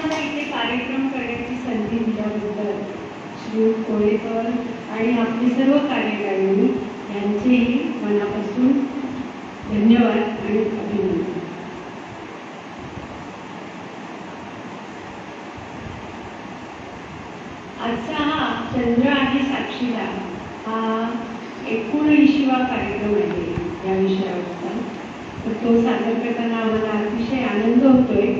मला इथे कार्यक्रम करण्याची संधी दिल्याबद्दल श्री कोळेकर आणि आपली सर्व कार्यकारिणी यांचेही मनापासून धन्यवाद आणि अभिनंदन. आजचा हा चंद्र आहे साक्षीला हा 79वा कार्यक्रम आहे या विषयावरचा. तर तो सादर करताना आम्हाला अतिशय आनंद होतोय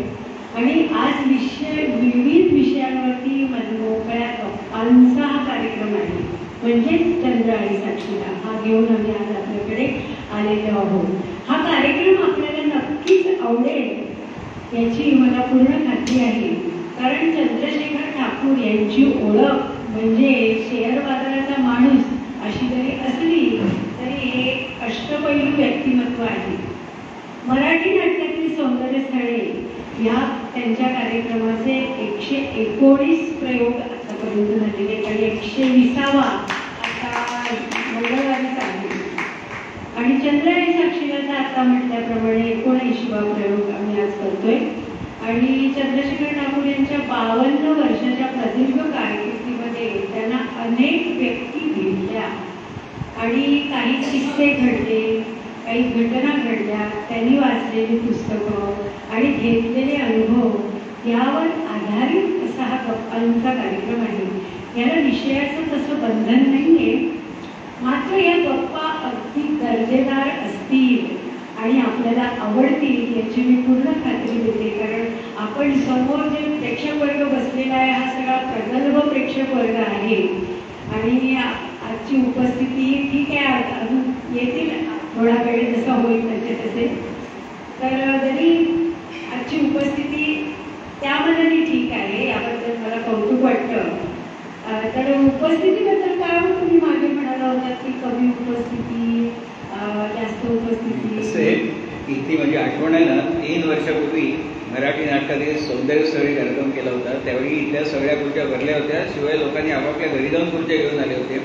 आणि आज विविध विषयांवरती मोकळ्या गप्पांचा हा कार्यक्रम आहे. म्हणजेच चंद्र आणि साक्षीला हा घेऊन आम्ही आज आपल्याकडे आलेलो आहोत. हा कार्यक्रम आपल्याला नक्कीच आवडेल याची मला पूर्ण खात्री आहे. कारण चंद्रशेखर ठाकूर यांची ओळख म्हणजे शेअर बाजाराचा माणूस अशी जरी असली तरी हे अष्टपैलू व्यक्तिमत्व आहे. मराठी नाट्यातील सौंदर्य स्थळे या त्यांच्या कार्यक्रमाचे 119 प्रयोग आतापर्यंत झालेले आणि 120वा आता मंगळवारीच आहे. आणि चंद्र आणि साक्षीला आता म्हटल्याप्रमाणे 79वा प्रयोग आम्ही आज करतोय. आणि चंद्रशेखर ठाकूर यांच्या 52 वर्षाच्या प्रदीर्घ कारकिर्दीमध्ये त्यांना अनेक व्यक्ती भेटल्या आणि काही किस्से घडले, काही घटना घडल्या, त्यांनी वाचलेली पुस्तकं आणि घेतलेले अनुभव यावर आधारित असा हा गप्पांचा कार्यक्रम आहे. याला विषयाचं तसं बंधन नाहीये. मात्र या गप्पा अगदी दर्जेदार असतील आणि आपल्याला आवडतील याची मी पूर्ण खात्री देते. कारण आपण समोर जे प्रेक्षक वर्ग बसलेला आहे हा सगळा प्रगल्भ प्रेक्षक वर्ग आहे आणि आजची उपस्थिती ठीक आहे, अजून येतील थोडा वेळ जसा होईल तसे. तर जरी आजची उपस्थिती त्या मनाने ठीक आहे याबद्दल मला कौतुक वाटतं. तर उपस्थितीबद्दल काय तुम्ही मागे म्हणाला होतात की कमी उपस्थिती जास्त उपस्थिती इथे म्हणजे आठवण आहे ना, 3 वर्षापूर्वी मराठी नाटकात सौंदर्य स्थळी कार्यक्रम केला होता. त्यावेळी इथल्या सगळ्या खुर्च्या भरल्या होत्या, शिवाय लोकांनी आपापल्या घरी जाऊन खुर्च्या घेऊन आले होते.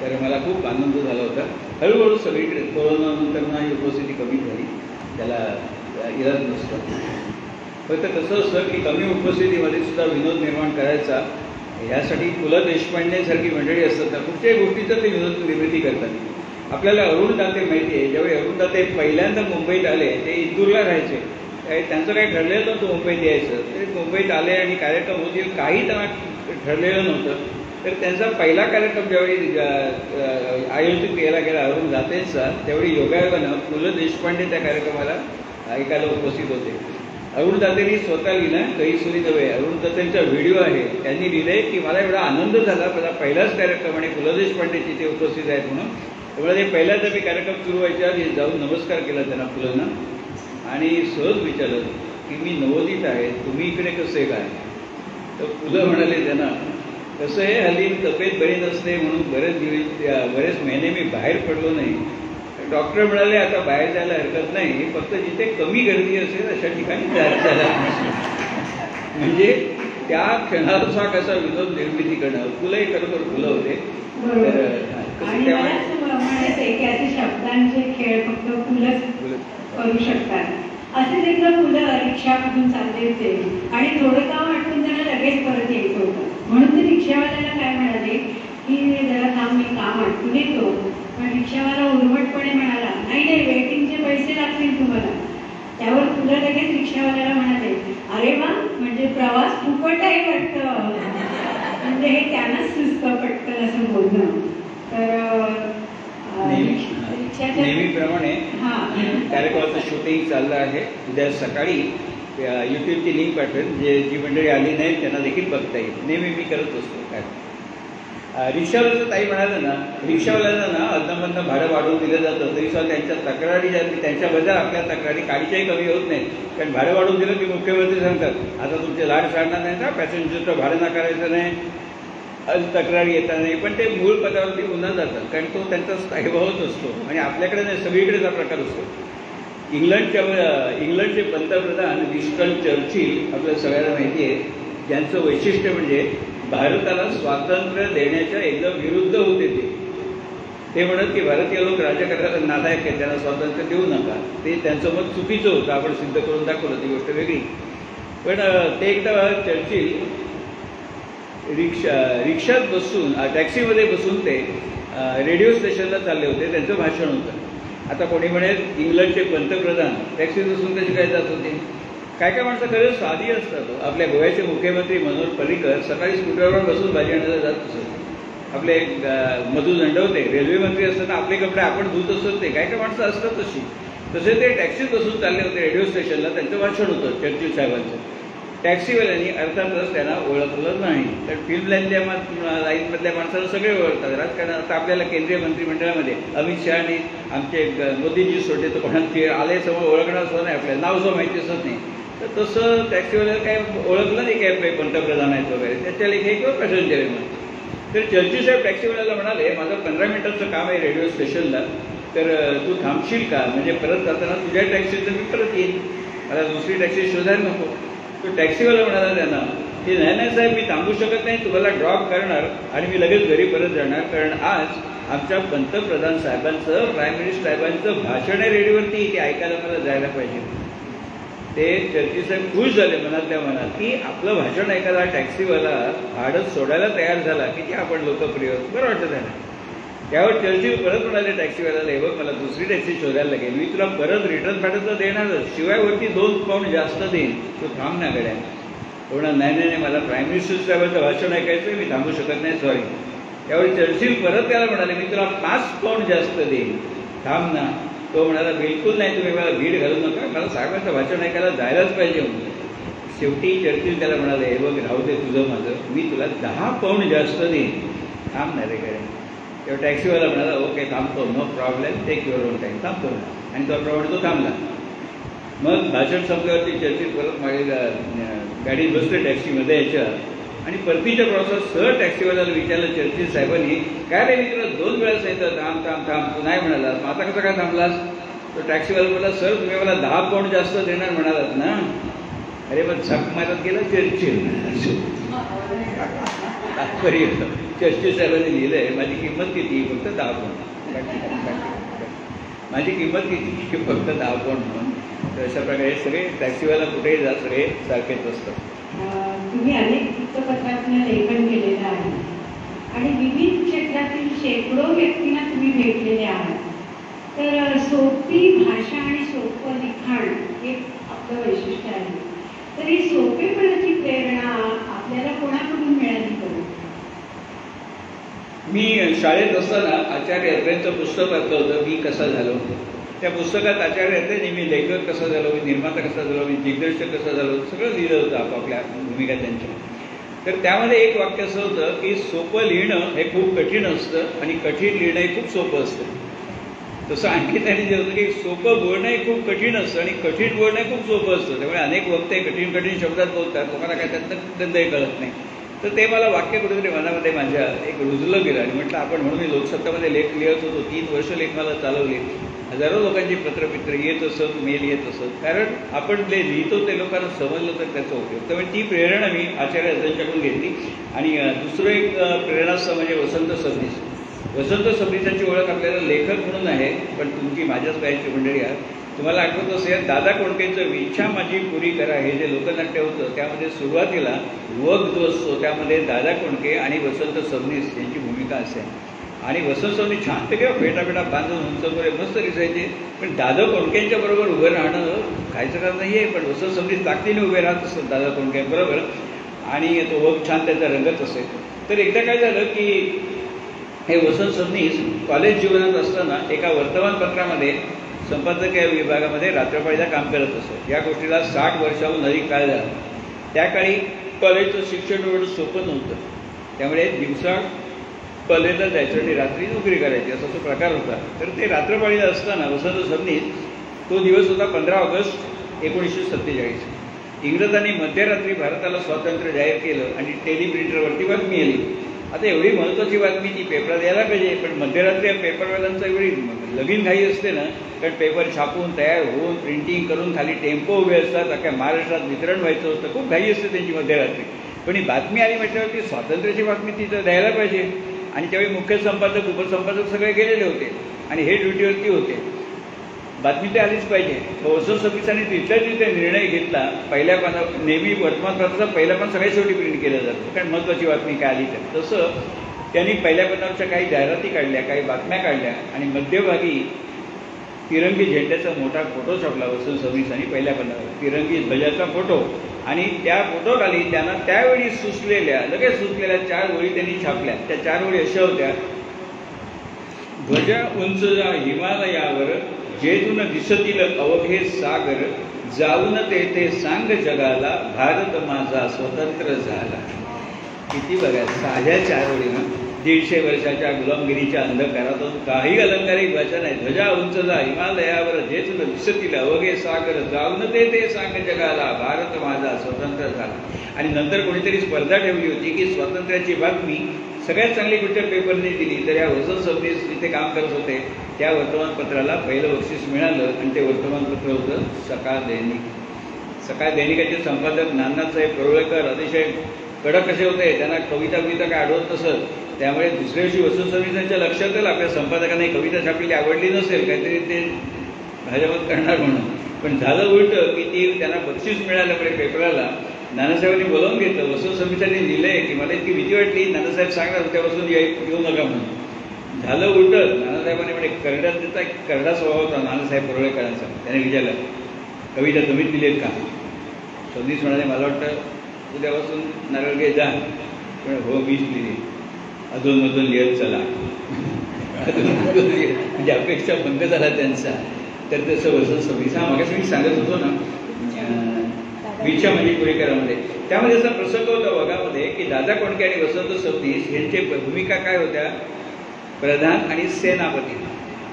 तर मला खूप आनंद झाला होता. हळूहळू सगळीकडे कोरोनानंतर ही उपस्थिती कमी झाली, त्याला इलाज नसतो. फक्त कसं असतं की कमी उपस्थितीमध्ये सुद्धा विनोद निर्माण करायचा यासाठी पु ल देशपांडेसारखी मंडळी असतात ना, कुठच्याही गोष्टीचं ते विनोद निर्मिती करतात. आपल्याला अरुण दाते माहिती आहे. ज्यावेळी अरुण दाते पहिल्यांदा मुंबईत आले, ते इंदूरला राहायचे. त्यांचं काही ठरलेलं नव्हतं मुंबईत यायचं. ते मुंबईत आले आणि कार्यक्रम होतील काही त्यांना ठरलेलं नव्हतं. तर त्यांचा पहिला कार्यक्रम ज्यावेळी आयोजित केला गेला अरुण दातेंचा, त्यावेळी योगायोगानं पु ल देशपांडे त्या कार्यक्रमाला ऐकायला उपस्थित होते. अरुण दातेंनी स्वतः लिहिलं, काही सुरी नव्हे. अरुण दातेंचा व्हिडिओ आहे, त्यांनी लिहिलंय की मला एवढा आनंद झाला, माझा पहिलाच कार्यक्रम आणि पु ल देशपांडे तिथे उपस्थित आहेत म्हणून. त्यामुळे ते पहिल्यांदा मी कार्यक्रम सुरू व्हायच्या आधी जाऊन नमस्कार केला त्यांना पुलांना आणि सहज विचारलं की मी नवोदित आहे, तुम्ही इकडे कसे काय. तर पुलं म्हणाले त्यांना, कसं आहे हल्ली तब्येत बरी नसते म्हणून बरेच महिने मी बाहेर पडलो नाही. डॉक्टर म्हणाले आता बाहेर जायला हरकत नाही, फक्त जिथे कमी गर्दी असेल अशा ठिकाणी जायला. म्हणजे त्या क्षणानुसार कसा विनोद निर्मिती करणं. फुलंही खरोखर फुलं होते. आणि मला असं म्हणायचंय की असे शब्दांचे खेळ फक्त फुलंच करू शकतात. असेच एकदा फुलं रिक्षामधून चालले होते आणि थोडं काम आटून त्यांना लगेच परत यायचं होतं. म्हणून ते रिक्षावाल्याला काय म्हणाले की जरा थांब, मी काम आटून येतो. पण रिक्षावाला उर्मटपणे म्हणाला, नाही नाही, वेटिंगचे पैसे लागतील तुम्हाला. त्यावर फुलं लगेच रिक्षावाल्याला म्हणाले, अरे वा, म्हणजे प्रवास फुकट आहे वाटतं. म्हणजे हे त्यांनाच सुचतं पटकन असं बोलणं. तर नेहमीप्रमाणे कार्यक्रमाचं शूटिंग चाललं आहे. उद्या सकाळी यूट्यूबची लिंक पाठवेल, जी मंडळी आली नाही त्यांना देखील बघता येईल. नेहमी मी करत असतो. काय रिक्षावाल्याचं ताई म्हणालं ना, रिक्षावाल्यांना ना अदनमधनं भाडं वाढवून दिलं जातं, तरी सुद्धा त्यांच्या तक्रारी ज्या त्यांच्याबद्दल आपल्या तक्रारी काळीच्याही कमी होत नाहीत. कारण भाडं वाढवून दिलं की मुख्यमंत्री सांगतात आता तुमचे लाड साडणार नाही का, पॅसेंजरचं भाडं नाकारायचं नाही, तक्रारी येतात नाही. पण ते मूळ पदावरती पुन्हा जातात, कारण तो त्यांचा स्थायीभावच असतो. आणि आपल्याकडे नाही, सगळीकडेच हा प्रकार असतो. इंग्लंडचे पंतप्रधान विन्स्टन चर्चिल आपल्याला सगळ्यांना माहिती आहे, ज्यांचं वैशिष्ट्य म्हणजे भारताला स्वातंत्र्य देण्याच्या एकदम विरुद्ध होते. ते म्हणत की भारतीय लोक राजकारणाला नालायक आहेत, त्यांना स्वातंत्र्य देऊ नका. ते त्यांचं मत चुकीचं होतं, आपण सिद्ध करून दाखवलं, ती गोष्ट वेगळी. पण ते एकदा चर्चिल रिक्षात बसून टॅक्सीमध्ये बसून ते रेडिओ स्टेशनला चालले होते. त्यांचं भाषण होतं. आता कोणी म्हणेल इंग्लंडचे पंतप्रधान टॅक्सीत बसून कसे काय जात होते. काय काय माणसं खरंच साधी असतात. आपल्या गोव्याचे मुख्यमंत्री मनोहर पर्रीकर सकाळी स्कूटरवर बसून भाजी आणायला जात असत. आपले मधु दंडवते रेल्वे मंत्री असताना आपले कपडे आपण धुत असत. ते काय काय माणसं असतात तशी. तसे ते टॅक्सीत बसून चालले होते रेडिओ स्टेशनला. त्यांचं भाषण होतं चर्चिल साहेबांचं. टॅक्सीवाल्यांनी अर्थातच त्यांना ओळखलं नाही. तर फिल्म लाईनमधल्या माणसाला सगळे ओळखतात. राजकारणात आता आपल्याला केंद्रीय मंत्रिमंडळामध्ये अमित शहानी आमचे मोदीजी सोडले तर कोणाची आले समोर ओळखणार सुद्धा नाही. आपल्याला नाव सुद्धा माहिती असत नाही. तर तसं टॅक्सीवाल्याला काय ओळखलं नाही काय पंतप्रधान आहेत वगैरे. त्याच्या लेखे किंवा पॅसेंजर आहे म्हणून. तर चर्ची साहेब टॅक्सीवाल्याला म्हणाले माझं 15 मिनिटाचं काम आहे रेडिओ स्टेशनला. तर तू थांबशील का. म्हणजे परत जाताना तुझ्या टॅक्सीत मी परत येईन. मला दुसरी टॅक्सी शोधायला नको. तो टॅक्सीवाला म्हणाला त्यांना की नाही साहेब मी थांबू शकत नाही. तुम्हाला ड्रॉप करणार आणि मी लगेच घरी परत जाणार. कारण आज आमच्या पंतप्रधान साहेबांचं प्राईम मिनिस्टर साहेबांचं भाषण आहे रेडिओवरती. ते ऐकायला मला जायला पाहिजे. ते चर्ची साहेब खुश झाले मनातल्या मनात की आपलं भाषण ऐकायला टॅक्सीवाला भाडं सोडायला तयार झाला. किती आपण लोकप्रिय होतो. बरं वाटतं त्यांना. त्यावर चर्ची परत म्हणाले टॅक्सीवाल्याला हे बघ मला दुसरी टॅक्सी शोधायला लागेल. मी तुला परत रिटर्न भाडं तर देणारच. शिवाय वरती 2 पाऊंड जास्त देईन. तू थांब ना गड्या. होणार नाही मला प्राईम मिनिस्टर साहेबांचं भाषण ऐकायचं मी थांबू शकत नाही सॉरी. त्यावर चर्चिल परत त्याला म्हणाले मी तुला 5 पाऊंड जास्त देईन. थांब ना. तो म्हणाला बिलकुल नाही तुम्ही मला भीड घालू नका. मला साहेबांचं भाषण ऐकायला जायलाच पाहिजे म्हणून. शेवटी चर्चिल त्याला म्हणाले हे बघ राहू दे तुझं माझं मी तुला 10 पाऊंड जास्त देईन. थांब ना रे गड्या. तेव्हा टॅक्सीवाला म्हणाला ओके थांबतो no problem take your own time. थांबतो ना. आणि त्याप्रमाणे तो थांबला. मग भाषण संपल्यावरती चर्चिल परत माझ्या गाडीत बसले टॅक्सीमध्ये याच्या. आणि परतीच्या प्रवासात सहज टॅक्सीवाल्याला विचारलं चर्चिल साहेबांनी काय रे मी तुला 2 वेळा सांगितलं थांब थांब थांब तू नाही म्हणालास. आता कसं काय थांबलास. तो टॅक्सीवाला म्हणाला सर तुम्ही मला 10 पाऊंड जास्त देणार म्हणालात ना. अरे मग झक मारत गेला चर्चिल. तात्पर्य चर्चिल साहेबांनी लिहिलंय माझी किंमत किती फक्त 10 पाऊंड. माझी किंमत किती फक्त 10 पाऊंड म्हणून. तर अशा प्रकारे सगळे टॅक्सीवाला कुठेही जा सगळे सारखेच असतात. तुम्ही अनेक वृत्तपत्रातून लेखन केलेलं आहे आणि विविध क्षेत्रातील शेकडो व्यक्तींना तुम्ही भेटलेले आहात. तर सोपी भाषा आणि सोपं लिखाण हे आपलं वैशिष्ट्य आहे. तर ही सोपेपणाची प्रेरणा आपल्याला कोणाकडून मिळाली करू. मी शाळेत असताना आचार्य अत्रेंचं पुस्तक वाचलं होतं मी कसा झालो. त्या पुस्तकात आचार्य अत्रेंनी मी लेखक कसा झालो मी निर्माता कसा झालो मी दिग्दर्शक कसा झालो सगळं लिहिलं होतं आपापल्या भूमिका त्यांच्या. तर त्यामध्ये एक वाक्य असं होतं की सोपं लिहिणं हे खूप कठीण असतं आणि कठीण लिहिणं हे खूप सोपं असतं. तसं आणखी त्यांनी जे होतं की सोपं बोलणं हे खूप कठीण असतं आणि कठीण बोलणं हे खूप सोपं असतं. त्यामुळे अनेक वक्ते कठीण कठीण शब्दात बोलतात लोकांना काय त्यातही कळत नाही. तर ते मला वाक्य कुठेतरी मनामध्ये माझ्या एक रुजलं गेलं आणि म्हटलं आपण म्हणून मी लोकसत्तामध्ये लेख लिहत होतो. 3 वर्ष लेख मला चालवले. हजारो लोकांची पत्रपित्र येत असत मेल येत असत. कारण आपण जे लिहितो ते लोकांना समजलं तर त्याचा उपयोग. त्यामुळे ती प्रेरणा मी आचार्य अत्रेंच्याकडून घेतली. आणि दुसरं एक प्रेरणास्थळ म्हणजे वसंत सबनीस. वसंत सबनीसांची ओळख आपल्याला लेखक म्हणून आहे पण तुमची माझ्याच वयाची मंडळी आहात. तुम्हाला आठवत असेल दादा कोंडकेंचं इच्छा माझी पुरी करा हे जे लोकनाट्य होतं त्यामध्ये सुरुवातीला वग जो असतो त्यामध्ये दादा कोंडके आणि वसंत सबनीस यांची भूमिका असेल. आणि वसंत सबनीस छान ते किंवा फेटा बांधून उंच वगैरे मस्त दिसायचे. पण दादा कोंडकेंच्या बरोबर उभं राहणं खायचं काम नाही आहे. पण वसंत सबनीस ताकदीने उभे राहत असतात दादा कोंडकेंबरोबर आणि तो वग छान त्याचा रंगत असेल. तर एकदा काय झालं की हे वसंत सबनीस कॉलेज जीवनात असताना एका वर्तमानपत्रामध्ये संपादकीय विभागामध्ये रात्रपाळीला काम करत असत. या गोष्टीला 60 वर्षाहून अधिक काळ झाला. त्या काळी कॉलेजचं शिक्षण एवढं सोपं नव्हतं. त्यामुळे दिवसा कॉलेजला जायचं आणि रात्री नोकरी करायची असा तो प्रकार होता. तर ते रात्रपाळीला असताना वसंत सबनीस तो दिवस होता 15 ऑगस्ट 1947. इंग्रजांनी मध्यरात्री भारताला स्वातंत्र्य जाहीर केलं आणि टेलिप्रिंटरवरती बातमी आली. आता एवढी महत्त्वाची बातमी ती पेपरात यायला पाहिजे. पण मध्यरात्री या पेपरवाल्यांचा एवढी लगीन घाई असते ना. कारण पेपर छापून तयार होऊन प्रिंटिंग करून खाली टेम्पो उभे असतात. अख्ख्या महाराष्ट्रात वितरण व्हायचं होतं. खूप घाई असते त्यांची मध्यरात्री. पण ही बातमी आली म्हटल्यावरती स्वातंत्र्याची बातमी तिथं द्यायला पाहिजे. आणि त्यावेळी मुख्य संपादक उपसंपादक सगळे गेलेले होते आणि हे ड्युटीवरती होते. बातमी ते आलीच पाहिजे. वसंत सव्वीसांनी तिथल्या तिथे निर्णय घेतला. पहिल्या पानावर नेहमी वर्तमानपत्राचा पहिला पान सगळ्यात शेवटी प्रिंट केलं जातं, कारण महत्त्वाची बातमी काय आली तर. तसं त्यांनी पहिल्या पानावरच्या काही जाहिराती काढल्या, काही बातम्या काढल्या आणि मध्यभागी तिरंगी झेंड्याचा मोठा फोटो छापला वसंत सव्वीसांनी पहिल्या पानावर, तिरंगी ध्वजाचा फोटो. आणि त्या फोटोखाली त्यांना त्यावेळी लगेच सुचलेल्या 4 ओळी त्यांनी छापल्या. त्या 4 ओळी अशा होत्या: ध्वजा उंच जा हिमालयावर, जेथून दिसतील अवघे सागर, जाऊन ते सांग जगाला, भारत माझा स्वतंत्र झाला. किती बघा, साध्या 4 ओळीनं 150 वर्षाच्या गुलामगिरीच्या अंधकारातून काही अलंकारिक भाषा नाही. ध्वजा उंच जा हिमालयावर, जेथून दिसतील अवघे सागर, जाऊन ते सांग जगाला, भारत माझा स्वतंत्र झाला. आणि नंतर कोणीतरी स्पर्धा ठेवली होती की स्वातंत्र्याची बातमी सगळ्यात चांगली कुठच्या पेपरने दिली, तर या वसंत सव्वीस जिथे काम करत होते त्या वर्तमानपत्राला पहिलं बक्षीस मिळालं. आणि ते वर्तमानपत्र होतं सकाळ दैनिक. सकाळ दैनिकाचे संपादक नानासाहेब परुळेकर अतिशय कडक कसे होते, त्यांना कविता काय आढळत नसत. त्यामुळे दुसऱ्या दिवशी वसंत सव्वीसांच्या लक्षात आलं आपल्या संपादकांना कविता छापलेली आवडली नसेल, काहीतरी ते भाजपत करणार म्हणून. पण झालं उलटं की ती त्यांना बक्षीस मिळाल्यामुळे पेपराला नानासाहेबांनी बोलावून घेतलं. वसंत सव्वीसांनी लिहिलंय की मला इतकी भीती वाटली, नानासाहेब सांगणार त्यापासून येऊ नका म्हणून. झालं उलटं, नानासाहेबांनी म्हणजे त्याचा एक करडा स्वभाव होता नानासाहेब परुळेकरांचा. त्याने विचारलं, कविता तुम्हीच लिहिलेत का? सव्वीस म्हणाले, मला वाटतं उद्यापासून नारळ घे जा. पण हो, मीच लिहिली. अधूनमधून लिहित चला. म्हणजे अपेक्षा भंग झाला त्यांचा. तर तसं वसंत सव्वीस हा मागाशी मी सांगत होतो ना विच्या म्हणजे पुणेकरांमध्ये, त्यामध्ये असा प्रसंग होता वगामध्ये की दादा कोंडके आणि वसंत सव्वीस यांची भूमिका काय होत्या, प्रधान आणि सेनापती.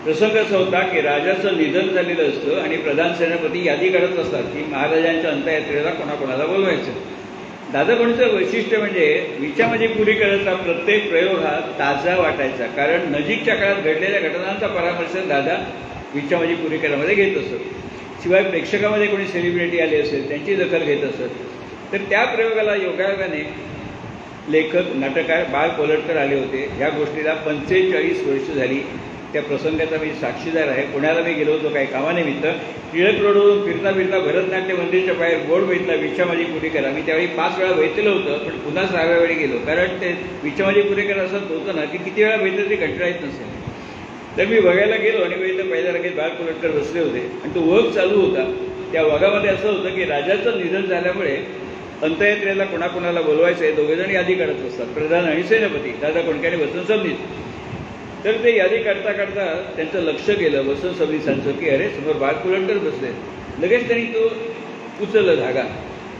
प्रसंग असा होता की राजाचं निधन झालेलं असतं आणि प्रधान सेनापती यादी करत असतात की महाराजांच्या अंत्ययात्रेला कोणाकोणाला बोलवायचं. दादा कोंडकेचं वैशिष्ट्य म्हणजे विचामध्ये पुणेकरांचा प्रत्येक प्रयोग हा ताजा वाटायचा, कारण नजीकच्या काळात घडलेल्या घटनांचा परामर्श दादा विचामध्ये पुणेकरांमध्ये घेत असत. शिवाय प्रेक्षकामध्ये कोणी सेलिब्रिटी आले असेल त्यांची दखल घेत असत. तर त्या प्रयोगाला योगायोगाने लेखक नाटककार बाळ कोलटकर आले होते. ह्या गोष्टीला 45 वर्ष झाली. त्या प्रसंगाचा मी साक्षीदार आहे. पुण्याला मी गेलो होतो काही कामानिमित्त. टिळक रोडवरून फिरता भरतनाट्य मंदिरच्या बाहेर बोर्ड बघितला विचामाजी पुणेकर. आम्ही त्यावेळी 5 वेळा बघितलं होतं, पण पुन्हा 6व्या वेळी गेलो, कारण ते विचामाजी पुणेकर असं होतं ना की किती वेळा बघितलं ते कंटाळा येत नसेल. तर मी बघायला गेलो आणि बघितलं पहिल्या रांगेत बाळ कोलटकर बसले होते आणि तो वर्ग चालू होता. त्या वर्गामध्ये असं होतं की राजाचं निधन झाल्यामुळे अंत्ययात्रेला कोणाकोणाला बोलवायचं आहे, दोघेजण यादी काढत असतात, प्रधान आणि सेनापती, दादा कोंडके आणि वसंत सव्वीस. तर ते यादी काढता त्यांचं लक्ष गेलं वसंत सव्वीसांचं की अरे समोर बाळ कोलटकर बसले. लगेच त्यांनी तो उचलला धागा.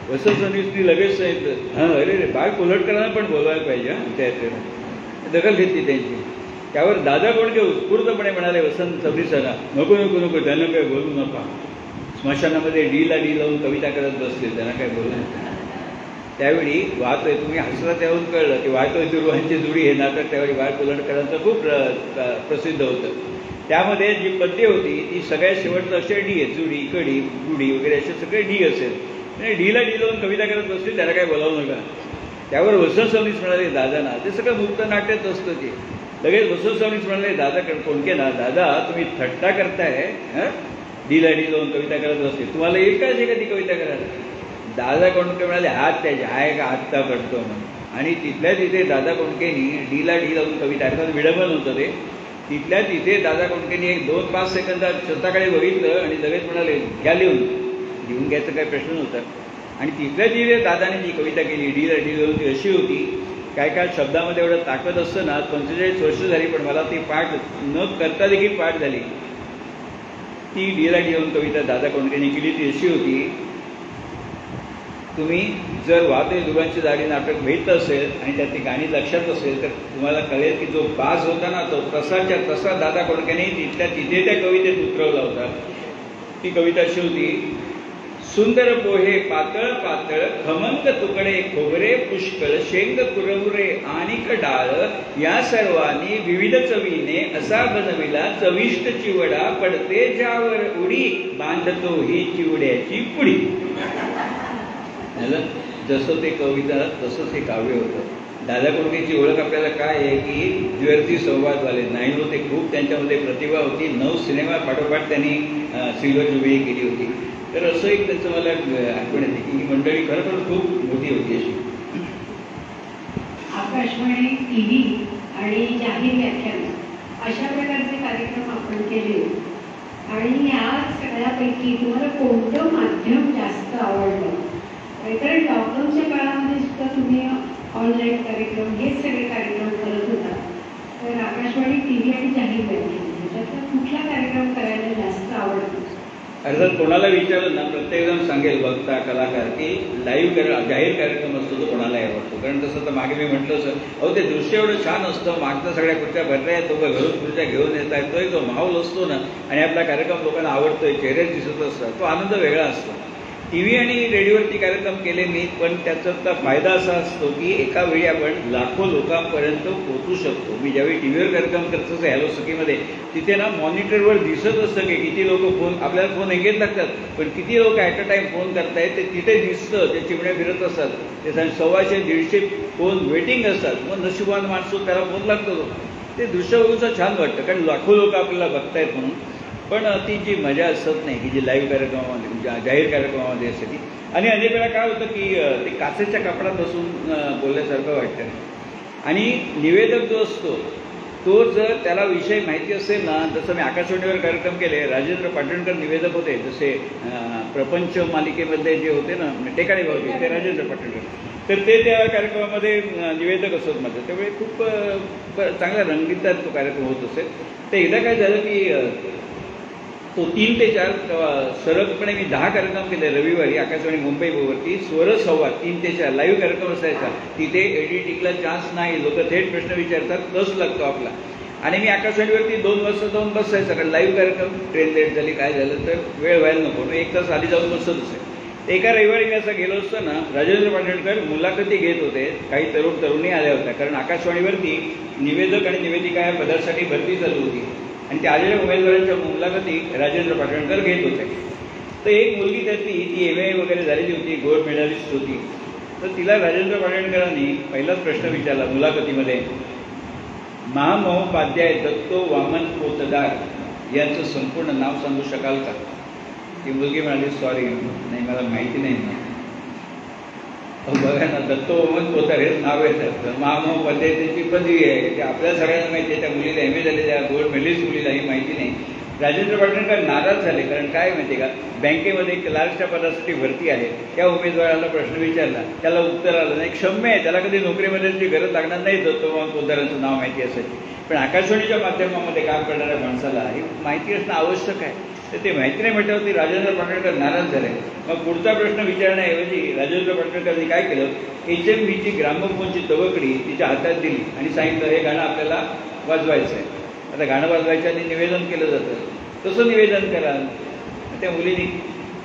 वसंत सव्वीसनी लगेच सांगितलं, हां अरे बाळ कोलटकरांना पण बोलवायला पाहिजे अंत्ययात्रेला. दखल घेतली त्यांची. त्यावर दादा कोंडके उत्स्फूर्तपणे म्हणाले वसंत सव्वीसांना, नको त्यांना काय बोलू नका. स्मशानामध्ये डीला डी लावून कविता करत बसले, त्यांना काय बोलू. त्यावेळी वाहतोय, तुम्ही हसला त्यावरून कळलं की वाहतोय दुर्वांची जुडी हे नाटक त्यावेळी बाळ कोलटकरांचं खूप प्रसिद्ध होतं. त्यामध्ये जी पद्य होती ती सगळ्यात शेवटचं असे डी आहे, जुडी, कडी, गुडी वगैरे असे सगळे डी असेल. आणि डीला डी लावून कविता करत बसतील, त्याला काय बोलावू नका. त्यावर वसंत सव्वीस म्हणाले दादांना, ते सगळं मुक्त नाट्यच असतं ते. लगेच वसंत सव्वीस म्हणाले दादा कोंडके ना, दादा तुम्ही थट्टा करताय, डीला डी लावून कविता करत बसतील, तुम्हाला येईल का जे कधी कविता करायला. दादा कोंडके म्हणाले हात त्याचे आहे का, आत्ता करतो म्हणून. आणि तिथल्या तिथे दादा कोंडकेनी डीला डी लावून कविता, अर्थात विडंबन होतं ते. तिथल्या तिथे दादा कोंडकेनी 1-2-5 सेकंदात स्वतःकडे बघितलं आणि लगेच म्हणाले घ्या लिहून घ्यायचं काय प्रश्न नव्हता. आणि तिथल्या तिथे दादाने जी कविता केली डीला डी लावून ती अशी होती, काय शब्दामध्ये एवढं ताकद असतं ना. 45 वर्ष झाली पण मला ती पाठ न करता देखील पाठ झाली. ती डीला डी लावून कविता दादा कोंडकेनी केली ती अशी होती, तुम्ही जर वाहतोय दुर्गांची दाढी नाटक भेटत असेल आणि त्यातली गाणी लक्षात असेल तर तुम्हाला कळेल की जो बाज होता ना तो तसाच्या तसा दादा कोंडकेने तिथल्या तिथे त्या कवितेत उतरवला होता. ती कविता अशी होती, सुंदर पोहे पातळ पातळ, खमंग तुकडे खोबरे पुष्कळ, शेंग कुरमुरे आणिक डाळ, या सर्वांनी विविध चवीने असा बनविला चविष्ट चिवडा, पडते ज्यावर उडी, बांधतो ही चिवड्याची पुडी. जसं ते कविता तसंच हे काव्य होतं. दादा कोंडकेची ओळख आपल्याला काय आहे की द्व्यर्थी संवादवाले नाही होते, खूप त्यांच्यामध्ये प्रतिभा होती. 9 सिनेमा पाठोपाठ त्यांनी सिल्वर जुबिली केली होती. तर असं एक त्याचं मला आठवण येते की ही मंडळी खरोखर खूप मोठी होती अशी. आकाशवाणी TV आणि जाहीर व्याख्यान अशा प्रकारचे कार्यक्रम आपण केले. आणि या सगळ्यापैकी तुम्हाला कोणतं माध्यम जास्त आवडलं? कारण लॉकडाऊनच्या काळामध्ये सुद्धा तुम्ही ऑनलाईन कार्यक्रम हेच सगळे कार्यक्रम करत होता. तर आकाशवाणी TV आणि जाहीर व्याख्यान ह्याच्यातला कुठला कार्यक्रम करायला जास्त आवडतो? अर्थात कोणाला विचारलं ना प्रत्येकजण सांगेल वक्ता कलाकार की लाईव्ह जाहीर कार्यक्रम असतो तो कोणालाही आवडतो. कारण तसं तर मागे मी म्हटलं असं, अहो ते दृश्य एवढं छान असतं, मागचं सगळ्या खुर्च्या भरल्या आहेत, लोक घरून खुर्च्या घेऊन येत आहेत, तो जो माहोल असतो ना आणि आपला कार्यक्रम लोकांना आवडतोय, चेहरे दिसत असतात, तो आनंद वेगळा असतो. TV आणि रेडिओवरती कार्यक्रम केले मी, पण त्याचा फायदा असा असतो की एका वेळी आपण लाखो लोकांपर्यंत पोहोचू शकतो. मी ज्यावेळी TV वर कार्यक्रम करत असतो हॅलो सखीमध्ये, तिथे ना मॉनिटरवर दिसत असतं की किती लोक फोन, आपल्याला फोन एंगेज लागतात, पण किती लोक ॲट अ टाईम फोन करतायत ते तिथे दिसतं. ते चिमण्या फिरत असतात, ते 100-150 फोन वेटिंग असतात. मग नशिबान माणसं त्याला फोन लागतो. ते दृश्य बघून छान वाटतं, कारण लाखो लोक आपल्याला बघतायत म्हणून. पण ती जी मजा असत नाही की जी लाईव्ह कार्यक्रमामध्ये जाहीर कार्यक्रमामध्ये असते ती. आणि अनेक वेळा काय होतं की ते काचेच्या कपड्यात बसून बोलल्यासारखं वाटतं. आणि निवेदक जो असतो तो जर त्याला विषय माहिती असेल ना, जसं मी आकाशवाणीवर कार्यक्रम केले, राजेंद्र पाटणकर निवेदक होते, जसे प्रपंच मालिकेमध्ये जे होते ना टेकाळे भाऊजी, ते राजेंद्र पाटणकर, तर ते त्या कार्यक्रमामध्ये निवेदक असत माझं. त्यामुळे खूप चांगल्या रंगीतात तो कार्यक्रम होत असेल. तर एकदा काय झालं की तो 3 ते 4 सरळपणे मी 10 कार्यक्रम केले रविवारी आकाशवाणी मुंबईवरती. स्वरसंवाद 3 ते 4 लाईव्ह कार्यक्रम असायचा. तिथे एडिटिंगला चान्स नाही, लोक थेट प्रश्न विचारतात, कस लागतो आपला. आणि मी आकाशवाणीवरती 2 वाजता जाऊन बसायचं, कारण लाईव्ह कार्यक्रम ट्रेन लेट झाली काय झालं तर वेळ व्हायला नको, 1 तास आधी जाऊन बसत असेल. एका रविवारी मी असं गेलो असताना राजेंद्र पाटणकर मुलाखती घेत होते, काही तरुणी आल्या होत्या, कारण आकाशवाणीवरती निवेदक आणि निवेदिका या पदासाठी भरती चालू होती. आणि त्या आलेल्या उमेदवारांच्या मुलाखती राजेंद्र पाटणकर घेत होते. तर एक मुलगी त्यातली ती MA वगैरे झालेली होती, गोल्ड मेडलिस्ट होती. तर तिला राजेंद्र पाटणकरांनी पहिलाच प्रश्न विचारला मुलाखतीमध्ये, महामहोपाध्याय दत्तो वामन पोतदार यांचं संपूर्ण नाव सांगू शकाल का? ती मुलगी म्हणाली, सॉरी नाही मला माहिती नाही ना. बघा ना, दत्तो वामन पोतदार हेच नाव येतात, महामहोपाध्याय त्यांची पदवी आहे, ते आपल्या सगळ्यांना माहिती आहे. त्या मुलीला MA झालेल्या गोल्ड मेडलिस्ट मुलीला ही माहिती नाही. राजेंद्र पाटणकर नाराज झाले, कारण काय माहिती का, बँकेमध्ये क्लार्कच्या पदासाठी भरती आहे, त्या उमेदवाराला प्रश्न विचारला, त्याला उत्तर आलं नाही. क्षम्य आहे, त्याला कधी नोकरीमध्ये गरज लागणार नाही दत्तो वामन पोतदारांचं नाव माहिती असेल. पण आकाशवाणीच्या माध्यमामध्ये काम करणाऱ्या माणसाला ही माहिती असणं आवश्यक आहे. तर ते माहिती नाही म्हटल्यावरती राजेंद्र पाटणकर नाराज झाले. मग पुढचा प्रश्न विचारण्याऐवजी राजेंद्र पाटणकरांनी काय केलं, HMVची ग्रामोफोनची तवकडी तिच्या हातात दिली आणि सांगितलं, हे गाणं आपल्याला वाजवायचं आहे. आता गाणं वाजवायचं आणि निवेदन केलं जातं, तसं निवेदन करा. त्या मुलीने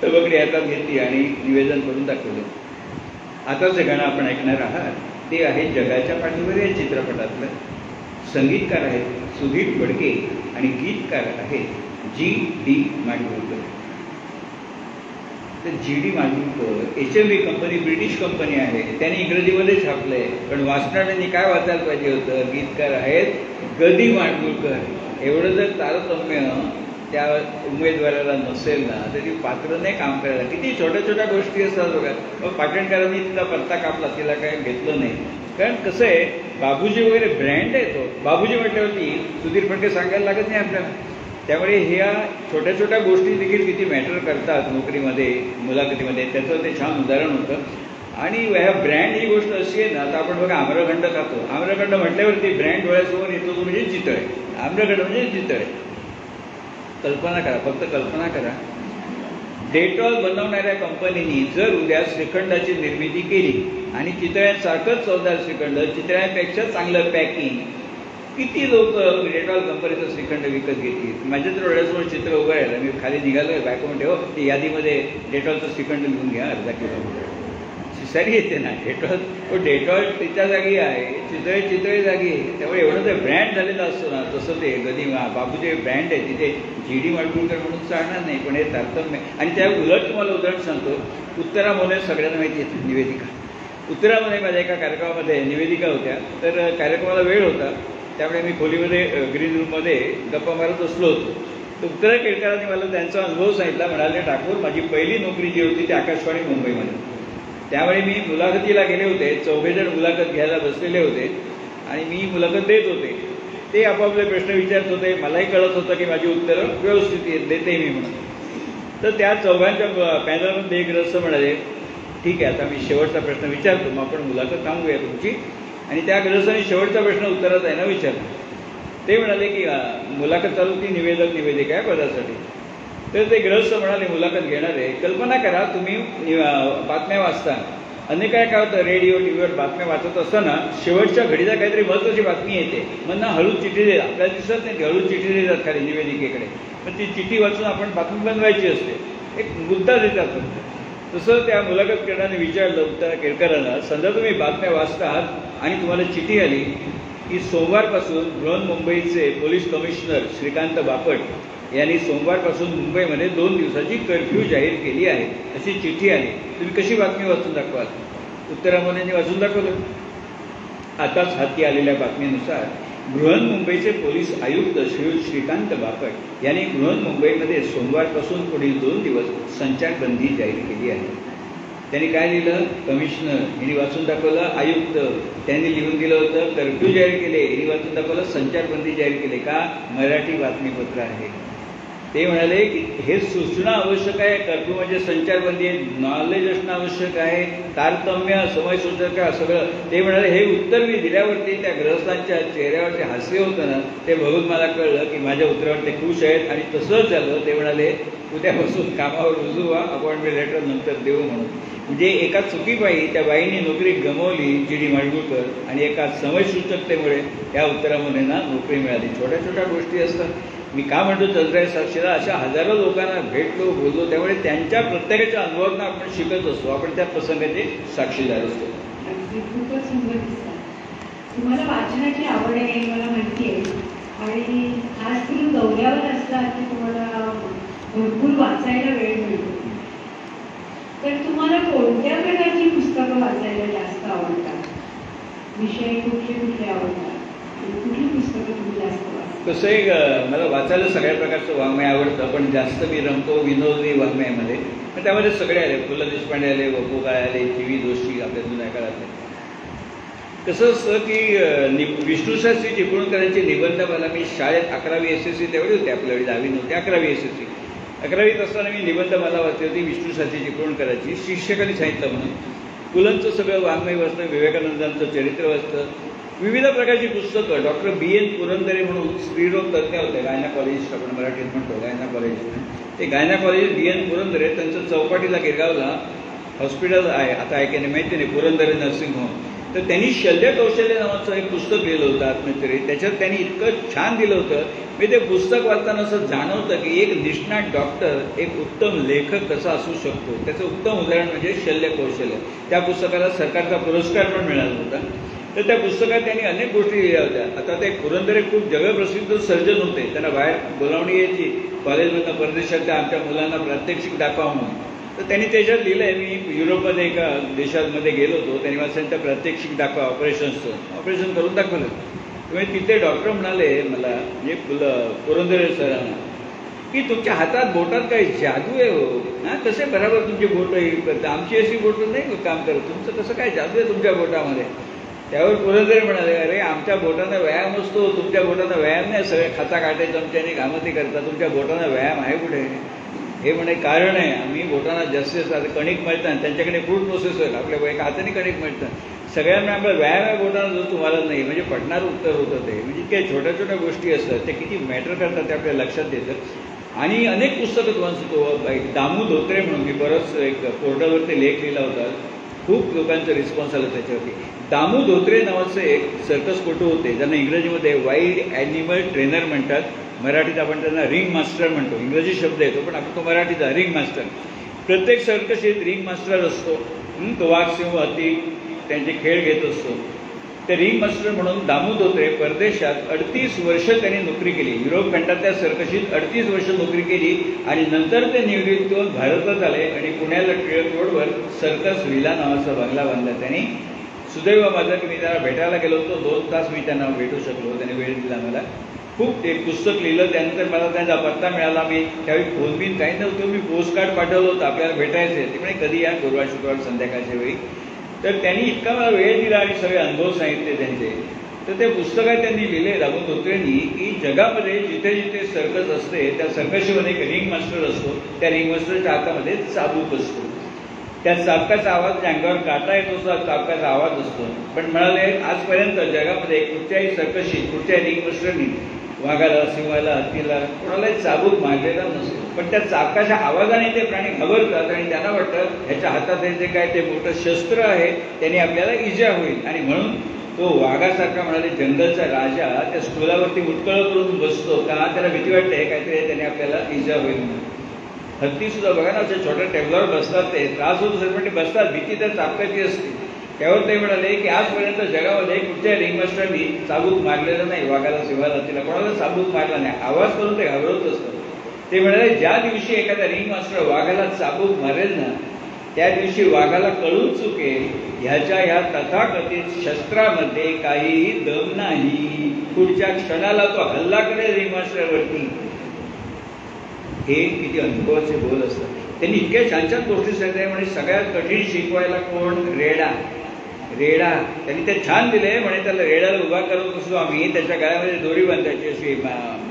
तवकडी हातात घेतली आणि निवेदन करून दाखवलं. आता जे गाणं आपण ऐकणार आहात ते आहे जगाच्या पाठीवर या चित्रपटातलं. संगीतकार आहेत सुधीर फडके आणि गीतकार आहेत G.D. माडगूळकर. तर G.D. Madgulkar HMV company British company आहे, त्यांनी इंग्रजीमध्ये छापलंय, पण वाचणाऱ्यांनी काय वाचायला पाहिजे होतं, गीतकार आहेत गदी माडगूळकर. एवढं जर तारतम्य त्या उमेदवाराला नसेल ना तर ती पात्र नाही काम करायला. किती छोट्या छोट्या गोष्टी असतात बघा. मग पाटणकरांनी तिला पत्ता कापला, तिला काही घेतलं नाही. कारण कसं आहे, बाबूजी वगैरे ब्रँड आहे तो. बाबूजी म्हटल्यावरती सुधीर फडके सांगायला लागत नाही आपल्याला. त्यामुळे ह्या छोट्या छोट्या गोष्टी देखील किती मॅटर करतात नोकरीमध्ये, मुलाखतीमध्ये. त्याचं ते छान उदाहरण होतं. आणि ह्या ब्रँड ही गोष्ट अशी आहे ना, आता आपण बघा आम्रखंड खातो, आम्रखंड म्हटल्यावरती ब्रँड डोळ्यासमोर येतो तो म्हणजे चितळ. आम्रखंड म्हणजे चितळ. कल्पना करा, फक्त कल्पना करा, डेटॉल बनवणाऱ्या कंपनीनी जर उद्या श्रीखंडाची निर्मिती केली आणि चितळ्यांसारखंच चवदार श्रीखंड, चितळ्यांपेक्षा चांगलं पॅकिंग, किती लोक डेटॉल कंपनीचं श्रीखंड विकत घेतील. माझ्या तर डोळ्यासमोर चित्र उभं राहिलं. मी खाली निघालोय, बायको म्हणते, हो ती यादीमध्ये डेटॉलचं श्रीखंड लिहून घ्या अर्धा किलो. सारी येते ना डेटॉल, तो डेटॉल तिच्या जागी आहे, चितळे जागी आहे. त्यामुळे एवढं जर ब्रँड झालेलं असतो ना, तसं ते गदी बाबूचे ब्रँड आहे, तिथे G.D. माडगूळकर म्हणून चालणार नाही. पण हे तारतम्य. आणि त्या उलट तुम्हाला उदाहरण सांगतो, उत्तरा मोने सगळ्यांना माहिती आहे निवेदिका. उत्तरामध्ये माझ्या एका कार्यक्रमामध्ये निवेदिका होत्या, तर कार्यक्रमाला वेळ होता, त्यामुळे मी खोलीमध्ये ग्रीन रूममध्ये गप्पा मारत बसलो होतो. तर उत्तरा केळकरांनी मला त्यांचा अनुभव सांगितला. म्हणाले, ठाकूर, माझी पहिली नोकरी जी होती ती आकाशवाणी मुंबईमध्ये. त्यावेळी मी मुलाखतीला गेले होते, 4 जण मुलाखत घ्यायला बसलेले होते आणि मी मुलाखत देत होते. ते आपापले प्रश्न विचारत होते. मलाही कळत होतं की माझी उत्तरं व्यवस्थित देते मी म्हणून. तर त्या 4घांच्या पॅनलमध्ये एक गृहस्थ म्हणाले, ठीक आहे, आता मी शेवटचा प्रश्न विचारतो, मग आपण मुलाखत थांबूया तुमची. आणि त्या गृहस्थांनी शेवटचा प्रश्न उत्तरात आहे ना विचारला. ते म्हणाले की मुलाखत चालू ती निवेदक निवेदिका आहे पदासाठी. तर ते गृहस्थ म्हणाले मुलाखत घेणारे, कल्पना करा तुम्ही बातम्या वाचता. अनेक काय होतं, रेडिओ टीव्हीवर बातम्या वाचत असताना शेवटच्या घडीला काहीतरी महत्त्वाची बातमी येते, मग ना हळूच चिठ्ठी देतात, आपल्याला दिसत नाही, हळूच चिठ्ठी देतात खाली निवेदिकेकडे. पण ती चिठ्ठी वाचून आपण बातमी बनवायची असते, एक मुद्दा देतात. तसं त्या मुलाखत करण्याने विचारलं उत्तरा केळकरांना, समजा तुम्ही बातम्या वाचता आहात आणि तुम्हाला चिठ्ठी आली की सोमवारपासून बृहन्मुंबईचे पोलीस कमिशनर श्रीकांत बापट यांनी सोमवारपासून मुंबईमध्ये 2 दिवसाची कर्फ्यू जाहीर केली आहे, अशी चिठ्ठी आली, तुम्ही कशी बातमी वाचून दाखवाल? उत्तरामध्ये वाचून दाखवलं. आताच हाती आलेल्या बातमीनुसार बृहन्मुंबईचे पोलीस आयुक्त श्रीकांत बापट यांनी बृहन्मुंबईमध्ये सोमवारपासून पुढील 2 दिवस संचारबंदी जाहीर केली आहे. त्यांनी काय लिहिलं? कमिशनर यांनी वाचून दाखवलं. आयुक्त त्यांनी लिहून दिलं होतं कर्फ्यू जाहीर केले, यांनी वाचून दाखवलं संचारबंदी जाहीर केले. का? मराठी बातमीपत्र आहे. ते म्हणाले की हे सूचना आवश्यक आहे, कर्फ्यू म्हणजे संचारबंदी आहे, नॉलेज असणं आवश्यक आहे, तारतम्य समयसूचक सगळं. ते म्हणाले हे उत्तर मी दिल्यावरती त्या गृहस्थांच्या चेहऱ्यावरती हास्य होतं ना, ते बघून मला कळलं की माझ्या उत्तरावर ते खुश आहेत. आणि तसंच झालं. ते म्हणाले उद्यापासून कामावर रुजू व्हा, अपॉइंटमेंट लेटर नंतर देऊ म्हणून. म्हणजे एका चुकीपायी त्या बाईंनी नोकरी गमावली, जी.डी. माडगूळकर, आणि एका समयसूचकतेमुळे त्या उत्तरामध्ये ना नोकरी मिळाली. छोट्या छोट्या गोष्टी असतात. मी का म्हणतो चंद्राय साक्षीला, अशा हजारो लोकांना भेटलो, बोललो, त्यामुळे त्यांच्या प्रत्येकाच्या अनुभवातून आपण शिकत असतो, आपण त्या प्रसंगाचे साक्षीदार असतो. खूपच सुंदर दिसतात. तुम्हाला वाचनाची आवड आहे मला माहिती आहे, आणि खास करून दौऱ्यावर असतात की तुम्हाला भरपूर वाचायला वेळ मिळतो. तर तुम्हाला कोणत्या प्रकारची पुस्तकं वाचायला जास्त आवडतात? विषय कुठले आवडतात? कुठली पुस्तकं तुम्ही जास्त वाचता? कसं आहे, मला वाचायला सगळ्या प्रकारचं वाङ्मय आवडतं, पण जास्त मी रमतो विनोदी वाङ्मयामध्ये. पण त्यामध्ये सगळे आले, पु ल देशपांडे आले, वपू काय आले, जी.व्ही. जोशी आपल्या जुन्या काळातले. कसं असतं की विष्णूशास्त्री चिपळूणकरांचे निबंध मला, मी शाळेत 11वी SSC तेवढी होती, आपल्याकडे 10वी नव्हती, 11वी SSC. 11वीत असताना मी निबंध मला वाचली होती विष्णूशास्त्री चिपळूणकरांची, शिक्षकांनी सांगितलं म्हणून. पुलंचं सगळं वाङ्मय वाचतं, विवेकानंदांचं चरित्र वाचतं, विविध प्रकारची पुस्तकं. Doctor B.N. पुरंदरे म्हणून स्त्रीरोग तज्ज्ञ होते, गायनाकॉलॉजिस्ट आपण मराठीत म्हणतो, गायनाकॉलॉजिस्ट. ते गायनाकॉलॉजिस्ट B.N. पुरंदरे, त्यांचं चौपाटीला गिरगावला हॉस्पिटल आहे, आता ऐकायला माहिती नाही, पुरंदरे नर्सिंग होम. तर त्यांनी शल्य कौशल्य नावाचं एक पुस्तक लिहिलं होतं आत्मचरित्र. त्याच्यात त्यांनी इतकं छान दिलं होतं, मी ते पुस्तक वाचताना असं जाणवतं की एक निष्णात डॉक्टर एक उत्तम लेखक कसा असू शकतो. त्याचं उत्तम उदाहरण म्हणजे शल्य कौशल्य. त्या पुस्तकाला सरकारचा पुरस्कार पण मिळाला होता. तर त्या पुस्तकात त्यांनी अनेक गोष्टी लिहिल्या होत्या. आता ते पुरंदरे खूप जगप्रसिद्ध सर्जन होते, त्यांना बाहेर बोलावणी यायची कॉलेजमधनं, परदेशात आमच्या मुलांना प्रात्यक्षिक दाखवा म्हणून. तर त्यांनी त्याच्यात लिहिलं आहे, मी युरोपमध्ये एका देशामध्ये गेलो होतो, त्यांनी मला सांगितलं प्रात्यक्षिक दाखवा ऑपरेशनचं. ऑपरेशन करून दाखवलं. त्यामुळे तिथे डॉक्टर म्हणाले मला, म्हणजे पुरंदरे सरांना, की तुमच्या हातात बोटात काही जादू आहे हो, हां कसे बरोबर तुमची बोटं हे करतं, आमची अशी बोटं नाही काम करत, तुमचं कसं काय जादू आहे तुमच्या बोटामध्ये. त्यावर पुरंदरे म्हणाले, अरे आमच्या बोटांना व्यायाम असतो, तुमच्या बोटांना व्यायाम नाही, सगळे खाता काटे चमच्याने घामती करता, तुमच्या बोटांना व्यायाम आहे कुठे? हे म्हणे कारण आहे, आम्ही बोटांना जास्तीत जास्त कणिक मिळतात, त्यांच्याकडे फूड प्रोसेसर, आपल्या एका हाताने कणिक मिळतात, सगळ्यांना आपला व्यायाम आहे बोटांना, जो तुम्हाला नाही. म्हणजे पटणारं उत्तर होतं ते. म्हणजे काही छोट्या छोट्या गोष्टी असतात, ते किती मॅटर करतात ते आपल्या लक्षात येतं. आणि अनेक पुस्तकं वाचतो. दामू धोत्रे म्हणून, मी बरंच एक पोर्टलवरती लेख लिहिला होता, खूप लोकांचा रिस्पॉन्स आला त्याच्यावरती. दामू धोत्रे नावाचे एक सर्कसपटू होते, ज्यांना इंग्रजीमध्ये वाईल्ड ॲनिमल ट्रेनर म्हणतात, मराठीत आपण त्यांना रिंग मास्टर म्हणतो. इंग्रजी शब्द येतो पण आपण तो मराठीचा रिंग मास्टर. प्रत्येक सर्कशीत रिंग मास्टर असतो. तो वाघ, सिंह, हत्ती त्यांचे खेळ घेत असतो. ते रिंग मास्टर म्हणून दामू धोत्रे परदेशात 38 वर्ष त्यांनी नोकरी केली. युरोप खंडातल्या सर्कशीत 38 वर्ष नोकरी केली आणि नंतर ते निवृत्त होऊन भारतात आले आणि पुण्याला टिळक रोडवर सर्कस व्हिला नावाचा बंगला बांधला. त्यांनी सुदैव माझं की मी त्याला भेटायला गेलो होतो. 2 तास मी त्यांना भेटू शकलो. त्याने वेळ दिला मला. खूप ते पुस्तक लिहिलं. त्यानंतर मला त्यांचा पत्ता मिळाला. मी त्यावेळी फोन बिन काही नव्हतं. मी पोस्टकार्ड पाठवलं होतं आपल्याला भेटायचं ते म्हणजे कधी या गुरुवार शुक्रवार संध्याकाळच्या वेळी. तर त्यांनी इतका मला वेळ दिला आणि सगळे अनुभव सांगितले त्यांचे. तर ते पुस्तकात त्यांनी लिहिले दामू धोत्रेंनी की जगामध्ये जिथे जिथे सर्कस असते त्या सर्कशीमध्ये एक रिंग मास्टर असतो. त्या रिंग मास्टरच्या हातामध्ये चाबूक असतो. त्या चाबकाचा आवाज अंगावर काटा येतो असा चाबकाचा आवाज असतो. पण म्हणाले आजपर्यंत जगामध्ये कुठच्याही सर्कशीत कुठच्याही रिंग मास्टरनी वाघाला सिंहाला हत्तीला कोणालाही चाबूक मारलेला नसतो. पण त्या चाबकाच्या आवाजाने ते प्राणी घाबरतात आणि त्यांना वाटतं ह्याच्या हातात जे काय ते मोठं शस्त्र आहे त्याने आपल्याला इजा होईल. आणि म्हणून तो वाघासारखा म्हणाले जंगलचा राजा त्या स्टोलावरती मुटकळ करून बसतो का त्याला भीती वाटते काहीतरी त्याने आपल्याला इजा होईल. हत्ती सुद्धा बघा ना अशा छोट्या टेबलावर बसतात. ते त्रास होत असेल पण ते बसतात. भीती त्या चाबकाची असते. त्यावर ते म्हणाले की आजपर्यंत जगामध्ये कुठच्या रिंग मास्टरनी चाबूक मारलेलं नाही. वाघाला सिंहाला तिला कोणाला चाबूक मारला नाही. आवाज करून ते घाबरत असतं. ते म्हणाले ज्या दिवशी एखादा रिंग मास्टर वाघाला चाबूक मारेल ना त्या दिवशी वाघाला कळून चुकेल ह्याच्या ह्या तथाकथित शस्त्रामध्ये काहीही दम नाही. पुढच्या क्षणाला तो हल्ला करेल रिंग मास्टरवरती. हे किती अनुभवाचे बोल असतात. त्यांनी इतक्या छान छान गोष्टी सांगितल्या. म्हणजे सगळ्यात कठीण शिकवायला कोण रेडा. रेडा त्यांनी ते छान दिले. म्हणे त्याला रेड्याला उभा करत असतो आम्ही. त्याच्या गळ्यामध्ये दोरी बांधायची अशी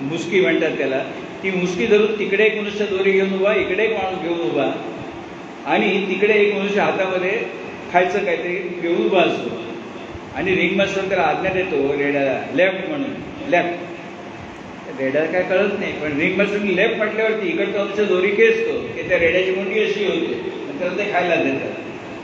मुसकी म्हणतात त्याला. ती मुसकी धरून तिकडे एक मनुष्य दोरी घेऊन उभा इकडे एक माणूस घेऊन उभा आणि तिकडे एक मनुष्य हातामध्ये खायचं काहीतरी घेऊन उभा असतो. आणि रिंग मास्टर त्याला आज्ञा देतो रेड्याला लेफ्ट म्हणून. लेफ्ट रेड्याला काय कळत नाही. पण रिंग मास्टरने लेफ्ट म्हटल्यावरती इकडचा मनुष्य दोरी खेचतो की त्या रेड्याची मोठी अशी होते. त्याला ते खायला देतात.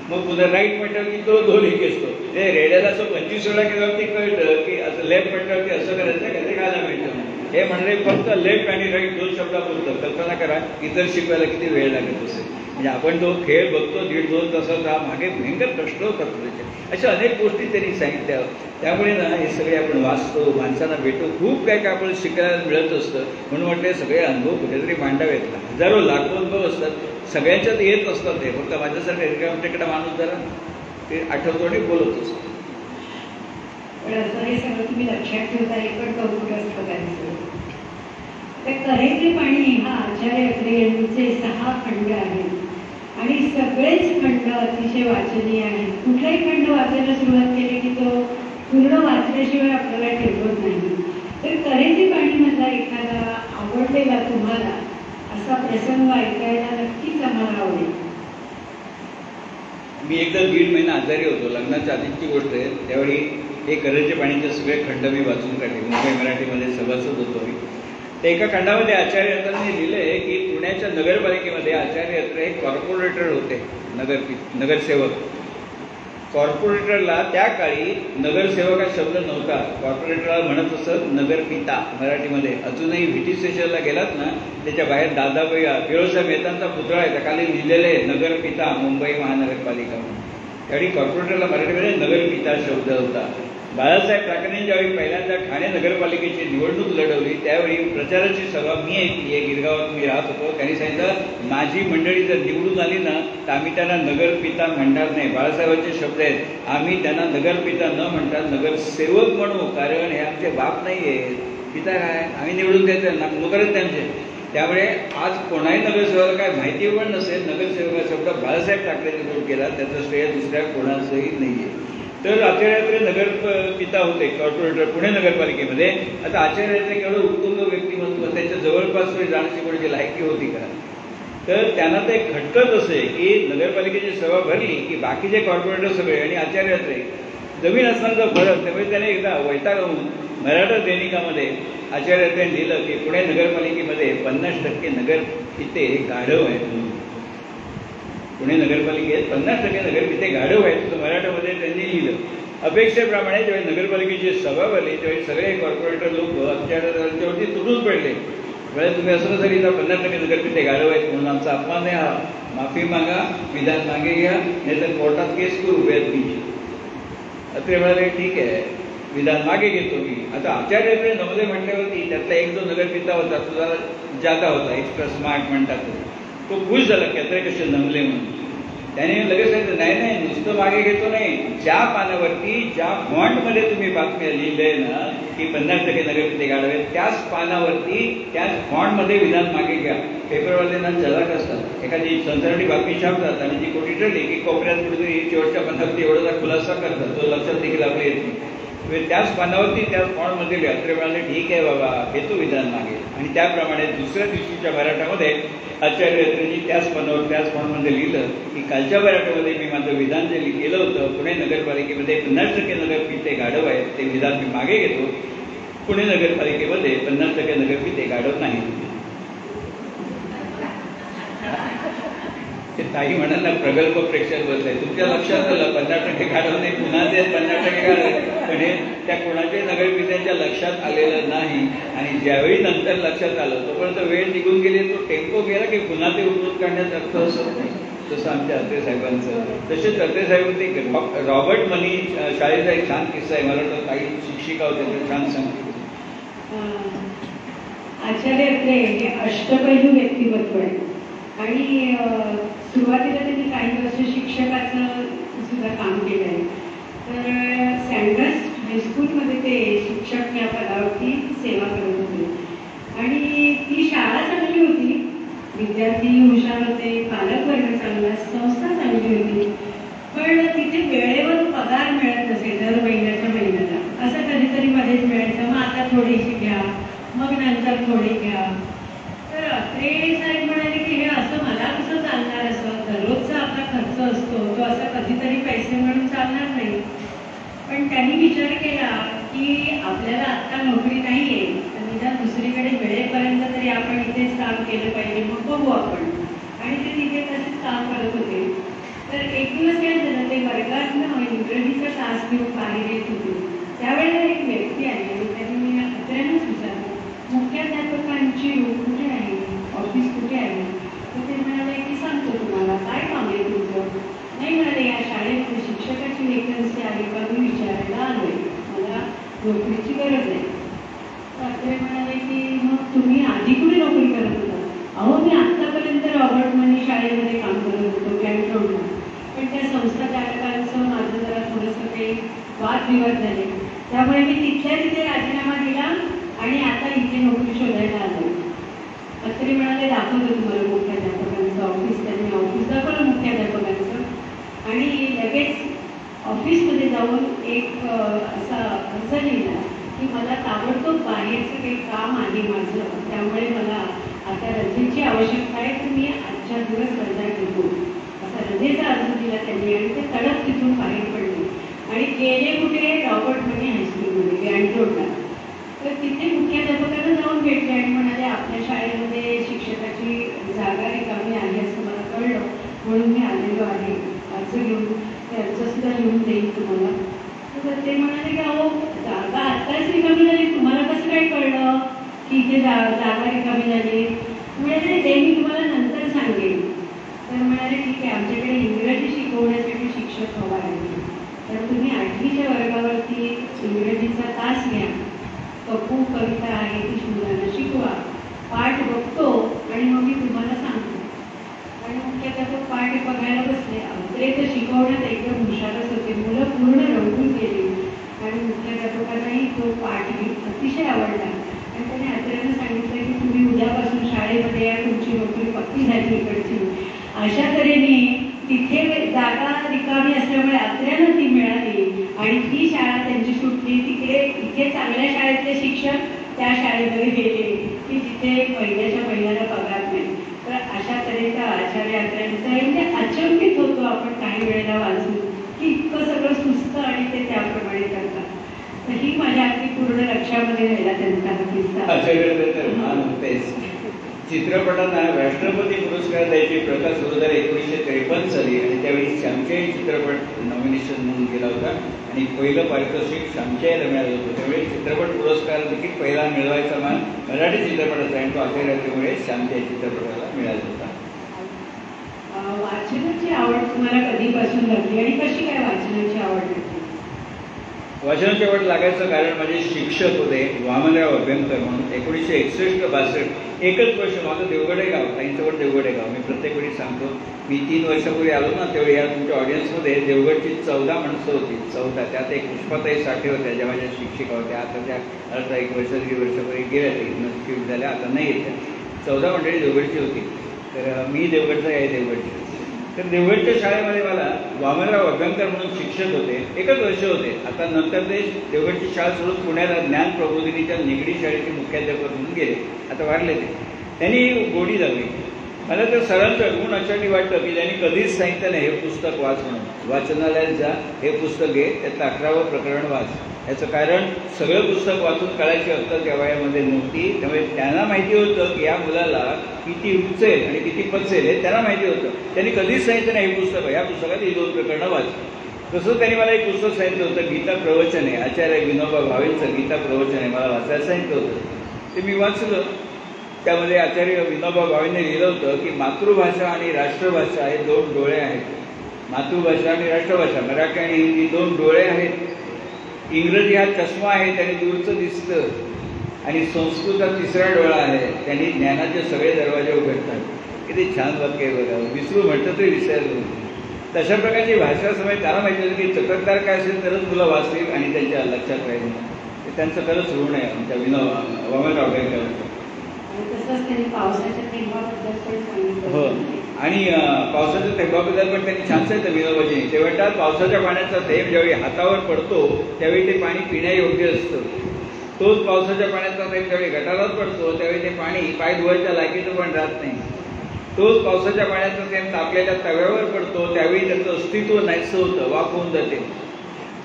मग पुन्हा राईट म्हटल्यावर की तो दोरी खेचतो. ते रेड्याला असं 25 वेळा केल्यावरती कळतं की असं लेफ्ट म्हटल्यावरती असं करायचं का ते खायला मिळतं. हे म्हणजे फक्त लेफ्ट आणि राईट 2 शब्दापुरतं. कल्पना करा इतर शिकवायला किती वेळ लागत असेल. म्हणजे आपण तो खेळ बघतो 1.5-2 तासाचा मागे भयंकर कष्ट होतात त्याचे. अशा अनेक गोष्टी त्यांनी सांगितल्या. त्यामुळे ना हे सगळे आपण वाचतो माणसांना भेटतो खूप काय काय आपण शिकायला मिळत असतं. म्हणून म्हटलं सगळे अनुभव कुठेतरी मांडावेत. हजारो लाखो अनुभव असतात. सगळ्यांच्यात येत असतात. ते फक्त माझ्यासारखं आमच्याकडे माणूस जरा ते आठवतो आणि बोलत असतो. पण असं हे सगळं तुम्ही लक्षात ठेवता. एक पण कौतुक असतं त्यांचं. तर करेचे पाणी हा आचार्य अत्रे यांचे 6 खंड आहेत आणि सगळेच खंड अतिशय वाचनीय आहेत. कुठलाही खंड वाचायला सुरुवात केली की तो पूर्ण वाचल्याशिवाय आपल्याला ठेवत नाही. तर करेचे पाणी मधला एखादा आवडलेला तुम्हाला असा प्रसंग ऐकायला नक्कीच आम्हाला आवडेल. मी एकदा 1.5 महिना आजारी होतो. लग्नाच्या आधीची गोष्ट आहे. त्यावेळी हे करेचे पाणीचे सगळे खंड मी वाचून काढले. मुंबई मराठीमध्ये सभासद होतो मी. तर एका खंडामध्ये आचार्य अत्रेंनी लिहिलंय की पुण्याच्या नगरपालिकेमध्ये आचार्य अत्रे हे कॉर्पोरेटर होते. नगरसेवक. कॉर्पोरेटरला त्या काळी नगरसेवक हा शब्द नव्हता. कॉर्पोरेटरला म्हणत असत नगरपिता मराठीमध्ये. अजूनही व्हीटी स्टेशनला गेलात ना त्याच्या बाहेर दादाबाई फिरोजशाह मेहतांचा पुतळा आहे. त्या खाली लिहिलेले आहे नगरपिता मुंबई महानगरपालिका. त्यावेळी कॉर्पोरेटरला मराठीमध्ये नगरपिता शब्द होता. बाळासाहेब ठाकरेंनी ज्यावेळी पहिल्यांदा ठाणे नगरपालिकेची निवडणूक लढवली त्यावेळी प्रचाराची सभा मी ऐकली आहे. गिरगावात मी राहत होतो. त्यांनी सांगितलं माझी मंडळी जर निवडून आली ना तर आम्ही त्यांना नगरपिता म्हणणार नाही. बाळासाहेबांचे शब्द आहेत. आम्ही त्यांना नगरपिता न म्हणता नगरसेवक म्हणू. कारण हे आमचे बाप नाही आहेत. पिता काय आम्ही निवडून द्यायचं नोकरच त्यांचे. त्यामुळे आज कोणाही नगरसेवकाला काय माहिती पण नसेल नगरसेवक शब्द बाळासाहेब ठाकरेंनी निवड केला. त्याचं श्रेय दुसऱ्या कोणाचंही नाही आहे. तर आचार्य अत्रे नगरपिता होते कॉर्पोरेटर पुणे नगरपालिकेमध्ये. आता आचार्य अत्रे केवढं उत्तुंग व्यक्तिमत्व त्याच्या जवळपास जाण्याची कोणाची लायकी होती का. तर त्यांना ते खटकत असे की नगरपालिकेची सभा भरली की बाकीचे कॉर्पोरेटर सगळे आणि आचार्य अत्रे जमीन असताना फरक. त्यामुळे त्याने एकदा वैतागून मराठा दैनिकामध्ये आचार्य अत्रेंनी लिहिलं की पुणे नगरपालिकेमध्ये 50% नगरपिते गाढव आहेत. पुणे नगरपालिकेत 50% नगरपिते गाढव आहेत. तर मराठामध्ये त्यांनी लिहिलं. अपेक्षेप्रमाणे ज्यावेळी नगरपालिकेची सभा भरली त्यावेळी सगळे कॉर्पोरेटर लोक आचार्यावरती तुटून पडले. म्हणजे तुम्ही असं जरी 50% नगरपिते गाढव आहेत म्हणून आमचा अपमान आहे हा. माफी मागा विधान मागे घ्या नाहीतर कोर्टात केस करू व्याजबीची. अत्रे म्हणाले ठीक आहे, विधान मागे घेतो मी. आता आचार्य नवले म्हटल्यावरती त्यातला एक जो नगरपिता होता, तुझा जाता होता, एक्स्ट्रा स्मार्ट म्हणतात, तो खुश झाला की अत्रे कसे नमले म्हणून. त्याने लगेच सांगितलं, नाही नाही, नुसतं मागे घेतो नाही, ज्या पानावरती ज्या फॉन्टमध्ये तुम्ही बातम्या लिहिली आहे ना की 50% नगरपिते गाढवे, त्याच पानावरती त्याच फॉन्टमध्ये विधान मागे घ्या. पेपरवाल्यांना चलाक असतात, एखादी संतरणी बातमी छापतात आणि ती कोटी ठरली की कोपऱ्यात कुठेतरी शेवटच्या पानावरती एवढा खुलासा करतात, तो लक्षात देखील आपल्या येत नाही. त्याच पानावरती त्याच फॉन्टमध्ये अत्रे म्हणाले ठीक आहे बाबा, घेतो विधान मागे. आणि त्याप्रमाणे दुसऱ्या दिवशीच्या मराठामध्ये आचार्य अत्रेंनी त्याच पानावर त्याच फॉन्टमध्ये लिहिलं की कालच्या मराठामध्ये मी माझं विधान जे केलं होतं, पुणे नगरपालिकेमध्ये 50% नगरपिते गाढव आहेत, ते विधान मी मागे घेतो. पुणे नगरपालिकेमध्ये 50% नगरपिते गाढव नाही. ते ताई म्हणाल ना, प्रगल्भ प्रेक्षक बसले, तुमच्या लक्षात आलं 50% गाढव नाही, पुन्हा ते 50% गाढव, पण हे त्या कोणाच्या नगरपित्यांच्या लक्षात आलेलं नाही. आणि ज्यावेळी नंतर लक्षात आलं तोपर्यंत वेळ निघून गेली, तो टेम्पो गेला की पुन्हा ते उठून काढण्यात अर्थ असत नाही. तसं आमच्या अत्रे साहेबांचं. तसेच अत्रे साहेब रॉबर्ट मनी शाळेचा एक छान किस्सा आहे, मला वाटतं काही शिक्षिका होत्या त्या छान सांगते. आचार्य अत्रे हे अष्टपैलू व्यक्तिमत्व आहे आणि सुरुवातीला त्यांनी काही वर्ष शिक्षकाचं सुद्धा काम केलं आहे. तर सँडर्स हायस्कूलमध्ये ते शिक्षक या पदावरती सेवा करत होते आणि ती शाळा चांगली होती, विद्यार्थी हुशार होते, पालकवर्ग चांगला, संस्था चांगली होती, पण तिथे वेळेवर पगार मिळत नसे दर महिन्याच्या महिन्याला. असं कधीतरी मध्येच मिळायचं, मग आता थोडीशी घ्या, मग नंतर थोडी घ्या. तर अत्रे साहेब म्हणाले की हे असं मला कसं चालणार, असं दररोजचा आपला खर्च असतो तो असा कधीतरी पैसे म्हणून चालणार नाही. पण त्यांनी विचार केला की आपल्याला आत्ता नोकरी नाहीये, तर निदान दुसरीकडे वेळेपर्यंत तरी आपण इथेच काम केलं पाहिजे, मग बघू आपण. आणि ते तिथे तसेच काम करत होते. तर एक दिवस काय झालं, ते वर्गात ना इंग्रजीचा तास घेऊन बाहेर येत होते. त्यावेळेला एक व्यक्ती आली आणि त्यांनी अत्र्यांनाच विचारलं, मुख्याध्यापकांची रूम कुठे आहे, ऑफिस कुठे आहे. तर ते म्हणाले की सांगतो तुम्हाला, काय काम आहे तुमचं. नाही म्हणाले, या शाळेत शिक्षकाची वेकन्सी आहे का, मी विचारायला आलोय, मला नोकरीची गरज आहे. तर अत्रे म्हणाले की मग तुम्ही आधी कुठे नोकरी करत होता. अहो मी आत्तापर्यंत रॉबर्ट मनी शाळेमध्ये काम करत होतो कॅन्टोनला, पण त्या संस्था चालकांचं माझं जरा थोडंसं काही वादविवाद झाले, त्यामुळे मी तिथल्या तिथे राजीनामा दिला आणि आता इथे नोकरी शोधायला आलो. अत्रे म्हणाले, दाखवतो तुम्हाला मुख्याध्यापकांचं ऑफिस. त्यांनी ऑफिस दाखवलं मुख्याध्यापकांचं आणि लगेच ऑफिसमध्ये जाऊन एक असा अर्ज लिहिला की मला ताबडतोब बाहेरचं काही काम आहे माझं, त्यामुळे मला आता रजेची आवश्यकता आहे, तर मी आजच्या दिवस रजा घेतो. असा रजेचा अर्ज दिला त्यांनी आणि ते तडक तिथून बाहेर पडले आणि गेले कुठे, रॉबर्ट मनी हायस्कूलमध्ये ग्रँड रोडला. तर तिथे मुख्याध्यापकांना जाऊन भेटले आणि म्हणाले, आपल्या शाळेमध्ये शिक्षकाची जागा रिकामी आहे असं मला कळलं, म्हणून मी आलेलो आहे, अर्ज घेऊन. ते अर्ज सुद्धा लिहून देईल तुम्हाला. तर ते म्हणाले की अहो जागा आत्ताच रिकामी झाली, तुम्हाला कसं काय कळलं की इथे जागा रिकामी झाली. म्हणाले ते मी तुम्हाला नंतर सांगेन. तर म्हणाले ठीक आहे, आमच्याकडे इंग्रजी शिकवण्यासाठी शिक्षक हवा आहे, तर तुम्ही 8वीच्या वर्गावरती इंग्रजीचा तास घ्या, कपू कविता आहे ती मुलांना शिकवा, पाठ बघतो आणि मग मी तुम्हाला सांगतो. आणि मुख्याध्यापक पाठ बघायला बसले. अत्रे तर शिकवण्यात एकदम हुशारच होते, मुलं पूर्ण रंगून गेली आणि मुख्याध्यापकांनाही तो पाठ अतिशय आवडला. आणि त्याने अत्रेंना सांगितलं की तुम्ही उद्यापासून शाळेमध्ये या, तुमची नोकरी पक्की झाली इकडची. अशा तऱ्हेने तिथे जागा रिकामी असल्यामुळे अत्र्यांना ती मिळाली आणि ती शाळा त्यांची सुटली. तिकडे इथे चांगल्या शाळेतले शिक्षक त्या शाळेमध्ये गेले की जिथे पहिल्याच्या पहिल्याला पगार नाही. तर अशा तऱ्हेचा आचार्य अत्र्यांचा म्हणजे अचंबित होतो आपण काही वेळेला वाचून की इतकं सगळं सुस्त आणि ते त्याप्रमाणे करतात. तर ही माझ्या अगदी पूर्ण लक्षामध्ये राहिला त्यांचा हा किस्सा. चित्रपटांना राष्ट्रपती पुरस्कार द्यायची प्रथा सुरू झाली 1953 साली आणि त्यावेळी श्यामची चित्रपट नॉमिनेशन म्हणून गेला होता आणि पहिलं पारितोषिक श्यामच्याला मिळालं होतं. त्यावेळी चित्रपट पुरस्कार देखील पहिला मिळवायचा मान मराठी चित्रपटाचा आणि तो आचार्यामुळे श्यामच्या चित्रपटाला मिळाला होता. वाचनाची आवड तुम्हाला कधीपासून लागली आणि कशी काय वाचनाची आवड लागली? वाचनाच्या वाट लागायचं कारण माझे शिक्षक होते वामनराव अभ्यंकर म्हणून 1961-62 एकच वर्ष माझं देवगडे गाव, ताईंचं देवगडे गाव. मी प्रत्येक वेळी सांगतो, मी 3 वर्षापूर्वी आलो ना त्यावेळी या तुमच्या ऑडियन्समध्ये देवगडची 14 माणसं होती. 14 त्यात एक पुष्पाताई साठे होत्या ज्या माझ्या शिक्षिका होत्या. आता त्या आता 1 वर्ष 1.5 वर्षापूर्वी गेल्या, इथनं शिफ्ट झाल्या, आता नाही येत्या. 14 मंडळी देवगडची होती. तर मी देवगडचा आहे देवगडची. तर देवगडच्या शाळेमध्ये मला वामनराव अभ्यंकर म्हणून शिक्षक होते. एकच वर्ष होते. आता नंतर ते देवगडची शाळा सोडून पुण्याला ज्ञान प्रबोधिनीच्या निगडी शाळेचे मुख्याध्यापक म्हणून गेले. आता वाढले ते. त्यांनी गोडी लावली. मला तर सरांचं गुण अशाने वाटतं की त्यांनी कधीच सांगितलं नाही हे पुस्तक वाच म्हणून. वाचनालयात जा, हे पुस्तक घे, त्यातलं 11वं प्रकरण वाच. याचं कारण सगळं पुस्तक वाचून काढायची अक्कल त्या वयामध्ये नव्हती. त्यामुळे त्यांना माहिती होतं की या मुलाला किती रुचेल आणि किती पचेल हे त्यांना माहिती होतं. त्यांनी कधीच सांगितलं नाही हे पुस्तक आहे, या पुस्तकात ही 2 प्रकरणं वाच. तसंच त्यांनी मला एक पुस्तक सांगितलं होतं, गीता प्रवचन आहे, आचार्य विनोबा भावेंचं गीता प्रवचन आहे, मला वाचायला सांगितलं होतं. ते मी वाचलं. त्यामध्ये आचार्य विनोबा भावेंनी लिहिलं होतं की मातृभाषा आणि राष्ट्रभाषा हे 2 डोळे आहेत. मातृभाषा आणि राष्ट्रभाषा, मराठी आणि हिंदी 2 डोळे आहेत. इंग्रजी हा चष्मा आहे, त्याने दूरचं दिसतं. आणि संस्कृत हा 3रा डोळा आहे, त्यांनी ज्ञानाचे सगळे दरवाजे उघडतात. किती छान वाक्य आहे बघा. विसरू म्हटलं तरी विसरलो. तशा प्रकारची भाषा समज त्यांना माहिती होतं की चटकदार काय असेल तरच मुलं वाचतील आणि त्यांच्या लक्षात राहील. ते त्यांचं खरंच ऋण आहे आमच्या वामनराव अभ्यंकरांचं. तसंच त्यांनी पावसाच्या थेंबाबद्दल पण सांगितलं. हो, आणि पावसाच्या थेंबाबद्दल पण त्यांनी छान सांगितलं विनोबाजींनी. ते म्हणतात पावसाच्या पाण्याचा थेंब ज्यावेळी हातावर पडतो त्यावेळी ते पाणी पिण्यायोग्य असतं. तोच पावसाच्या पाण्याचा थेंब ज्यावेळी गटारात पडतो त्यावेळी ते पाणी पाय धुवायच्या लायकीचं पण राहत नाही. तोच पावसाच्या पाण्याचा थेंब तापलेल्या तव्यावर पडतो त्यावेळी त्याचं अस्तित्व नाहीसं होतं, वाफ होऊन जाते.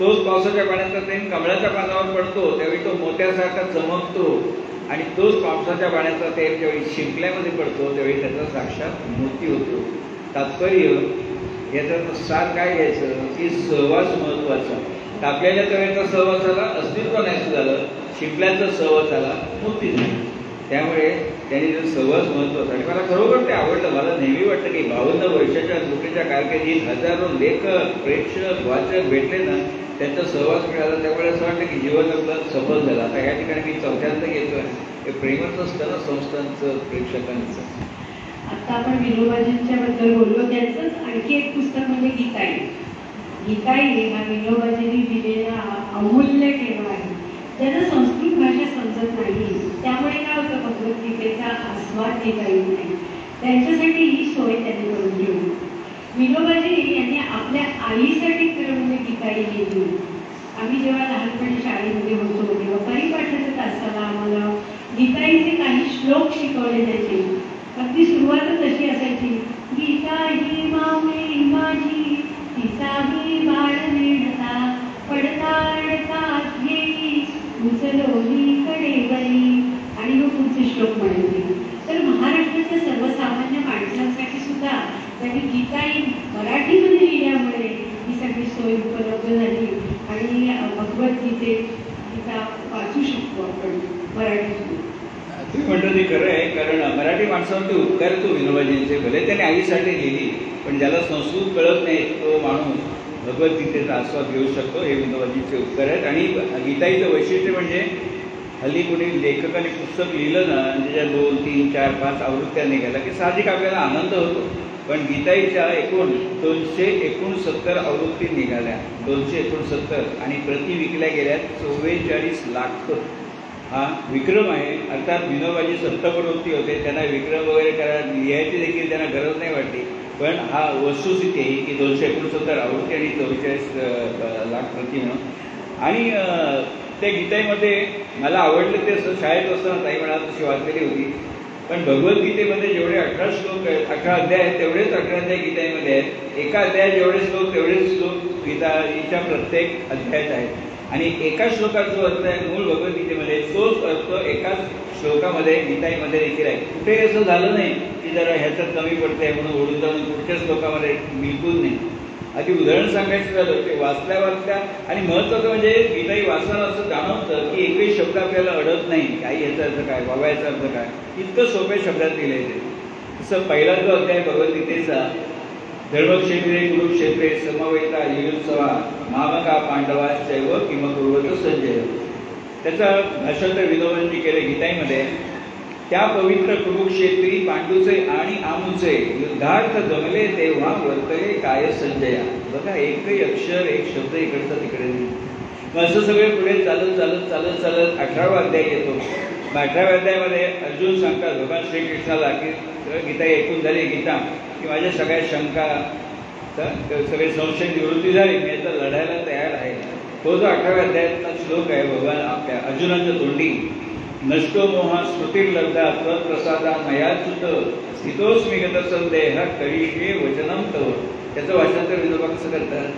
तोच पावसाच्या पाण्याचा थेंब कमळाच्या पानावर पडतो त्यावेळी तो मोत्यासारखा चमकतो. आणि तोच पावसाच्या पाण्याचा थेंब ज्यावेळी शिंपल्यामध्ये पडतो त्यावेळी त्याचा साक्षात मोती होतो. तात्पर्य याचं सार काय घ्यायचं की सहवास महत्वाचा. तापलेल्या तव्याचा सहवासाला अस्तित्व नाही झालं, शिंपल्याचा सहवासाला मोती झालं. त्यामुळे त्यांनी जर सहवास महत्वाचा. आणि मला खरोखर ते आवडलं. मला नेहमी वाटतं की 52 वर्षाच्या नोकरीच्या कारकिर्दीत हजारो लेखक, प्रेक्षक, वाचक भेटले ना, त्यांचा सहवास मिळाला. त्यामुळे असं वाटतं की जीवन आपलं सफल झालं. आता ह्या ठिकाणी मी 4थ्यांदा घेतोय. हे प्रेमच असतं ना संस्थांचं, प्रेक्षकांचं. आता आपण विनोबाजींच्या बद्दल बोललो. त्यांचंच आणखी एक पुस्तक म्हणजे गीताई. गीताई हा विनोबाजींनी दिलेला अमूल्य ठेवा आहे. ज्यांना संस्कृत भाषा समजत नाही त्यामुळे काय होतं, भगवद्गीतेचा आस्वाद घेता येत नाही, त्यांच्यासाठी ही सोय त्यांनी करून ठेवली. विनोबाजी यांनी आपल्या आईसाठी खरं म्हणजे गीताई लिहिली. आम्ही जेव्हा लहानपणी शाळेमध्ये होतो तेव्हा परिपाठाच्या तासाला आम्हाला गीताईचे काही श्लोक शिकवले जायचे. अगदी सुरुवातच अशी असायची, गीता ही माऊली माझी तिसावी बाळ विणता पडताळता घेई उचलोली कडेवरी. आणि मग पुढचे श्लोक म्हणायचे. तर महाराष्ट्राच्या सर्वसामान्य माणसांसाठी सुद्धा त्यांनी गीताई मराठीमध्ये लिहिल्यामुळे ही सगळी सोय उपलब्ध झाली. आणि भगवद्गीता वाचू शकतो आपण मराठीतून. तुम्ही म्हणतो ते खरं आहे. कारण मराठी माणसांचे उपकार तो विनोबाजींचे. भले त्याने आईसाठी लिहिली, पण ज्याला संस्कृत कळत नाही तो माणूस भगवद्गीतेचा आस्वाद घेऊ शकतो. हे विनोबाजींचे उपकार आहेत. आणि गीताईचं वैशिष्ट्य म्हणजे हल्ली कोणी लेखकाने पुस्तक लिहिलं ना, ज्याच्या 2, 3, 4, 5 आवृत्त्या निघाल्या की साहजिक आपल्याला आनंद होतो. पण गीताईच्या एकूण 269 आवृत्ती निघाल्या. 269 आणि प्रति विकल्या गेल्या 44 लाख. हा विक्रम आहे. अर्थात विनोबाजी संतप्रवृत्ती होते, त्यांना विक्रम वगैरे लिहायची देखील त्यांना गरज नाही वाटली. पण हा वस्तुस्थिती आहे की 269 आवृत्ती आणि 44 लाख प्रति म्हणून. आणि त्या गीताईमध्ये मला आवडलं ते शाळेत असताना ताई म्हणा तशी वाचलेली होती. पण भगवद्गीतेमध्ये जेवढे 18 श्लोक आहेत, 18 अध्याय आहेत, तेवढेच 18 अध्याय गीताईमध्ये आहेत. एका अध्यायात जेवढे श्लोक तेवढेच श्लोक गीताईच्या प्रत्येक अध्यायात आहेत. आणि एका श्लोकात जो अर्थ आहे मूळ भगवद्गीतेमध्ये तोच अर्थ एकाच श्लोकामध्ये गीताईमध्ये देखील आहे. कुठे असं झालं नाही की जरा ह्याच्यात कमी पडतंय म्हणून ओढून जाऊन पुढच्या श्लोकामध्ये, बिलकुल नाही. आधी उदाहरण सांगायचं झालं ते वाचल्या आणि महत्त्वाचं म्हणजे गीताई वाचताना असं जाणवतं की एकही शब्द आपल्याला अडत नाही. काही याचा अर्थ काय, बाबा याचा अर्थ काय, इतकं सोप्या शब्दात लिहिलंय ते. तसं पहिला जो अध्याय भगवद्गीतेचा धर्मक्षेत्रे कुरुक्षेत्रे समवेता युयुत्सवा मामका पांडवा शैव किमकुर्वत संजय. त्याचा भाषांतर विनोबांनी केले गीताईमध्ये. त्या पवित्र कुरुक्षेत्री पांडूचे आणि आमूचे युद्धार्थ जमले तेव्हा वर्तले काय संजया. बघा, एकही अक्षर एक शब्द इकडचा तिकडे नाही. मग असं सगळे पुढे चालत चालत चालत चालत 18वा अध्याय येतो. 18व्या अध्यायामध्ये अर्जुन सांगतात भगवान श्रीकृष्णाला की गीता ऐकून झाली गीता की माझ्या सगळ्या शंका सगळे संशय निवृत्ती झाली, मी आता लढायला तयार आहे. तो जो 18व्या अध्यायातला श्लोक आहे भगवान आपल्या अर्जुनाच्या तोंडी, नष्टो मोहा स्मृतिर्लब्धा त्वत्प्रसादा मयाच्युत स्थितोस्मी गतसंदेह करिष्ये वचनम तव. त्याचं भाषांतर विनोबा कसं करतात,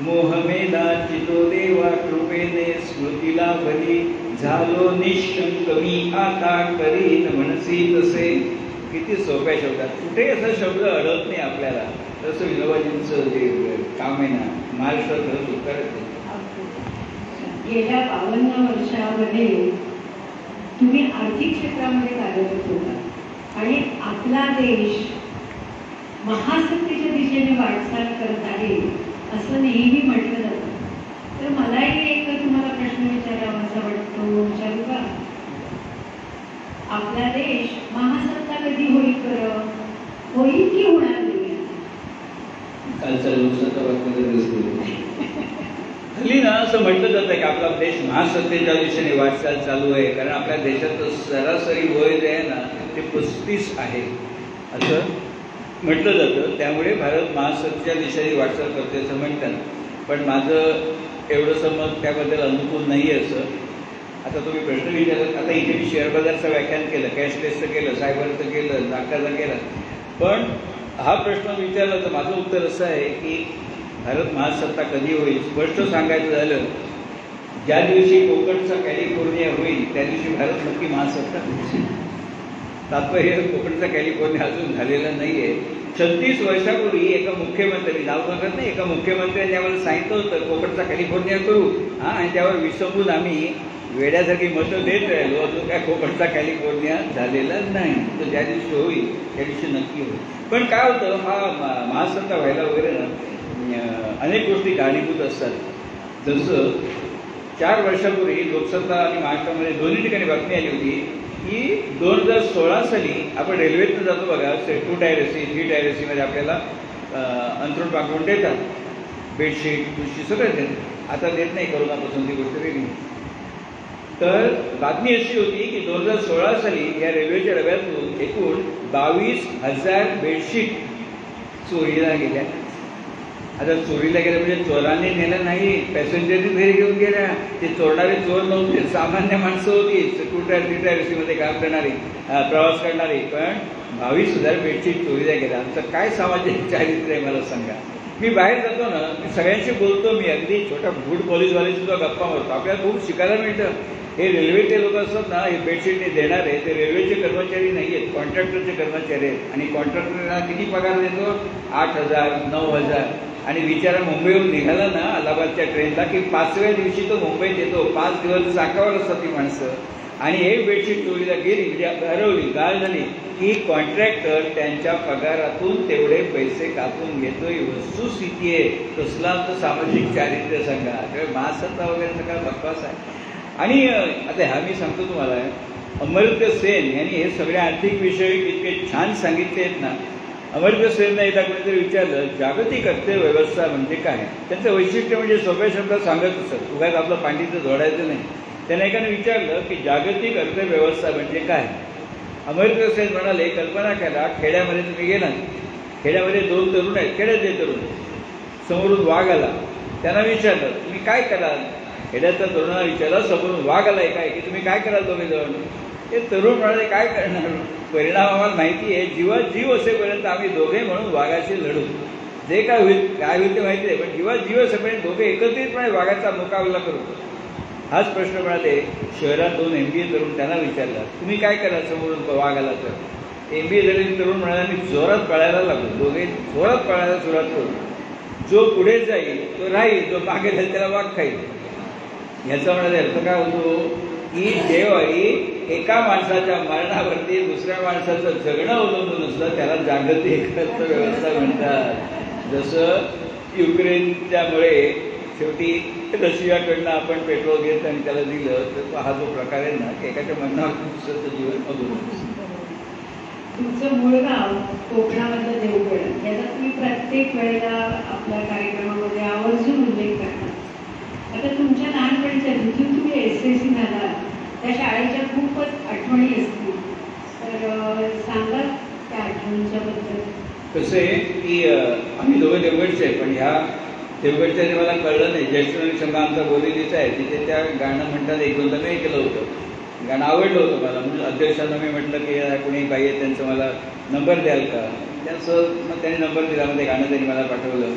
मोहमेदा चितो देवा कृपेने स्मृतीला बली झालो निशंक मी आता करीन म्हणसी तसे. किती सोप्या शब्दात, कुठे असा शब्द अडत नाही आपल्याला. तसं विनोबाजींचं जे काम आहे ना, महाराष्ट्रात खरंच उत्तर. गेल्या 52 वर्षामध्ये तुम्ही आर्थिक क्षेत्रामध्ये कार्यरत होता आणि आपला देश महासत्तेच्या दिशेने वाटचाल करत आहे असं नेहमी म्हटलं जातं. तर मलाही एक तुम्हाला प्रश्न विचारावा असा वाटतो, विचारू का? आपला देश महासत्ता कधी होईल बरं? होईल की होणार नाही? कालच्या लोकसत्ता हल्ली ना असं म्हटलं जातं की आपला देश महासत्तेच्या दिशेने वाटचाल चालू आहे, कारण आपल्या देशाचं सरासरी वय जे आहे ना ते 35 आहे असं म्हटलं जातं. त्यामुळे भारत महासत्तेच्या दिशेने वाटचाल करते असं म्हणतात. पण माझं एवढंसं मत त्याबद्दल अनुकूल नाही आहे असं. आता तुम्ही प्रश्न विचारत, आता इथे मी शेअर बाजारचं व्याख्यान केलं, कॅशलेसचं केलं, सायबरचं केलं, नाटकाचं केलं. पण हा प्रश्न विचारला तर माझं उत्तर असं आहे की भारत महासत्ता कधी होईल स्पष्ट सांगायचं झालं, ज्या दिवशी कोकणचा कॅलिफोर्निया होईल त्या दिवशी भारत नक्की महासत्ता होईल. तात्पर्य कोकणचा कॅलिफोर्निया अजून झालेला नाही आहे. 36 वर्षापूर्वी एका मुख्यमंत्री, नाव सांगत नाही, एका मुख्यमंत्र्यांनी आम्हाला सांगितलं होतं कोकणचा कॅलिफोर्निया करू, आणि त्यावर विसंबून आम्ही वेड्यासारखी मतं देत राहिलो. अजून काय कोकणचा कॅलिफोर्निया झालेला नाही. तर ज्या दिवशी होईल त्या दिवशी नक्की होईल. पण काय होतं, हा महासत्ता व्हायला वगैरे ना अनेक गोष्टी कारणीभूत असतात. जसं 4 वर्षापूर्वी लोकसत्ता आणि महाराष्ट्रामध्ये दोन्ही ठिकाणी बातमी आली होती की 2016 साली आपण रेल्वेतनं जातो बघा, 2 टायर एसी 3 टायर एसीमध्ये आपल्याला अंथरूण पांघरूण देतात, बेडशीट तुळशी सगळं देतात. आता देत नाही, करोनापासून ती गोष्ट वेगळी. तर बातमी अशी होती की 2016 साली या रेल्वेच्या डब्यातून एकूण 22,000 बेडशीट चोरीला गेल्या. आता चोरीला गेल्या म्हणजे चोरांनी नेलं नाही, पॅसेंजरनी घरी घेऊन गेल्या. ते चोरणारे चोर नव्हते, सामान्य माणसं होती, 2 टायर 3 टायर एसीमध्ये काम करणारी, प्रवास करणारी. पण 22,000 बेडशीट चोरीला गेल्या. आमचं काय सामाजिक चारित्र्य आहे मला सांगा. मी बाहेर जातो ना, मी सगळ्यांशी बोलतो, मी अगदी छोटा फूड पॉलिसवाले सुद्धा गप्पा मारतो. आपल्याला खूप शिकायला मिळतं. हे रेल्वेचे लोक असतात ना, हे बेडशीट देणारे ते रेल्वेचे कर्मचारी नाही आहेत, कॉन्ट्रॅक्टरचे कर्मचारी आहेत. आणि कॉन्ट्रॅक्टरला किती पगार देतो? 8,000 9,000. आणि बिचारा मुंबईहून निघाला ना अलाहाबादच्या ट्रेनला की 5व्या दिवशी तो मुंबईत येतो. 5 दिवस चाकावर असतात ती माणसं. आणि एक बेडशीट चोरीला गेली म्हणजे हरवली, गाळ झाली की कॉन्ट्रॅक्टर त्यांच्या पगारातून तेवढे पैसे कापून घेतोय. वस्तुस्थिती आहे. कसला तर सामाजिक चारित्र्य सांगा. त्यामुळे महासत्ता वगैरे सगळा बकवास आहे. आणि आता हा मी सांगतो तुम्हाला, अमर्त्य सेन यांनी हे सगळे आर्थिक विषय इतके छान सांगितले आहेत ना. अमर्त्य सेनला एकदा कोणीतरी विचारलं जागतिक अर्थव्यवस्था म्हणजे काय. त्यांचं वैशिष्ट्य म्हणजे सोप्या शब्दात सांगत असत, उगाच आपलं पांडित्य जोडायचं नाही. त्यांना एकाने विचारलं की जागतिक अर्थव्यवस्था म्हणजे काय. अमर्त्य सेन म्हणाले, कल्पना करा खेड्यामध्ये तुम्ही गेलात, खेड्यामध्ये 2 तरुण आहेत, खेड्यातले तरुण, समोरून वाघ आला. त्यांना विचारलं तुम्ही काय कराल. खेड्याच्या तरुणाला विचारलं, समोरून वाघ आलाय काय की तुम्ही काय कराल दोघे जण. ते तरुण म्हणाले काय करणार, परिणाम आम्हाला माहिती आहे, जीवात जीव असेपर्यंत आम्ही दोघे म्हणून वाघाशी लढू. जे काय होईल ते माहिती आहे, पण जीवात जीव असेपर्यंत दोघे एकत्रितपणे वाघाचा मुकाबला करू. हाच प्रश्न म्हणाले शहरात 2 MBA तरुण, त्यांना विचारला तुम्ही काय कराल समोरून वाघ आला तर. MBA झालेले तरुण म्हणाले मी जोरात पळायला लागलो. दोघे जोरात पळायला सुरुवात करू. जो पुढे जाईल तो राहील, जो मागे जाईल त्याला वाघ खाईल. याचा म्हणाले अर्थ काय होतो की जेव्हाही एका माणसाच्या मरणावरती दुसऱ्या माणसाचं जगणं अवलंबून असलं त्याला जागतिक अर्थव्यवस्था म्हणतात. जसं युक्रेनच्यामुळे शेवटी रशियाकडनं आपण पेट्रोल घेत आणि त्याला दिलं तर हा जो प्रकार आहे ना एकाच्या मरणावर दुसऱ्याचं जीवन अवलंबून. तुमचं मूळ गाव कोकणामधलं देवगड याचा तुम्ही प्रत्येक वेळेला आपल्या कार्यक्रमामध्ये आवर्जून उल्लेख करता. आता तुमच्या लहानपणीच्या जिथून तुम्ही SSC झाला त्या शाळेच्या खूपच आठवणी असतील, तर सांगा त्या आठवणीच्या बद्दल. कसं आहे की आम्ही दोघं देवगडचे आहे, पण ह्या देवगडच्या ते मला कळलं नाही. ज्येष्ठ संघ आमचा बोलीचा आहे तिथे त्या गाणं म्हणतात एक दोनदा मी ऐकलं होतं. गाणं आवडलं होतं मला, म्हणून अध्यक्षांना मी म्हटलं की कोणी बाई आहे त्यांचं मला नंबर द्याल का. त्याचं मग त्यांनी नंबर दिला, मग ते गाणं त्यांनी मला पाठवलं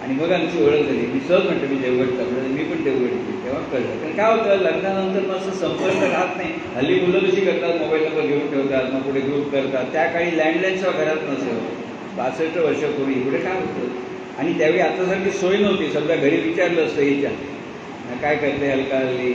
आणि मग आमची ओळख झाली. मी सहज म्हटलं मी देवगडचा, म्हणजे मी पण देवगडची. तेव्हा कळलं. कारण काय होतं लग्नानंतर मग असं संपर्क राहत नाही. हल्ली मुलं कशी करतात मोबाईल नंबर घेऊन ठेवतात, मग पुढे ग्रुप करतात. त्या काळी लँडलाईनच्या घरात नसेल. 62 वर्षापूर्वी पुढे काय होतं आणि त्यावेळी आतासारखी सोय नव्हती. समजा घरी विचारलं असतं हिच्या काय करते हलका हल्ली,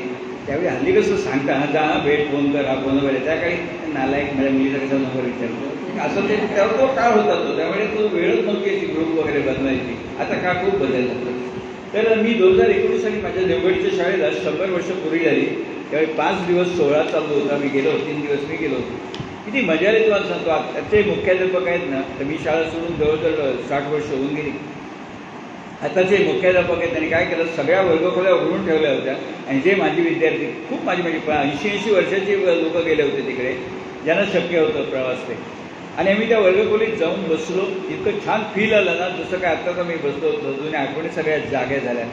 त्यावेळी हल्ली कसं सांगता हा जा भेट फोन कर, हा फोन नंबर आहे. त्या काळी नालायक माझ्या मुलीचा कसा नंबर विचारतो असं ते तेव्हा तो काळ होता तो. त्यामुळे तो वेळच नव्हती अशी ग्रुप वगैरे बनवायची. आता काळ खूप बदलला. तर मी 2019 साली माझ्या देवगडच्या शाळेला 100 वर्ष पूर्वी झाली. त्यावेळी 5 दिवस सोहळा चालू होता. मी गेलो, 3 दिवस मी गेलो होतो. किती मजा आली तुम्हाला सांगतो. आताचे मुख्याध्यापक आहेत ना, तर मी शाळा सोडून जवळजवळ 60 वर्ष होऊन गेली. आताचे मुख्याध्यापक आहेत त्यांनी काय केलं, सगळ्या वर्गखोल्या उघडून ठेवल्या होत्या आणि जे माझे विद्यार्थी खूप माझी 80 वर्षाचे लोक गेले होते तिकडे, ज्यांना शक्य होतं प्रवास ते. आणि आम्ही त्या वर्गखोलीत जाऊन बसलो. इतकं छान फील आलं ना, जसं काय आत्ताच मी बसलो होतो. जुन्या आठवणी सगळ्या जाग्या झाल्या.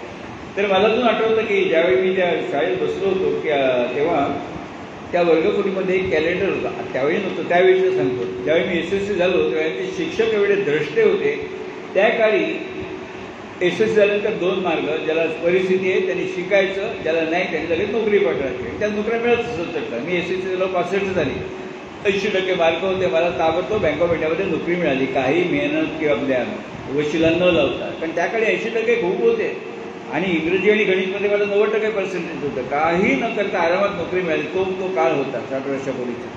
तर मला अजून आठवतं की ज्यावेळी मी त्या शाळेत बसलो होतो की तेव्हा त्या वर्गखोलीमध्ये एक कॅलेंडर होता. त्यावेळी नव्हतं, त्यावेळीचं सांगतो. ज्यावेळी मी SSC झालो तेव्हा ते शिक्षक एवढे द्रष्टे होते. त्या काळी SSC झाल्यानंतर 2 मार्ग, ज्याला परिस्थिती आहे त्यांनी शिकायचं, ज्याला नाही त्यांनी लगेच नोकरी पाठवायची. त्या नोकऱ्या मिळत असत. मी SSC झालो 65 झाली, 80% मार्क होते. मला ताबडतोब बँक ऑफ इंडियामध्ये नोकरी मिळाली, काही मेहनत किंवा आपल्या वशिला न लावता. कारण त्याकडे 80% खूप होते आणि इंग्रजी आणि गणितमध्ये मला 90% पर्सेंटेज होतं. काही न करता आरामात नोकरी मिळाली. तो काळ होता 60 वर्षापूर्वीचा.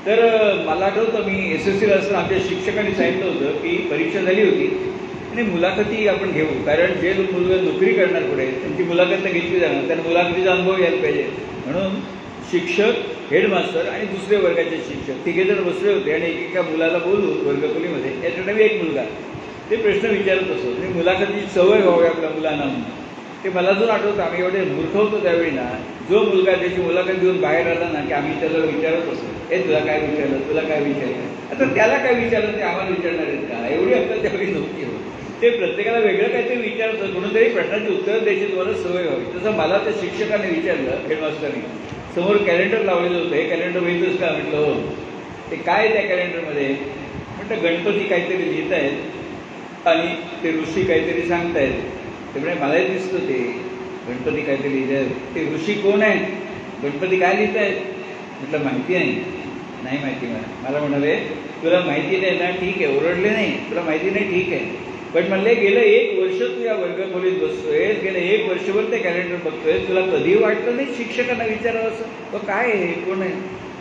तर मला आठवतं मी SSCला असताना आमच्या शिक्षकांनी सांगितलं होतं की परीक्षा झाली होती आणि मुलाखती आपण घेऊ, कारण जे मुलं नोकरी करणार पुढे त्यांची मुलाखत घेतली जाणार, त्यांना मुलाखतीचा अनुभव यायला पाहिजे. म्हणून शिक्षक, हेडमास्टर आणि दुसऱ्या वर्गाचे शिक्षक तिघेजण बसले होते आणि एकेका मुलाला बोलून वर्गखोलीमध्ये याच्याकडे मी एक मुलगा ते प्रश्न विचारत असतो. मी मुलाखतीची सवय व्हावी आपल्या मुलांना म्हणून. ते मला अजून आठवतं आम्ही एवढे मूर्ख होतो त्यावेळी ना. जो मुलगा त्याची मुलाखत घेऊन बाहेर आला ना की आम्ही त्याला विचारत असतो, हे तुला काय विचारलं, तुला काय विचारलं. आता त्याला काय विचारलं ते आम्हाला विचारणार आहेत का, एवढी अक्कल त्यावेळी नव्हती होत. ते प्रत्येकाला वेगळं काहीतरी विचारतं, कोणीतरी प्रश्नाची उत्तरं द्यायची तुम्हाला सवय व्हावी. तसं मला त्या शिक्षकाने विचारलं, हेडमास्टरनी. समोर कॅलेंडर लावलेलं होतं. हे कॅलेंडर बघितलंच का म्हटलं हो. ते काय आहे त्या कॅलेंडरमध्ये म्हटलं गणपती काहीतरी लिहित आहेत आणि ते ऋषी काहीतरी सांगतायत. त्यामुळे मलाही दिसतं ते गणपती काहीतरी लिहित आहेत. ते ऋषी कोण आहेत, गणपती काय लिहित आहेत म्हटलं माहिती नाही माहिती. मला म्हणाले तुला माहिती नाही ना, ठीक आहे. ओरडले नाही, तुला माहिती नाही ठीक आहे. पण म्हणले गेलं 1 वर्ष तू या वर्गखोलीत बसतोय, गेलं 1 वर्षभर ते कॅलेंडर बघतोय, तुला कधी वाटलं नाही शिक्षकांना विचारावं असं, तो काय आहे कोण आहे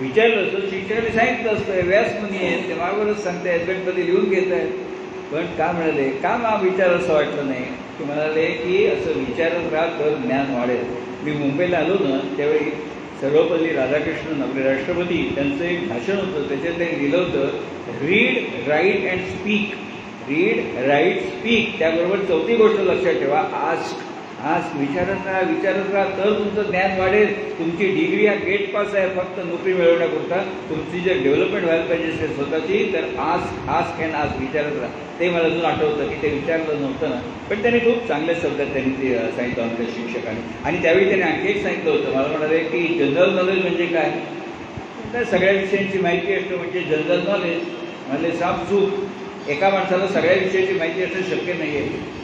विचारलं असतं. शिक्षकांनी सांगितलं असतं व्यासमुनी आहेत, ते मागवरच सांगतायत, गणपती लिहून घेत आहेत. पण का म्हणाले, का विचार असं वाटलं नाही की म्हणाले की असं विचारत राहा तर ज्ञान वाढेल. मी मुंबईला आलो ना त्यावेळी सर्वपल्ली राधाकृष्णन आपले राष्ट्रपती त्यांचं एक भाषण होतं. त्याच्यात त्यांनी लिहिलं होतं read, write and speak. Read, write, speak. त्याबरोबर 4थी गोष्ट लक्षात ठेवा, आस्क. विचारत राहा तर तुमचं ज्ञान वाढेल. तुमची डिग्री हा गेट पास आहे फक्त नोकरी मिळवण्याकरता. तुमची जर डेव्हलपमेंट व्हायला पाहिजे असेल स्वतःची तर आस्क विचारत राहा. ते मला अजून आठवतं की ते विचारलं नव्हतं ना, पण त्यांनी खूप चांगल्या शब्दात त्यांनी ते सांगितलं आमच्या शिक्षकांनी. आणि त्यावेळी त्यांनी आणखी एक सांगितलं होतं, मला म्हणाले की जनरल नॉलेज म्हणजे काय, तर सगळ्या विषयांची माहिती असणं म्हणजे जनरल नॉलेज. म्हणजे सापचूक एका माणसाला सगळ्या विषयाची माहिती असणं शक्य नाही आहे.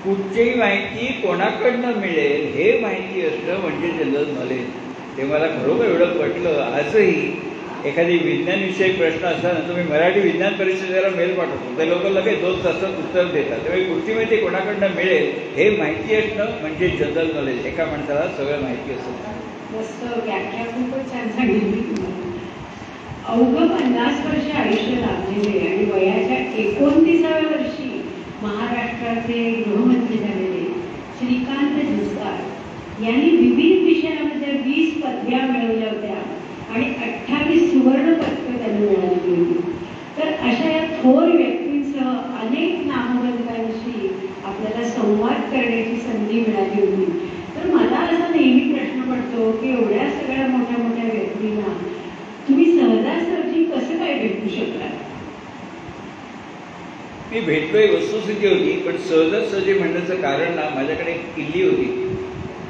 कुठचीही माहिती कोणाकडनं मिळेल हे माहिती असणं म्हणजे जनरल नॉलेज. ते मला खरोखर एवढं पटलं. आजही एखादी विज्ञानविषयक प्रश्न असताना तुम्ही मराठी विज्ञान परिषदेला मेल पाठवतो, ते लोक लगेच 2 तासात उत्तर देतात. त्यामुळे कुठची माहिती कोणाकडनं मिळेल हे माहिती असणं म्हणजे जनरल नॉलेज. एका माणसाला सगळं माहिती असतं. मस्त व्याख्या खूपच छान सांगितली तुम्हाला. अवघं 50 वर्ष आयुष्य लाभलेले आणि वयाच्या 29व्या वर्षी महाराष्ट्राचे गृहमंत्री झालेले श्रीकांत जिचकार यांनी विविध विषयामध्ये 20 पदव्या मिळवल्या होत्या आणि 28 सुवर्ण पदकं त्यांना मिळाली होती. तर अशा या थोर व्यक्तींसह अनेक नामवंतांशी आपल्याला संवाद करण्याची संधी मिळाली होती. तर मला असा नेहमी प्रश्न पडतो की एवढ्या सगळ्या मोठ्या मोठ्या व्यक्तींना तुम्ही सहजासहजी कसं काय भेटू शकला? मी भेटतोय वस्तुस्थिती होती, पण सहजासहजी म्हणण्याचं कारण ना, माझ्याकडे एक किल्ली होती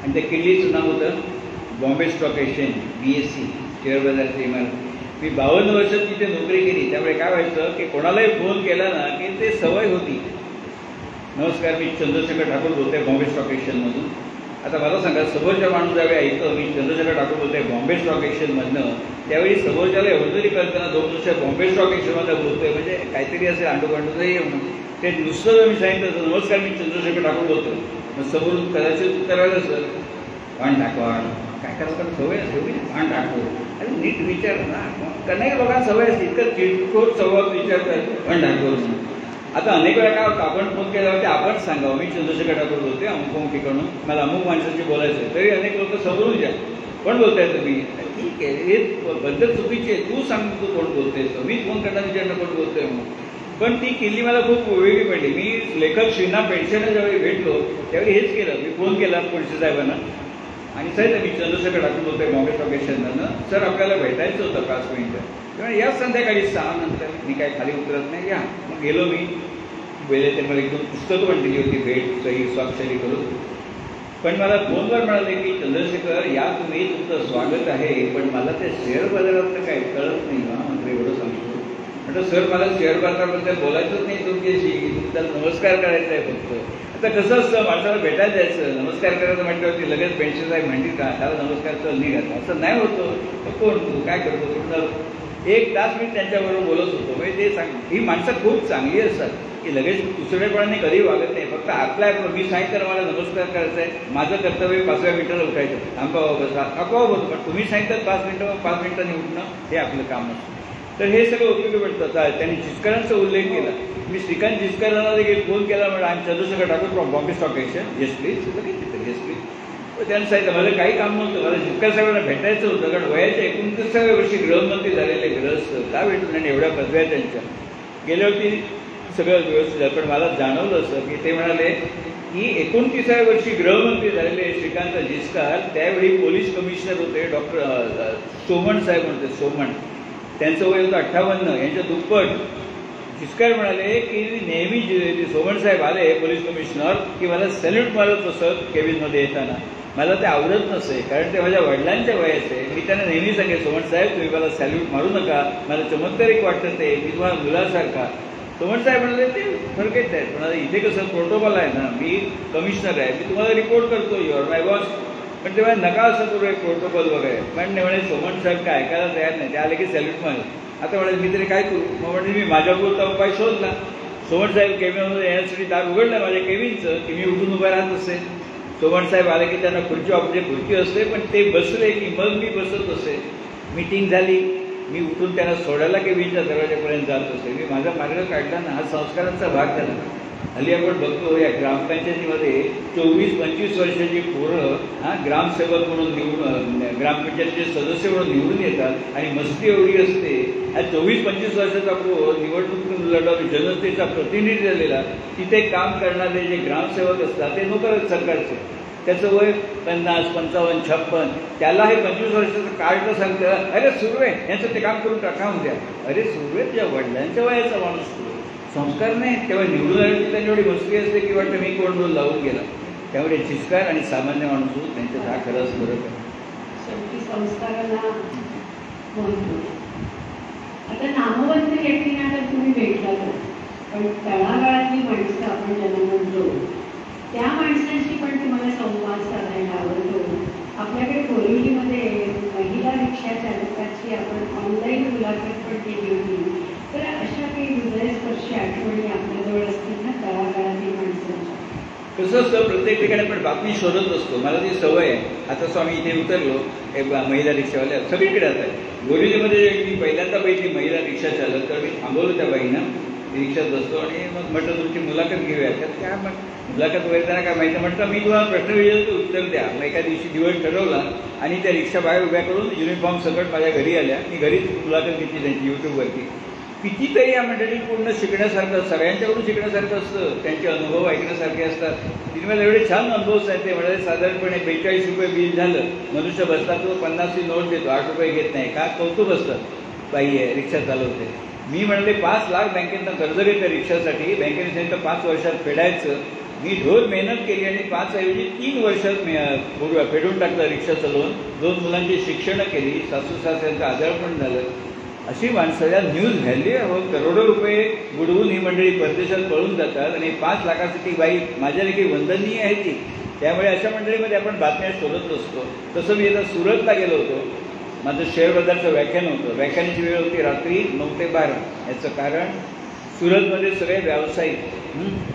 आणि त्या किल्लीचं नाव होतं Bombay stock exchange, BSE, share बाजारची इमारत. मी 52 वर्षात तिथे नोकरी केली. त्यामुळे काय व्हायचं की कोणालाही फोन केला ना की ते सवय होती. नमस्कार, मी चंद्रशेखर ठाकूर बोलतोय बॉम्बे स्टॉक एक्सचेंजमधून. आता मला सांगा, समोरच्या माणूस ज्यावेळी ऐकतो मी चंद्रशेखर ठाकूर बोलतोय बॉम्बे स्टॉक एक्सचेंजमधनं, त्यावेळी समोरच्याला एवढं तरी कल्पना 2 वर्ष बॉम्बे स्टॉक एक्सचेंजमध्ये बोलतोय म्हणजे काहीतरी असेल अंडोकांडोचंही म्हणून. ते नुसतं मी सांगितलं नमस्कार मी चंद्रशेखर ठाकूर बोलतोय, मग समोरून कदाचित उत्तर आलं सर वाण टाकवा, काय करायचं सवय ठेवली वाण टाकतो. अरे नीट विचार ना, नाही बघा सवय असते इतकं चिडखोर स्वभाव विचारतात वाण टाकतो. आता अनेक वेळा काय होतं, आपण फोन केल्यावरती आपण सांगावं मी चंद्रशेखर ठाकूर बोलते अमुक ठिकाणून, मला अमुक माणसाची बोलायचं आहे. तरी अनेक लोक समोरून द्या कोण बोलताय तुम्ही. ठीक आहे, हे पद्धत चुकीची आहे. तू सांग तू कोण बोलतेस, मी फोन करणार विचारणं कोण बोलतोय म्हणून. पण ती किल्ली मला खूप वेगळी पडली. मी लेखक श्रीना पेडसेला ज्यावेळी भेटलो त्यावेळी हेच केलं. मी फोन केला पेडसे साहेबांना आणि साहेब मी चंद्रशेखर ठाकूर बोलतोय बॉम्बे स्टॉक एक्सचेंजमधनं, सर आपल्याला भेटायचं होतं 5 मिनिटं. तेव्हा या संध्याकाळी 6 नंतर. मी काय खाली उतरत नाही, या. मग गेलो मी वेळे ते मला 1-2 पुस्तकं पण दिली होती भेट, सही स्वाक्षरी करून. पण मला फोनवर म्हणाले की चंद्रशेखर या तुम्ही, तुमचं स्वागत आहे, पण मला ते शेअर बाजारातलं काही कळत नाही ना, म्हणजे एवढं सांगतो. म्हटलं सर मला शेअर बाजाराबद्दल बोलायचंच नाही तुमच्याशी, तुमच्याला नमस्कार करायचा आहे फक्त. आता कसं असतं, माणसाला भेटायला जायचं, नमस्कार करायचं म्हटल्यावरती लगेच पेन्शन साहेब म्हणतील का त्याला नमस्कार चल निघाला, असं नाही होतं. तर कोण तू काय करतो कुठलं. 1 तास मी त्यांच्याबरोबर बोलत होतो. म्हणजे ते सांग ही माणसं खूप चांगली असतात की लगेच दुसरेपणाने कधी वागत नाही. फक्त आपल्या मी सांगितलं मला नमस्कार करायचा आहे, माझं कर्तव्य 5व्या मिनिटाला उठायचं, थांबा बसा नको बघ, पण तुम्ही सांगितलं 5 मिनिटांनी उठणं हे आपलं काम असतं. तर हे सगळं उपयोगी पडतं. त्यांनी जिचकरांचा उल्लेख केला. मी श्रीकांत जिचकरांना देखील फोन केला, म्हणजे आम्ही Chandrashekhar Thakur from Bombay stock exchange, yes please, yes please. त्यांनी सांगितलं मला काही काम नव्हतं, मला जिचकार साहेबांना भेटायचं होतं, कारण वयाच्या 29व्या वर्षी गृहमंत्री झालेले गृहस्थ का भेटून आणि एवढ्या पदव्या त्यांच्या गेल्यावरती सगळं व्यवस्थित झालं. पण मला जाणवलं असं की ते म्हणाले की 29व्या वर्षी गृहमंत्री झालेले श्रीकांत जिचकार त्यावेळी पोलीस कमिशनर होते, डॉक्टर सोमण साहेब म्हणते, सोमण. त्यांचं वय होतं 58, यांच्या दुप्पट. जिचकार म्हणाले की नेहमी सोमण साहेब आले पोलीस कमिशनर की मला सॅल्यूट मारत असत केबिनमध्ये येताना. मला ते आवडत नसे, कारण ते माझ्या वडिलांच्या वयाचे. मी त्यांना नेहमी सांगे सोमण साहेब तुम्ही मला सॅल्यूट मारू नका, मला चमत्कारिक वाटतं ते, मी तुम्हाला मुलासारखा. सोमण साहेब म्हणाले ते फरक येत आहेत, पण इथे कसं प्रोटोकॉल आहे ना, मी कमिशनर आहे, मी तुम्हाला रिपोर्ट करतो, युअर माय बॉस. पण तेव्हा नका असं करू एक प्रोटोकॉल वगैरे. पण म्हणे सोमण साहेब काय ऐकायला तयार नाही, ते आले की सॅल्यूट मारलं. आता म्हणाले मी तरी काय करू. मग म्हणजे मी माझ्यापुरता उपाय शोधला. सोमण साहेब केबिनमध्ये येण्यासाठी दार उघडलं माझ्या केबिनचं की मी उठून उभं राहत असे. सोमण साहेब आले की त्यांना खुर्ची असते, पण ते बसले की मग मी बसत असे. मीटिंग झाली, मी उठून त्यांना सोडायला केबिनच्या दरवाजापर्यंत जात असे. मी माझा मार्ग काढला ना, हा संस्कारांचा भाग झाला. हल्ली आपण बघतो या ग्रामपंचायतीमध्ये 24-25 वर्षाची पोरं ग्रामसेवक म्हणून निवडून, ग्रामपंचायतीचे सदस्य म्हणून निवडून येतात आणि मस्ती एवढी असते. हा 24-25 वर्षाचा पोर निवडणूक लढवून जनतेचा प्रतिनिधी झालेला, तिथे काम करणारे जे ग्रामसेवक असतात ते नोकर आहेत सरकारचे. त्याचं वय 50, 55, 56. त्याला हे 25 वर्षाचं कार्ड सांगतं अरे सुरू आहे यांचं ते काम करून टाकावून द्या. अरे सुरू आहे तुझ्या वडिलांच्या वयाचा माणूस तू, संस्कार नाही. तेव्हा निवडून आले त्यांनी एवढी मस्ती असते की वाटतं मी कोण रोल लावून गेला. त्यामुळे जिचकार आणि सामान्य माणूस त्यांच्यात हा खरंच फरक आहे. शेवटी संस्काराला महत्त्व. आता नामवंत व्यक्तींना तर तुम्ही भेटलातच, पण तळागाळातली माणसं आपण ज्यांना म्हणतो त्या माणसांशी पण तुम्हाला संवाद साधायला आवडतो. आपल्याकडे बोरिवलीमध्ये महिला रिक्षा चालकाची आपण ऑनलाईन मुलाखत पण केली होती. तर अशा काही हृदयस्पर्शी आठवणी आपल्याजवळ असतील ना तळागाळातील माणसांच्या? कसं असतं प्रत्येक ठिकाणी आपण बातमी शोधत असतो. मला ती सवय आहे. आता स्वामी इथे उतरलो, एक महिला रिक्षावाल्या सगळीकडे असतात. बोरिवलीमध्ये मी पहिल्यांदा बघितली महिला रिक्षा चालक, तर मी थांबवलं त्या बाईंना, रिक्षात बसतो आणि मग म्हटलं तुमची मुलाखत घेऊया. त्यात काय मग मुलाखत वगैरे त्यांना काय माहिती. म्हटलं मी तुम्हाला प्रश्न विचारतो उत्तर द्या. मग एका दिवशी दिवस ठरवला आणि त्या रिक्षा बाहेर उभ्या करून युनिफॉर्म सकट माझ्या घरी आल्या. मी घरीच मुलाखत घेतली त्यांची यूट्यूबवरती. कितीतरी या मंडळी पूर्ण शिकण्यासारखं, सगळ्यांच्याकडून शिकण्यासारखं असतं. त्यांचे अनुभव ऐकण्यासारखे असतात. तिने मला एवढे छान अनुभव सांगितले. म्हणाले साधारणपणे 42 रुपये बिल झालं, मनुष्य बसला तो 50ची नोट देतो, 8 रुपये घेत नाही. का कौतुक असतं. बाई आहे रिक्षा चालवते. मी म्हणाले 5 लाख बँकेतनं कर्ज घेतलं रिक्षासाठी. बँकेने सांगितलं 5 वर्षात फेडायचं. मी ढोर मेहनत केली आणि 5 ऐवजी 3 वर्षात फेडून टाकलं रिक्षाचं लोन. 2 मुलांची शिक्षणं केली, सासू सासऱ्यांचं आजारपण झालं. अशी माणसाला न्यूज व्हॅल्यू करोडो रुपये बुडवून ही मंडळी परदेशात पळून जातात आणि 5 लाखासाठी बाई माझ्यादेखी वंदनीय आहे ती. त्यामुळे अशा मंडळीमध्ये आपण बातम्या शोधत असतो. तसं मी आता सुरतला गेलो होतो. माझं शेअर बाजारचं व्याख्यान होतं. व्याख्यानाची वेळ होती रात्री 9 ते 12. याचं कारण सुरतमध्ये सगळे व्यावसायिक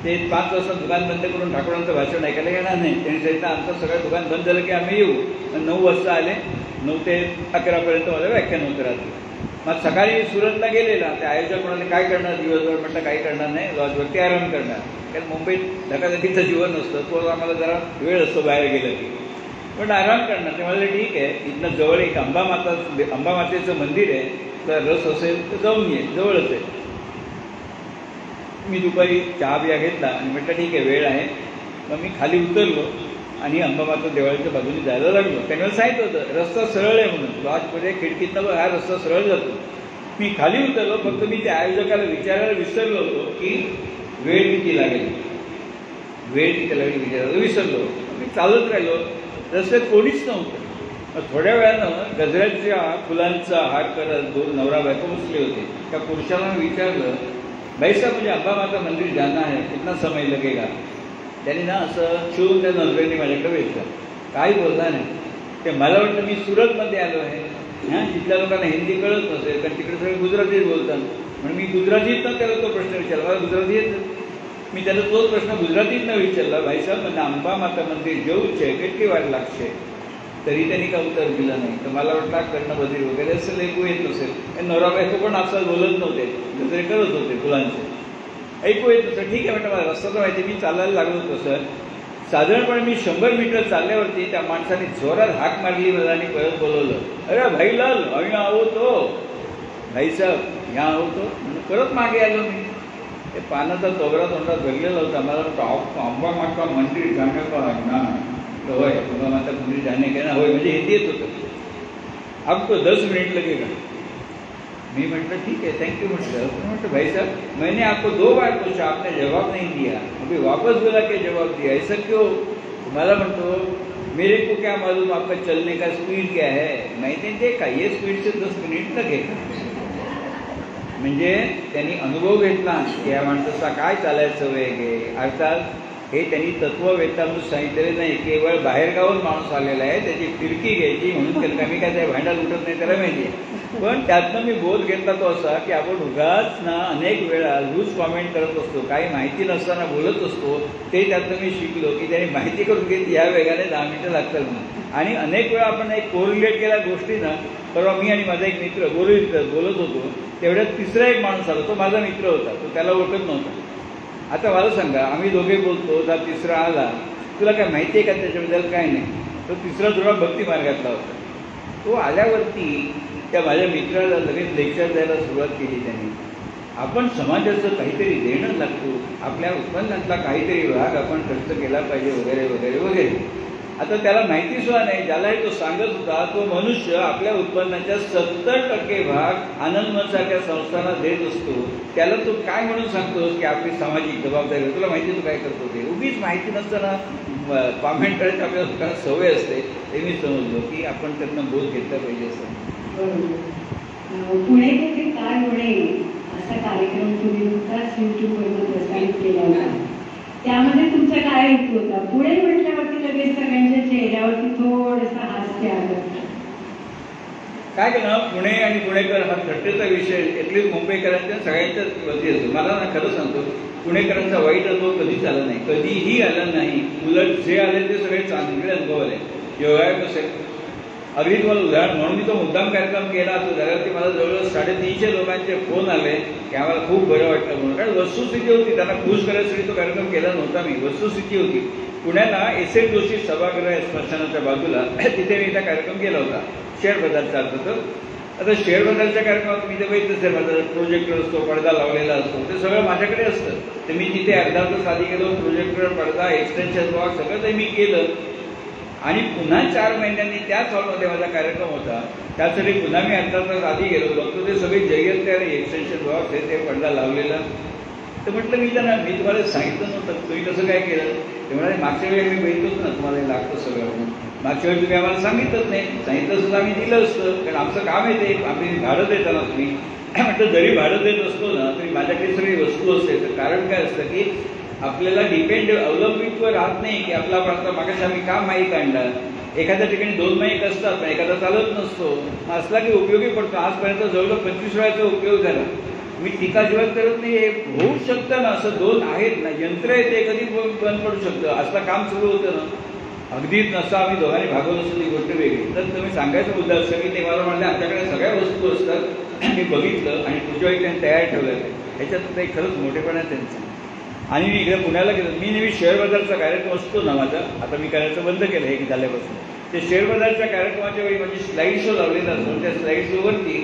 ते 5 वाजता दुकान बंद करून ठाकूरांचं भाषण ऐकायला येणार नाही. त्यांनी सांगितलं आमचं सगळं दुकान बंद झालं की आम्ही येऊ. 9 वाजता आले. 9 ते 11पर्यंत माझं व्याख्यान होतं रात्री. मग सकाळी सुरतला गेलेला. ते आयोजक म्हणाले काय करणार दिवसभर. म्हटलं काही करणार नाही, लॉजवरती आराम करणार. कारण मुंबईत धकाधकीचं जीवन असतं. तो आम्हाला जरा वेळ असतो बाहेर गेलं की. पण आराम करणार. ते म्हणाले ठीक आहे, इथनं जवळ एक अंबामातेचं मंदिर आहे, तर रस असेल तर जाऊन ये, जवळच आहे. मी दुपारी चहा बिया घेतला आणि म्हटलं ठीक आहे वेळ आहे. मग मी खाली उतरलो आणि अंबामाता देवळाच्या बाजूने जायला लागलो. त्यांनी मला सांगितलं होतं रस्ता सरळ आहे म्हणून, लॉजमध्ये खिडकीतनं हा रस्ता सरळ जातो. मी खाली उतरलो. फक्त मी त्या आयोजकाला विचारायला विसरलो होतो की वेळ किती लागेल, वेळ किती लागेल विचारायला विसरलो. मी चालत राहिलो. रस्त्यात कोणीच नव्हतं. मग थोड्या वेळानं गजऱ्याच्या फुलांचा हार करत 2 नवरा बायको बसले होते. त्या पुरुषाला विचारलं भाई साहब मुझे अंबामाता मंदिर जाना है, कितना समय लगेगा. त्यांनी ना असं शिवून त्या नजरेने माझ्याकडे वेचलं. काही बोलला नाही. ते मला वाटतं मी सुरतमध्ये आलो आहे. तिथल्या लोकांना हिंदी कळत नसेल कारण तिकडे सगळे गुजरातीच बोलतात. म्हणून मी गुजरातीतनं त्याला तो प्रश्न विचारला. मला गुजराती येतं. मी त्याला तोच प्रश्न गुजरातीतनं विचारला. भाई साहब મને अंबामाता मंदिर जवळ છે, કેટલી વાર लागશે. तरी त्यांनी काय उत्तर दिलं नाही. तर मला वाटलं कर्णबधीर वगैरे असेल, ऐकू येत नसेल. नवरा बायको पण असं बोलत नव्हते, तरी करत होते फुलांचे. ऐकू येत नसतं. ठीक आहे म्हटलं मला रस्ता तर माहिती. मी चालायला लागलो होतो सर. साधारणपणे मी 100 मीटर चालल्यावरती त्या माणसाने जोरात हाक मारली मला आणि परत बोलवलं. अरे भाईलाल आम्ही आहोत हो. भाई साहेब या आहोत हो म्हणून परत मागे आलो मी. ते पानाचा तोबरा तोंडात भरलेला होता. मला वाटतं अंबामाता मंदिर जाणे का ना. होय अंबामाता मंदिर जाणे का ना. होय म्हणजे हिंदी येत होतं. आपको 10 मिनिट लगेगा. मी म्हटलं ठीक आहे थँक्यू म्हटलं. म्हटलं भाई साहब मैंने आपको 2 बार पूछा, आपने जवाब नहीं दिया, अभी वापस बोला के जवाब दिया, ऐसा क्यों. मला म्हणतो मेरे को क्या मालूम आपका चलने का स्पीड क्या है, मैंने देखा ये स्पीड से 10 मिनिट लगेगा. म्हणजे त्यांनी अनुभव घेतला की या माणसाचा काय चालायचं वेग आहे. अर्थात हे त्यांनी तत्ववेत्ता म्हणून सांगितलेलं नाही. केवळ बाहेरगावून माणूस आलेला आहे, त्याची फिरकी घ्यायची म्हणून त्याला मी काय त्या भांडा लुटत नाही त्याला माहिती आहे. पण त्यातनं मी बोध घेतला तो असा की आपण उगाच ना अनेक वेळा लूज कॉमेंट करत असतो, काही माहिती नसताना बोलत असतो. ते त्यातनं मी शिकलो की त्यांनी माहिती करून घेतली या वेगाने 10 मिनिटं लागतात म्हणून. आणि अनेक वेळा आपण एक कोरिलेट केल्या गोष्टीनं. परवा मी आणि माझा एक मित्र बोलत होतो. तेवढ्यात तिसरा एक माणूस आला. तो माझा मित्र होता. तो त्याला ओळखत नव्हता. आता मला सांगा आम्ही दोघे बोलतो, तर तिसरा आला, तुला काय माहिती आहे का त्याच्याबद्दल. काय नाही. तो तिसरा थोडा भक्ती मार्गातला होता. तो आल्यावरती त्या माझ्या मित्राला लगेच लेक्चर द्यायला सुरुवात केली त्यांनी. आपण समाजाचं काहीतरी देणं लागतो, आपल्या उत्पन्नातला काहीतरी भाग आपण खर्च केला पाहिजे वगैरे वगैरे वगैरे. आता त्याला माहिती सुद्धा नाही. ज्यालाही तो सांगत होता तो मनुष्य आपल्या उत्पन्नाच्या 70% भाग आनंदमनसारख्या संस्थांना देत असतो. त्याला तू काय म्हणून सांगतोस की आपली सामाजिक जबाबदारी. तुला माहिती तू काय करतो ते. उगीच माहिती नसताना कॉमेंट करायची आपल्या लोकांना सवय असते. ते मी समजलो की आपण त्यांना बोध घेतला पाहिजे असं. पुणे येथे काय होणे असा कार्यक्रम तुम्ही नुकताच युट्यूबवरून प्रसारित केला होता. त्यामध्ये तुमचा काय हेतू होता. पुणे म्हटल्यावरती लगेच सगळ्यांच्या चेहऱ्यावरती थोडंसं हास्य आलं. काय केलं, पुणे आणि पुणेकर हा थट्टेचा विषय एटलीस्ट मुंबईकरांच्या सगळ्यांच्याच वरती असतो. मला ना खरं सांगतो, पुणेकरांचा वाईट अनुभव कधीच आला नाही, कधीही आला नाही. उलट जे आले ते सगळे चांगले अनुभव आले. योगायोग असेल, अगदी तुम्हाला उदाहरण म्हणून मी तो मुद्दाम कार्यक्रम केला तो त्यावरती मला जवळजवळ 350 लोकांचे फोन आले की आम्हाला खूप बरं वाटतं म्हणून. कारण वस्तुस्थिती होती, त्यांना खुश करण्यासाठी तो कार्यक्रम केला नव्हता मी. वस्तुस्थिती होती, पुण्याला एस.एन. जोशी सभागृह आहे स्मशानाच्या बाजूला, तिथे मी इथं कार्यक्रम केला होता. शेअर बाजारचा अर्थ होतं. आता शेअर बाजारच्या कार्यक्रमात मी ते बघितलंच आहे, माझा प्रोजेक्टर असतो, पडदा लावलेला असतो, ते सगळं माझ्याकडे असतं. तर मी तिथे अर्धा तास आधी गेलो, प्रोजेक्टर, पडदा, एक्सटेन्शन बॉक्स सगळं ते मी केलं. आणि पुन्हा 4 महिन्यांनी त्याच हॉलमध्ये माझा कार्यक्रम होता. त्यासाठी पुन्हा मी अर्धा तास आधी गेलो, बघतो ते सगळे जयंत आणि एक्सटेन्शन बॉक्स हे ते पडदा लावलेला. तर म्हटलं मी तुम्हाला सांगितलं नव्हतं, तुम्ही कसं काय केलं? ते म्हणाले मागच्या वेळी आम्ही बघितलोच ना, तुम्हाला हे लागतं सगळं म्हणून. मागच्या वेळी तुम्ही आम्हाला सांगितलंच नाही, सांगितलं सुद्धा आम्ही दिलं असतं, कारण आमचं काम आहे ते. आम्ही भाडं देताना तुम्ही म्हटलं जरी भाडं देत असतो ना तरी माझ्याकडे सगळी वस्तू असते. तर कारण काय असतं की आपल्याला अवलंबित्व राहत नाही की आपला आता मागाशी आम्ही काम माहीत आणला. एखाद्या ठिकाणी 2 माईक असतात पण एखादा चालत नसतो, असला की उपयोगी पडतो. आजपर्यंत जवळजवळ 25 वेळाचा उपयोग झाला. मी टीका अजिबात करत नाही, हे होऊ शकतं ना, असं 2 आहेत ना, यंत्र आहे ते कधी बंद पडू शकतं. असलं काम सुरू होतं ना, अगदीच नसं आम्ही दोघांनी भागवत असतो ती गोष्ट वेगळी. तर तुम्ही सांगायचं मुद्दा असं की ते मला म्हणले आमच्याकडे सगळ्या वस्तू असतात, मी बघितलं आणि पुढच्या वेळी त्यांनी तयार ठेवलं. ह्याच्यात ते खरंच मोठेपणा आहे त्यांचं. आणि मी इकडे पुण्याला गेलो, मी नेहमी शेअर बाजारचा कार्यक्रम असतो ना माझा, आता मी करायचं बंद केलं हे झाल्यापासून. ते शेअर बाजारच्या कार्यक्रमाच्या वेळी म्हणजे स्लाईड शो लावलेला असतो. त्या स्लाईड शोवरती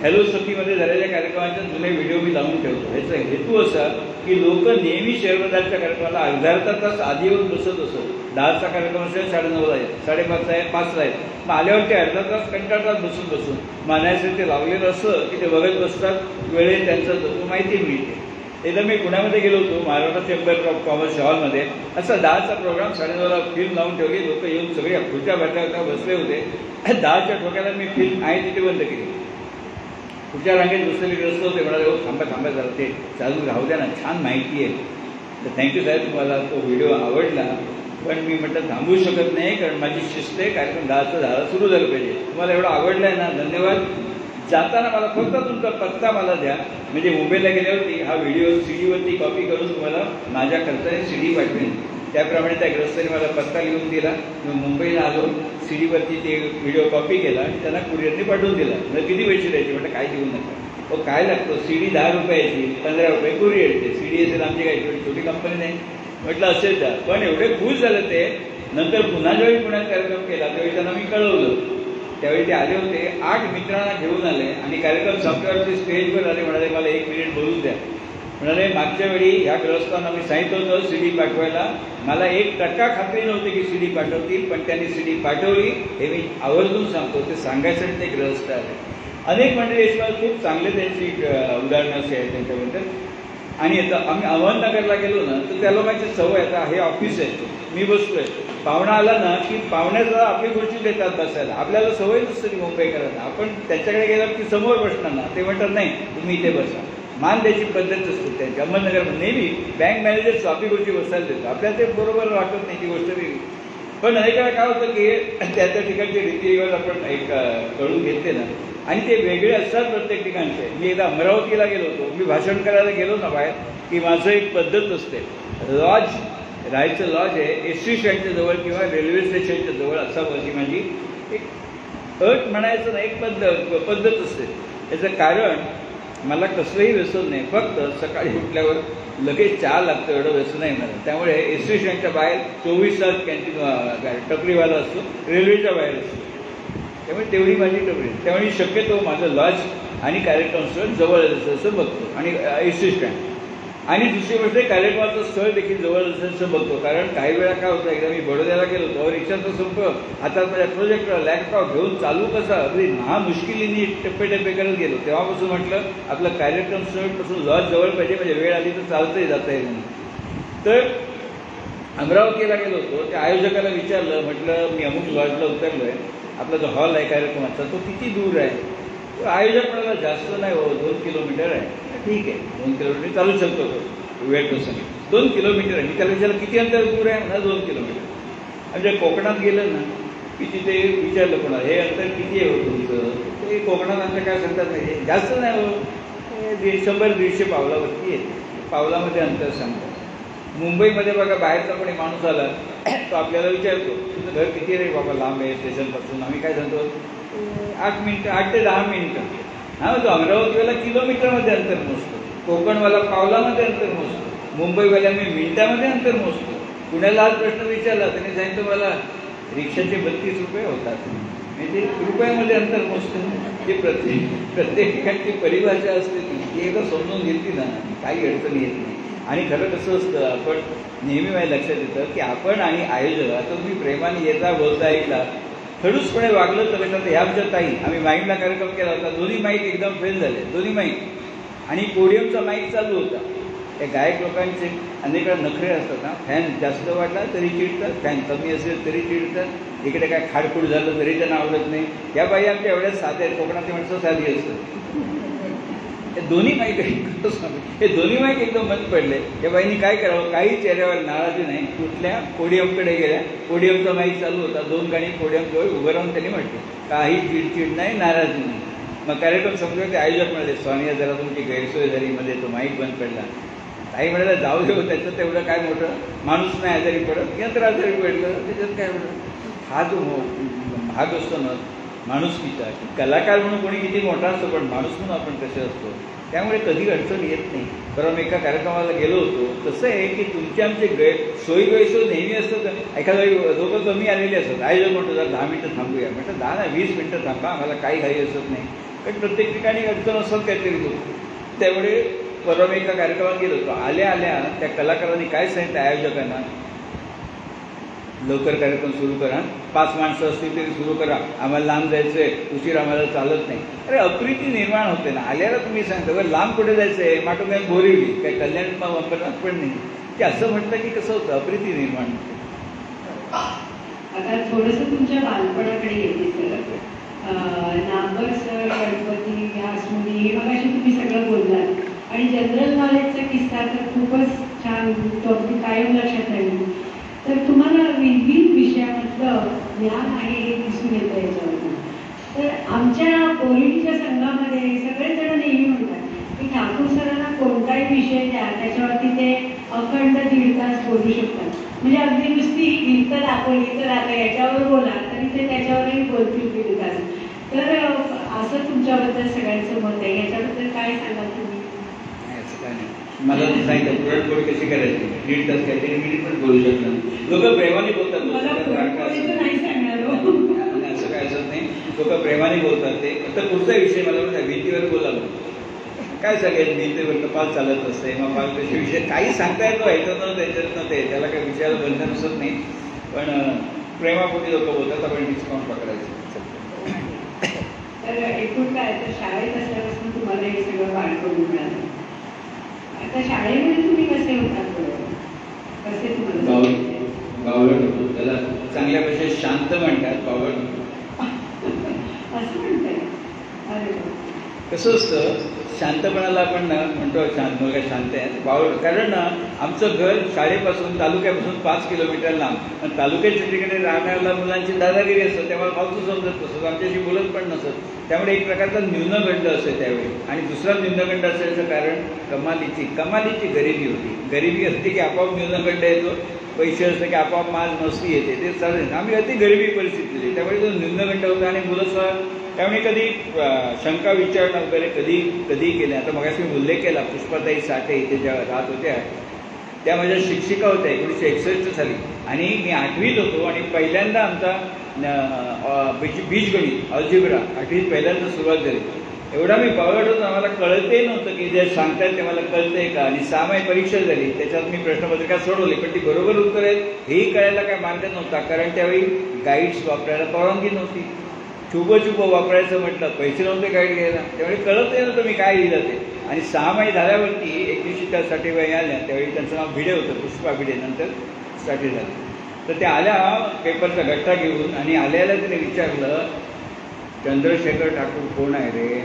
हॅलो सखीमध्ये झालेल्या कार्यक्रमाचे जुने व्हिडिओ मी लावून ठेवतो. ह्याचा हेतू असा की लोक नेहमी शेअर बाजारच्या कार्यक्रमाला अर्धा तास आधी येऊन बसत असत. 10चा कार्यक्रम असेल 9:30ला आहे, 5:30 आहे, 5ला आहे. मग आल्यावर ते अर्धा तास कंटाळतात बसून मानायचं ते लावलेलं असं की ते बघत बसतात, वेळेत त्यांचं माहिती मिळते. एकदा मी पुण्यामध्ये गेलो होतो, महाराष्ट्र चेंबर ऑफ कॉमर्स हॉलमध्ये. असा 10चा प्रोग्राम 9:30ला फिल्म लावून ठेवली. लोक येऊन सगळे खुर्च्या बैठका बसले होते. 10च्या ठोक्याला मी फिल्म आहे तिथे बंद केली. पुढच्या रांगेत बसलेले ग्रस्त होते, म्हणाले हो थांबा जरा ते चालू राहू द्या ना, छान माहिती आहे. तर थँक्यू साहेब, तुम्हाला तो व्हिडिओ आवडला. पण मी म्हटलं थांबू शकत नाही, कारण माझी शिस्त आहे, कार्यक्रम 10चा सुरू झालं पाहिजे. तुम्हाला एवढं आवडलं आहे ना, धन्यवाद. जाताना मला फक्त तुमचा पत्ता मला द्या, म्हणजे मुंबईला गेल्यावरती हा व्हिडिओ CD वरती कॉपी करून तुम्हाला माझ्या खर्चाने CD पाठवेन. त्याप्रमाणे त्या ग्रस्ताने मला पत्ता लिहून दिला. मी मुंबईला आलो, CD वरती ते व्हिडिओ कॉपी केला आणि त्यांना कुरिअरने पाठवून दिला. म्हणजे किती पैसे द्यायचे? म्हटलं काय देऊ नका. काय लागतो? CD 10 रुपयाची, 15 रुपये कुरिअरचे. CD असेल आमची काही छोटी कंपनी नाही. म्हटलं असेल त्या, पण एवढे खुश झाले ते. नंतर पुन्हा ज्यावेळी पुण्यात कार्यक्रम केला त्यावेळी त्यांना मी कळवलं. त्यावेळी ते आले होते, 8 मित्रांना घेऊन आले आणि कार्यक्रम संपल्यावरती स्टेजवर आले. म्हणाले मला 1 मिनिट बोलून द्या. म्हणाले मागच्या वेळी ह्या ग्रस्तांना मी सांगितलं होतं CD पाठवायला, मला 1% खात्री नव्हती की CD पाठवतील, पण त्यांनी CD पाठवली. हे मी आवर्जून सांगतो, ते सांगायसाठी ते ग्रस्त आले. अनेक मंडळी खूप चांगले त्यांची उदाहरणं असे आहेत त्यांच्याबद्दल. आणि आता आम्ही अहमदनगरला गेलो ना, तर त्या लोकांची सवय, आता हे ऑफिस आहे, मी बसलोय, पाहुणा आला ना की पाहुण्याचा आपली खुर्ची देतात बसायला. आपल्याला सवय नसते ती मुंबईकरांना. आपण त्याच्याकडे गेल्यावर की समोर बसणार ना, ते म्हणतात नाही तुम्ही इथे बसा. मान द्यायची पद्धत असते त्यांची. अहमदनगर नेहमी बँक मॅनेजर स्वापी खुर्ची बसायला देतो. आपल्याला ते बरोबर वाटत नाही, ती गोष्ट वेगळी. पण अनेक वेळा काय होतं की त्या ठिकाणचे रीतिरिवाज आपण एक कळून घेतले ना, आणि ते वेगळे असतात प्रत्येक ठिकाणचे. मी एकदा अमरावतीला गेलो होतो, मी भाषण करायला गेलो ना बाहेर, की माझं एक पद्धत असते, लॉज राहायचं लॉज आहे एसटी स्टँडच्या जवळ किंवा रेल्वे स्टेशनच्या जवळ असावं, माझी एक अट म्हणायचं ना, एक पद्धत असते. याचं कारण मला कसलंही व्यसन नाही, फक्त सकाळी उठल्यावर लगेच चहा लागतं, एवढं व्यसन नाही मला. त्यामुळे एस टी स्टँडच्या बाहेर 24 तास कॅन्टीन टपरीवाला असतो, रेल्वेच्या बाहेर असतो, त्यामुळे तेवढी माझी टपरी. त्यामुळे शक्यतो माझं लॉज आणि कार्यक्रम स्थळ जवळ असं बघतो, आणि एस टी स्टँड. आणि दुसरी गोष्ट कार्यक्रमाचं स्थळ देखील जवळ असं बघतो. कारण काही वेळा काय होतं, एकदा मी बडोद्याला गेलो होतो, रिक्षाचं संप हातात माझ्या प्रोजेक्टर लॅपटॉप घेऊन चालू कसा अगदी मुश्किलीने टप्पे करत गेलो. तेव्हापासून म्हटलं आपलं कार्यक्रम स्थळ पासून लॉज जवळ पाहिजे, म्हणजे वेळ आली तर चालतंही जाता येईल म्हणून. तर अमरावतीला गेलो होतो, त्या आयोजकाला विचारलं, म्हटलं मी अमुक लॉजला उतरलो आहे, आपला जो हॉल आहे कार्यक्रमाचा तो किती दूर आहे? आयोजक म्हणाला जास्त नाही हो, 2 किलोमीटर आहे. ठीक आहे, 2 किलोमीटर चालू शकतो वेळ प्रसंगी. 2 किलोमीटर आहे. मी त्याला विचारलं किती अंतर दूर आहे? म्हणा 2 किलोमीटर. म्हणजे कोकणात गेलं ना की तिथे विचारलं कोणाला हे अंतर किती आहे हो तुमचं? ते कोकणात अंतर काय सांगतात नाही, जास्त नाही हो, 100-150 पावलावरती आहे, पावलामध्ये अंतर सांगतात. मुंबईमध्ये बघा बाहेरचा कोणी माणूस आला तो आपल्याला विचारतो तुझं घर किती रे बाबा लांब आहे स्टेशनपासून? आम्ही काय सांगतो 8 मिनिटं, 8 ते 10 मिनिटं. हा तो अमरावतीवाला किलोमीटरमध्ये अंतर मोजतो, कोकणवाला पावलामध्ये अंतर मोजतो, मुंबईवाला मी मिनिटामध्ये अंतर मोजतो. पुण्याला आज प्रश्न विचारला त्याने सांगितलं मला रिक्षाचे 32 रुपये होतात, म्हणजे रुपयामध्ये अंतर मोजतो. जे प्रत्येक ठिकाणची परिभाषा असते ती एकदा समजून घेतली ना काही अडचण येत नाही. आणि खरं कसं असतं, आपण नेहमी माझ्या लक्षात येतं की आपण आणि आयोजक आता तुम्ही प्रेमाने येता बोलता ऐकला खडूसपणे वागलं तर कसं. ह्या आमच्या ताई आम्ही माईकला कार्यक्रम केला होता, दोन्ही माईक एकदम फेल झाले, दोन्ही माईक. आणि पोडियमचा माईक चालू होता. त्या गायक लोकांचे अनेक वेळा नखरे असतात ना, फॅन जास्त वाढला तरी चिडतात, फॅन कमी असेल तरी चिडतात, इकडे काय खाडखूड झालं तरी त्यांना आवडत नाही. या बाई आमच्या एवढ्याच साध्या आहेत, कोकणातली माणसं साधी असतात. हे दोन्ही माईक हे दोन्ही माईक एकदम बंद पडले. या बाईंनी काय करावं, काही चेहऱ्यावर नाराजी नाही, कुठल्या पोडियमकडे गेल्या, पोडियमचा माईक चालू होता, 2 गाणी पोडियमजवळ उभं राहून त्यांनी म्हटलं काही चिडचिड नाही, नाराजी नाही. मग कार्यक्रम संपला ते आयोजक म्हणाले स्वामी जरा तुमची गैरसोय झाली, मध्ये तो माईक बंद पडला. काही म्हणाला जाऊ देऊ, त्याचं तेवढं काय मोठं, माणूस नाही आजारी पडत, यंत्र आजारी पडलं त्याच्यात काय होतं. हा जो भाग असतो ना माणुसकीचा, कलाकार म्हणून कोणी किती मोठा असतो पण माणूस म्हणून आपण कसे असतो, त्यामुळे कधी अडचण येत नाही. परवा मी एका कार्यक्रमाला गेलो होतो. तसं आहे की तुमचे आमचे सोयी गैरसोय नेहमी असतात. एखाद्या लोकं कमी आलेले असतात, आयोजन म्हणतो जर 10 मिनिटं थांबूया, म्हटलं 10 ना 20 मिनिटं थांबा, आम्हाला काही घाई असत नाही, कारण प्रत्येक ठिकाणी अडचण असतात काहीतरी लोक. त्यामुळे परवा मी एका कार्यक्रमात गेलो होतो. आल्या आल्या त्या कलाकारांनी काय सांगितलं आयोजकांना, लवकर कार्यक्रम सुरू करा, 5 माणसं असतील तरी सुरू करा, आम्हाला लांब जायचं आहे, उशीर आम्हाला चालत नाही. अरे अप्रिती निर्माण होते ना. आल्याला तुम्ही सांगता बरं लांब कुठे जायचं आहे, माटो काही बोरिवली, काही कल्याण वापरणार पण नाही, की असं म्हटलं की कसं होतं, अप्रिती निर्माण होते. आता थोडंसं तुमच्या बालपणाकडे येते sir. Number sir, Ganpati, Vyasmuni हे मगाशी तुम्ही सगळं बोललात. आणि जनरल नॉलेजचा किस्सा तर खूपच छान, तो अगदी कायम लक्षात राहील. तर तुम्हाला विविध विषयामधलं ज्ञान आहे हे दिसून येतं याच्यावरून. तर आमच्या बोरिवलीच्या संघामध्ये सगळेच जण नेहमी म्हणतात की ठाकूर सरांना कोणताही विषय द्या त्याच्यावरती ते अखंड 1.5 तास बोलू शकतात. म्हणजे अगदी नुसती भिंत दाखवली तर आता याच्यावर बोला तरी ते त्याच्यावरही बोलतील 1.5 तास. तर असं तुमच्याबद्दल सगळ्यांचं मत आहे, याच्याबद्दल काय सांगाल तुम्ही? मला ते सांगितलं पुरणपोळी कशी करायची, 1.5 तास काहीतरी मी पण बोलू शकलो. लोक प्रेमाने बोलतात, नाही सांगणार असं काय असत नाही, लोक प्रेमाने बोलतात. ते आता पुढचा विषय मला म्हणतात भीतीवर बोला, काय सांगेल भीतीवर पाल चालत असते, मग पाल कशी विषय काही सांगता येतो, ह्याच्यात त्याच्यात नव्हते, त्याला काही विषयाला बंधन नसत नाही, पण प्रेमापोटी लोक बोलतात, आपण डिस्काउंट पकडायचं. तर एकूण काय, तर शाळेत असल्यापासून तुम्हाला हे सगळं बाळकडून मिळालं. आता शाळेमध्ये तुम्ही कसे होतात, कसे तुम्हाला बावळट होतो, त्याला चांगल्या भाषेत शांत म्हणतात, बावळट असं म्हणताय. अरे कसं असतं, शांतपणाला आपण म्हणतो शांत, मुलगा शांत आहे, बावळट. कारण ना आमचं घर शाळेपासून तालुक्यापासून 5 किलोमीटर लांब, पण तालुक्याच्या ठिकाणी राहणाऱ्या मुलांची दादागिरी असतं, त्यामुळे फालतू समजत नसत, आमच्याशी बोलत पण नसत. त्यामुळे एक प्रकारचा न्यूनगंड असे त्यावेळी. आणि दुसरा न्यूनगंड असायचं कारण कमालीची गरिबी होती. गरिबी असते की आपोआप न्यूनगंड येतो, पैसे असते की आपोआप माज मस्ती येते, ते चालेल. आम्ही अति गरिबी परिस्थिती होती, त्यामुळे तो न्यूनगंड होता. आणि मुलं त्यामुळे कधी शंका विचारणं वगैरे कधी केल्या. आता मगाशी मी उल्लेख केला पुष्पाताई साठे इथे ज्या राहत होत्या, त्या माझ्या शिक्षिका होत्या 1961 साली. आणि मी 8वीत होतो आणि पहिल्यांदा आमचा बीजगणित अल्जिब्रा 8वीत पहिल्यांदा सुरुवात झाली. एवढा मी बावळट होतो, आम्हाला कळतही नव्हतं की जे सांगतात ते मला कळतंय का. आणि 6 महिने परीक्षा झाली, त्याच्यात मी प्रश्नपत्रिका सोडवली, पण ती बरोबर उत्तर आहेत हेही कळायला काय मार्ग नव्हता, कारण त्यावेळी गाईड्स वापरायला परवानगी नव्हती. छुपं वापरायचं म्हटलं, पैसे नव्हते गाईड घ्यायला, त्यावेळी कळतही नव्हतं मी काय लिहिलं ते. आणि 6 महिने झाल्यावरती एक दिवशी त्या साठेबाई आल्या, त्यावेळी त्यांचं नाव भिडे होतं, पुष्पा भिडे, नंतर साठे झाले. तर त्या आल्या पेपरचा गठ्ठा घेऊन, आणि आल्याला तिने विचारलं चंद्रशेखर ठाकूर कोण आहे रे.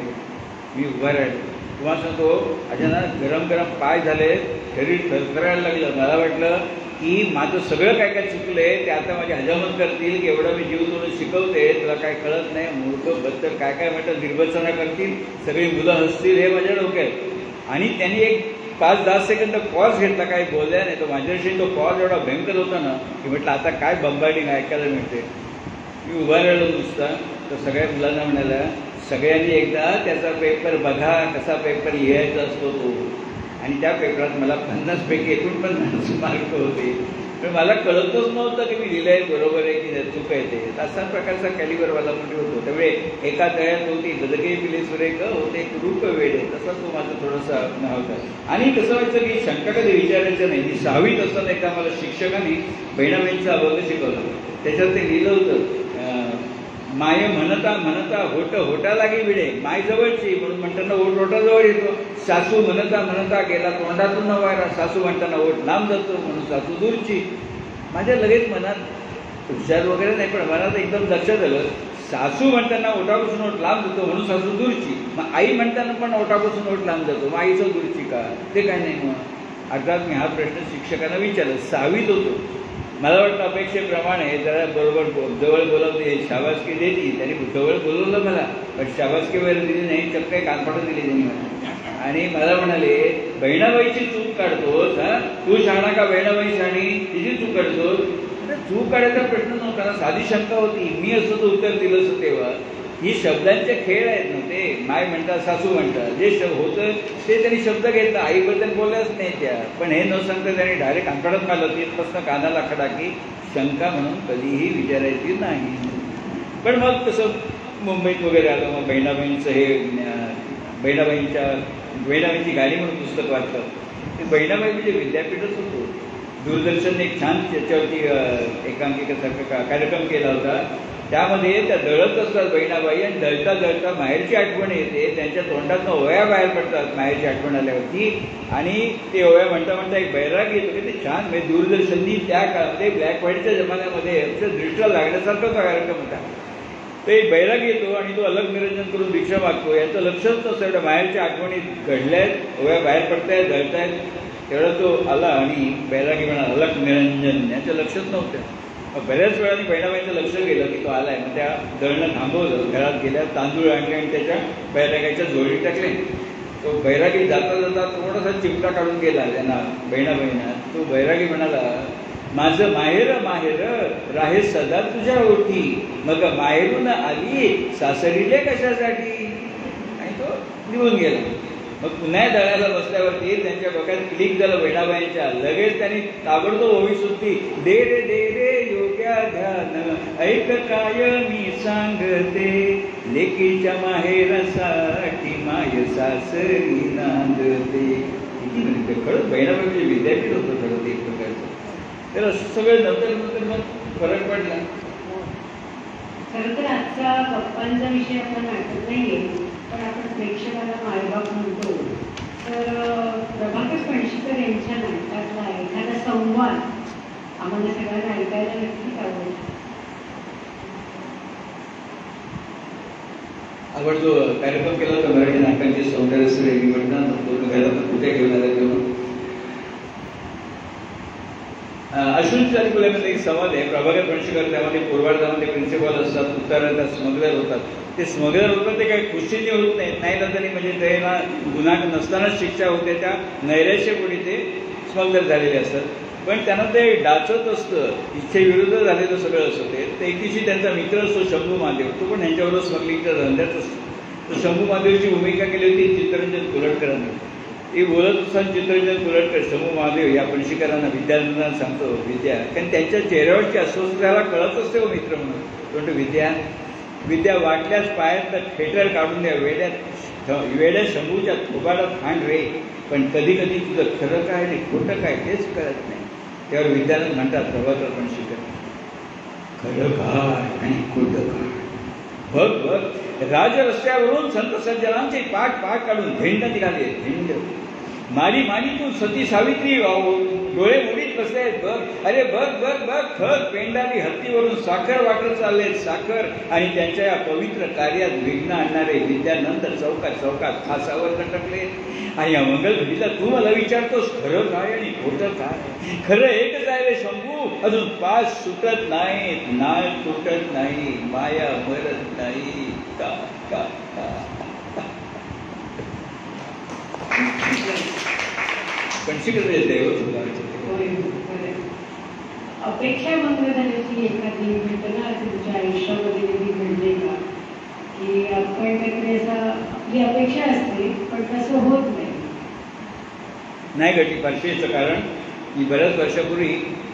मी उभा राहिलो, तुम्हाला सांगतो अचानक गरम पाय झाले, शरीर थरथरायला लागलं. मला वाटलं की माझं सगळं काय काय चुकलंय ते आता माझी हजामत करतील की एवढं मी जीव तोडून शिकवते तुला काय कळत नाही, मूर्ख बद्दल काय काय म्हणतात निर्वचना करतील, सगळी मुलं हसतील, हे माझ्या डोक्यात. आणि त्यांनी एक 5-10 सेकंद पॉज घेतला, काही बोलल्या नाही. तो माझ्याशी तो पॉज एवढा भयंकर होता ना की म्हटलं आता काय बंबार्डिंग ऐकायला मिळते. मी उभा राहिलो नुसता, तर सगळ्या मुलांना म्हणाला सगळ्यांनी एकदा त्याचा पेपर बघा, कसा पेपर लिहायचा असतो तो. आणि त्या पेपरात मला 50 पैकी 49 मार्क होते. पण मला कळतच नव्हतं की मी लिहिलंय बरोबर आहे की चूक आहे ते. असा प्रकारचा कॅलिबरवाला म्हणजे होतो. त्यामुळे एका तळ्यात होती गदगे पिले सुरेख होते एक रूप वेडे, तसा तो माझा थोडासा होता. आणि कसं व्हायचं की शंका कधी विचारायचं नाही. मी 6वीत असताना एका मला शिक्षकांनी बहिणाबाईंचा अभंग शिकवला. त्याच्यात ते लिहिलं होतं माय म्हणता म्हणता होट होटा लागे विडे, माय जवळची म्हणून म्हणताना ओठ ओठाजवळ येतो. सासू म्हणता म्हणता गेला तोंडातून वायरा, सासू म्हणताना ओठ लांब जातो म्हणून सासू दूरची. माझ्या लगेच मनात हुशार वगैरे नाही पण मनात एकदम लक्षात आलं, सासू म्हणताना ओठापासून ओठ लांब जातो म्हणून सासू दूरची. मग आई म्हणताना पण ओठापासून ओठ लांब जातो, मग आईचं दूरची का, ते काय नाही. मग अर्थात मी हा प्रश्न शिक्षकांना विचारला. 6वीत होतो. मला वाटतं अपेक्षेप्रमाणे जरा बरोबर जवळ बोलावते, शाबासकी दिली. त्यांनी जवळ बोलवलं मला, पण शाबासकी वगैरे दिली नाही, चक्क कानफाटं दिली त्यांनी मला. आणि मला म्हणाले बहिणाबाईची चूक काढतोस, हा तू शहाणा का बहिणाबाई शहाणी, तिची चूक काढतोस. चूक काढायचा प्रश्न नव्हता, साधी शंका होती. मी असं तर उत्तर दिलं असं तेव्हा. ही शब्दांचे खेळ आहेत ना ते. माय म्हणतात सासू म्हणतात, जे होतं ते त्यांनी शब्द घेतला, आईबद्दल बोलल्याच नाही त्या. पण हे न सांगता त्यांनी डायरेक्ट अंतरात मारलं. तिथपासून कानाला खडा की शंका म्हणून कधीही विचारायची नाही. पण मग तसं मुंबईत वगैरे आलं. मग बहिणाबाईंचं हे बहिणाबाईंची गाणी म्हणून पुस्तक वाचलं. ते बहिणाबाई म्हणजे विद्यापीठच होतो. दूरदर्शनने एक छान त्याच्यावरती एकांकिकेसारखा कार्यक्रम केला होता. त्यामध्ये त्या दळत असतात बहिणाबाई आणि दळता दळता माहेरची आठवण येते. त्यांच्या तोंडातनं ओव्या बाहेर पडतात माहेरची आठवण आल्यावरती. आणि ते ओव्या म्हणता म्हणता एक बैराग येतो की ते छान म्हणजे दूरदर्शननी त्या काळामध्ये ब्लॅक व्हाईटच्या जमान्यामध्ये दृष्टीला लागण्यासारखा कार्यक्रम होता. ते बैराग येतो आणि तो अलग निरंजन करून भिक्षा मागतो. यांचं लक्षच नसतं एवढ्या माहेरच्या आठवणी घडल्यात, ओव्या बाहेर पडतायत, दळतायत. तेवढा तो आला आणि बैरागी म्हणा अलग निरंजन, यांचं लक्षच नव्हतं. बऱ्याच वेळाने बहिणाबाईंचं लक्ष गेलं की तो आलाय. मग त्या दळणं थांबवलं, घरात गेल्या, तांदूळ आणले आणि त्याच्या बैरागाच्या जोडी टाकले. तो बैरागी जाता जाता थोडासा चिमटा काढून गेला त्यांना बहिणाबाईंना. तो बैरागी म्हणाला माझं माहेर माहेर राहे सदा तुझ्या ओठी, मग माहेरून आली सासरीले कशासाठी. आणि तो निघून गेला. मग पुन्हा दळायला बसल्यावरती त्यांच्या डोक्यात क्लिक झालं बहिणाबाईंच्या. लगेच त्यांनी ताबडतोब ओवी सुटली, दे रे योग्या ध्यान ऐक काय मी सांगते, लेकीच्या माहेरासाठी माय सासरी नांदते. किती म्हणते खरंच बहिणाबाई म्हणजे विद्यापीठ होतं खरं ते एक प्रकारचं. तर असं सगळं नंतर मग फरक पडला. खरं तर आजचा गप्पांचा विषय आपला नाटक नाहीये, पण आपण प्रेक्षकाला मायबाप म्हणतो. तर प्रभाकर पणशीकर यांच्या नाटकातला एखादा संवाद आम्हाला सगळ्यांना ऐकायला नक्कीच आवडेल. आपण जो कार्यक्रम केला होता मराठी नाटकांची सौंदर्य निवडणं तो बघायला कुठे घेऊन आला तेव्हा अश्विन चालकुल्यामध्ये एक संवाद आहे. प्रभाकर पणशीकर त्यामध्ये पूर्वार्धामध्ये प्रिन्सिपल असतात, उत्तरार्धात स्मगलर होतात. ते स्मगलर होतात ते काही खुशीने होत नाही तरी म्हणजे त्यांना गुन्हा नसतानाच शिक्षा होते. त्या नैराश्यपोटी ते स्मगलर झालेले असतात. पण त्यांना ते डाचत असतं, इच्छेविरुद्ध झालेलं सगळं असतं ते. एक दिवशी त्यांचा मित्र असतो शंभू महादेव, तो पण ह्यांच्याबरोबर स्मगलिंगच्या धंद्यात असतो. तर शंभू महादेवची भूमिका केली होती चित्तरंजन कुलटकरांनी. ते बोलत असताना चित्तरंजन कुलटकर शंभू महादेव या पणशीकरांना विद्यार्थ्यांना सांगतो विद्या, कारण त्यांच्या चेहऱ्यावरची अस्वस्थतेला कळत असते हो मित्र म्हणून. म्हणतो विद्या वाटल्यास पायातलं थिएटर काढून द्या, वेड्या शंभूच्या थोबाडात खांड रे, पण कधी कधी तुझं खरं काय आणि खोटं काय तेच कळत नाही. त्यावर विद्यार्थी म्हणतात प्रभाकर पणशीकर, खरं काय आणि खोटं काय बघ राज रस्त्यावरून संत सज्जनांचे पाठ काढून झेंड निघाले. झेंड मारी तू सती सावित्री डोळे मुडीत बसले आहेत बघ. अरे बघ बघ बघ, थर पेंडारी हत्तीवरून साखर वाटत चालले साखर. आणि त्यांच्या या पवित्र कार्यात विघ्न आणणारे विद्यानंद चौकात चौकात फासावर लटकले. आणि या मंगलघडीला तू मला विचारतोस खरं काय आणि खोटं काय? खरं एकच आहे रे शंभू, अजून पास सुटत नाहीत, नाळ तुटत नाही, माया मरत नाही. का का का कन्सिडर येते अपेक्षा भंग झाल्याची एखादी घटना तुमच्या आयुष्यामध्ये कधी घडली का? की आपण काहीतरी असा आपली अपेक्षा असते पण तसं होत नाही घडली. पाचवीचं कारण मी बऱ्याच वर्षापूर्वी